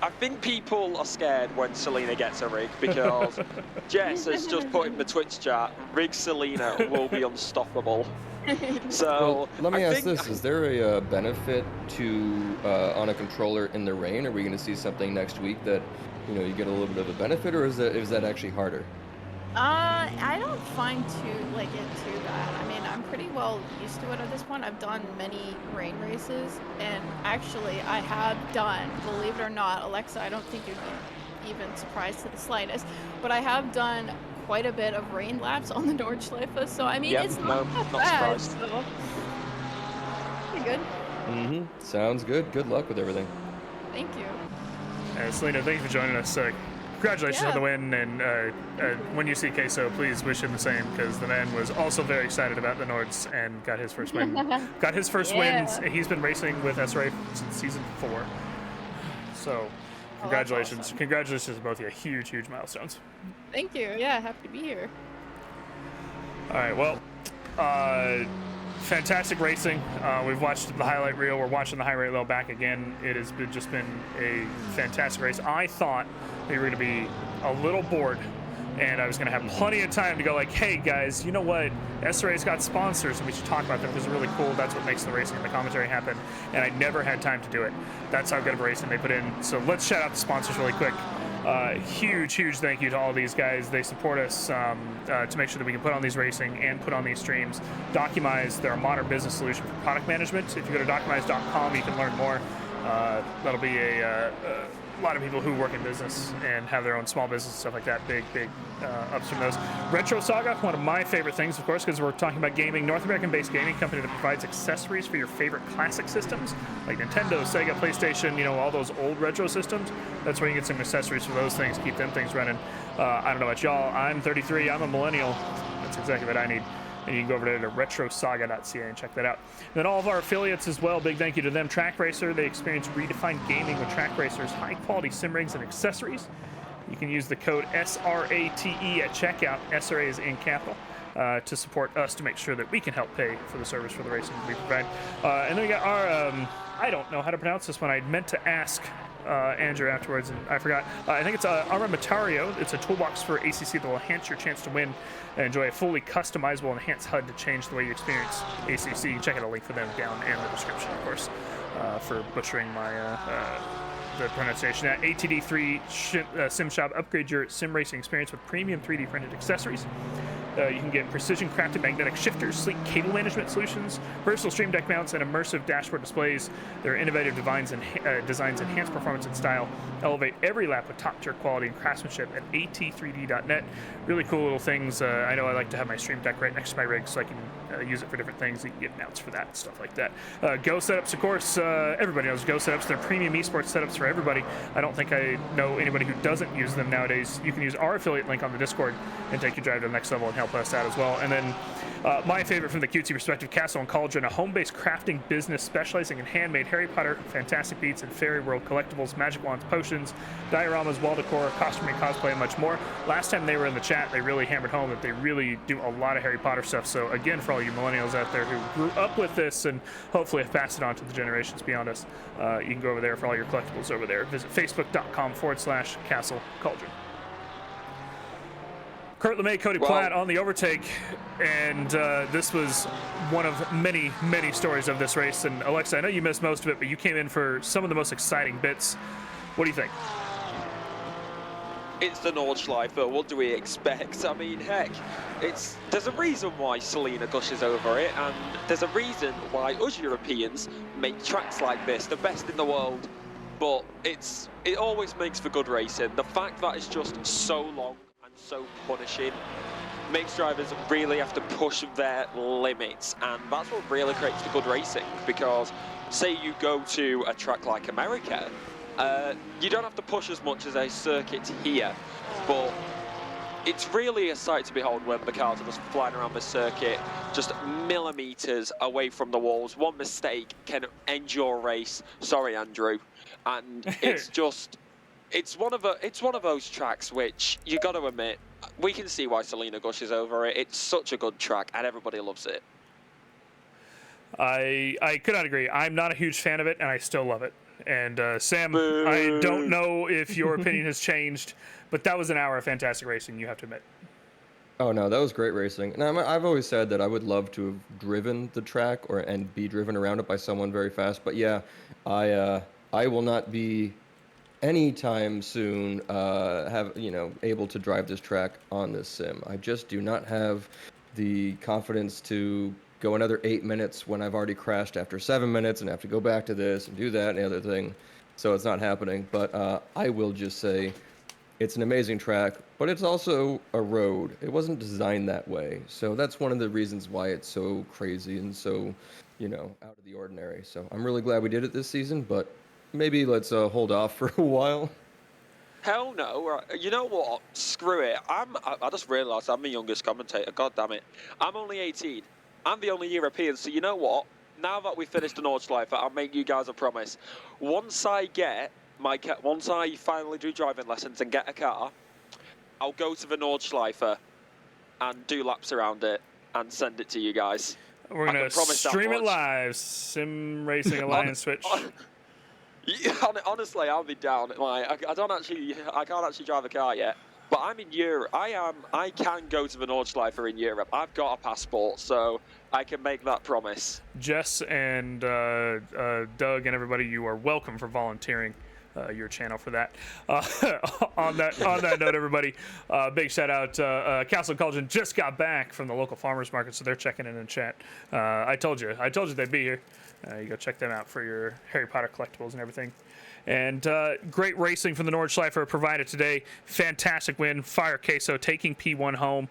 I think people are scared when Selena gets a rig, because Jess has just put in the Twitch chat, rig Selena will be unstoppable. So well, let me ask this: is there a benefit to on a controller in the rain? Are we going to see something next week that you get a little bit of a benefit, or is that actually harder? I don't find it too bad. I mean, I'm pretty well used to it at this point. I've done many rain races, and actually, I have done, believe it or not, Alexa, I don't think you'd be even surprised to the slightest, but I have done quite a bit of rain laps on the Nordschleife, so I mean, Yep, it's no, not not bad, surprised. so pretty good. Mm-hmm. Sounds good. Good luck with everything. Thank you. Selena, thank you for joining us. Congratulations Yeah. on the win, and when you see Queso, please wish him the same, because the man was also very excited about the Nords and got his first win. Got his first Yeah. wins. He's been racing with SRA since season 4. So, congratulations. awesome. Congratulations to both of you. Huge, huge milestones. Thank you. Yeah, happy to be here. All right, well, fantastic racing. We've watched the highlight reel. We're watching the highlight reel back again. It has just been a fantastic race. I thought we were going to be a little bored, and I was going to have plenty of time to go like, hey, guys, you know what? SRA's got sponsors, and we should talk about them because it's really cool. That's what makes the racing and the commentary happen, and I never had time to do it. That's how good of a racing they put in. So let's shout out the sponsors really quick. Huge thank you to all these guys. They support us to make sure that we can put on these racing and put on these streams. Documize, they're a modern business solution for product management. If you go to documize.com, you can learn more. That'll be a lot of people who work in business and have their own small business and stuff like that. Big ups from those. Retro Saga, one of my favorite things, of course, because we're talking about gaming. North American-based gaming company that provides accessories for your favorite classic systems, like Nintendo, Sega, PlayStation, all those old retro systems. That's where you get some accessories for those things, keep them things running. I don't know about y'all. I'm 33. I'm a millennial. That's exactly what I need. And you can go over there to retrosaga.ca and check that out. And then all of our affiliates as well, big thank you to them. Track Racer, they experience redefined gaming with Track Racer's high-quality sim rigs and accessories. You can use the code SRATE at checkout. SRA is in capital. To support us to make sure that we can help pay for the service for the racing we provide. And then we got our, I don't know how to pronounce this one. I meant to ask Andrew afterwards, and I forgot. I think it's Armamentario. It's a toolbox for ACC that will enhance your chance to win and enjoy a fully customizable enhanced HUD to change the way you experience ACC. You can check out a link for them down in the description, of course, for butchering my the pronunciation. At ATD3 Sim Shop, upgrade your sim racing experience with premium 3D printed accessories. You can get precision crafted magnetic shifters, sleek cable management solutions, versatile stream deck mounts, and immersive dashboard displays. Their innovative designs enhance performance and style, elevate every lap with top tier quality and craftsmanship at at3d.net. Really cool little things. I know I like to have my stream deck right next to my rig so I can use it for different things. You can get mounts for that and stuff like that. Go setups, of course. Everybody knows Go setups. They're premium esports setups for everybody. I don't think I know anybody who doesn't use them nowadays. You can use our affiliate link on the Discord and take your drive to the next level and help us out as well. And then my favorite from the cutesy perspective, Castle and Cauldron, a home-based crafting business specializing in handmade Harry Potter, Fantastic Beats, and Fairy World collectibles, magic wands, potions, dioramas, wall decor, costume and cosplay, and much more. Last time they were in the chat, they really hammered home that they really do a lot of Harry Potter stuff. So again, for all you millennials out there who grew up with this and hopefully have passed it on to the generations beyond us, you can go over there for all your collectibles over there. Visit facebook.com/Castle Cauldron. Kurt LeMay, Cody Platt on the overtake, and this was one of many stories of this race. And Alexa, I know you missed most of it, but you came in for some of the most exciting bits. What do you think? It's the Nordschleife. What do we expect? I mean, heck, there's a reason why Selena gushes over it, and there's a reason why us Europeans make tracks like this, the best in the world. But it always makes for good racing. The fact that it's just so long and so punishing makes drivers really have to push their limits, and that's what really creates the good racing. Because say you go to a track like America, you don't have to push as much as a circuit here, but it's really a sight to behold when the cars are just flying around the circuit, just millimeters away from the walls. One mistake can end your race. Sorry, Andrew. And it's just, it's one of those tracks which you got to admit, we can see why Selena gushes over it. It's such a good track, and everybody loves it. I could not agree. I'm not a huge fan of it, and I still love it. And Sam, I don't know if your opinion has changed, but that was an hour of fantastic racing, you have to admit. Oh no, that was great racing. And I've always said that I would love to have driven the track and be driven around it by someone very fast. But yeah, I will not be anytime soon able to drive this track on this sim. I just do not have the confidence to go another 8 minutes when I've already crashed after 7 minutes and have to go back to this and do that and the other thing. So it's not happening. But I will just say it's an amazing track, but it's also a road. It wasn't designed that way. So that's one of the reasons why it's so crazy and so, out of the ordinary. So I'm really glad we did it this season, but maybe let's hold off for a while. Hell no. You know what? Screw it. I just realised I'm the youngest commentator. God damn it. I'm only 18. I'm the only European. So you know what? Now that we've finished the Nordschleife, I'll make you guys a promise. Once I finally do driving lessons and get a car, I'll go to the Nordschleife and do laps around it and send it to you guys. We're going to stream it live. Sim Racing Alliance Twitch. Honestly, I'll be down. Like, I can't actually drive a car yet, but I'm in Europe. I can go to the Nordschleife in Europe. I've got a passport, so I can make that promise. Jess and Doug and everybody, you are welcome for volunteering your channel for that. On that note, everybody, big shout out. Castle Cauldron just got back from the local farmers market, so they're checking in chat. I told you they'd be here. You go check them out for your Harry Potter collectibles and everything. And great racing from the Nordschleife provided today. Fantastic win. Fire Queso taking P1 home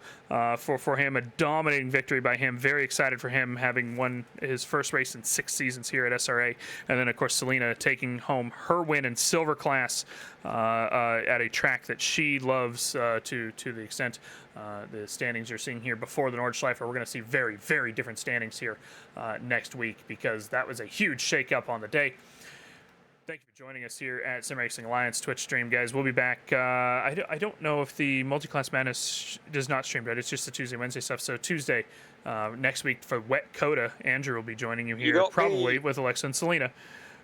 for him. A dominating victory by him. Very excited for him having won his first race in 6 seasons here at SRA. And then, of course, Selena taking home her win in silver class at a track that she loves to the extent the standings you're seeing here before the Nordschleife. We're going to see very, very different standings here next week because that was a huge shakeup on the day. Thank you for joining us here at Sim Racing Alliance Twitch stream, guys. We'll be back. I don't know if the Multiclass Madness does not stream, but it's just the Tuesday, Wednesday stuff. So Tuesday next week for Wet Coda, Andrew will be joining you here, probably with Alexa and Selena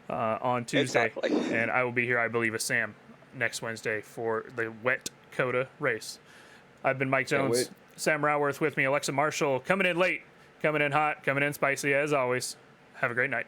on Tuesday. Exactly. And I will be here, I believe, with Sam next Wednesday for the Wet Coda race. I've been Mike Jones, Sam Raworth with me, Alexa Marshall, coming in late, coming in hot, coming in spicy as always. Have a great night.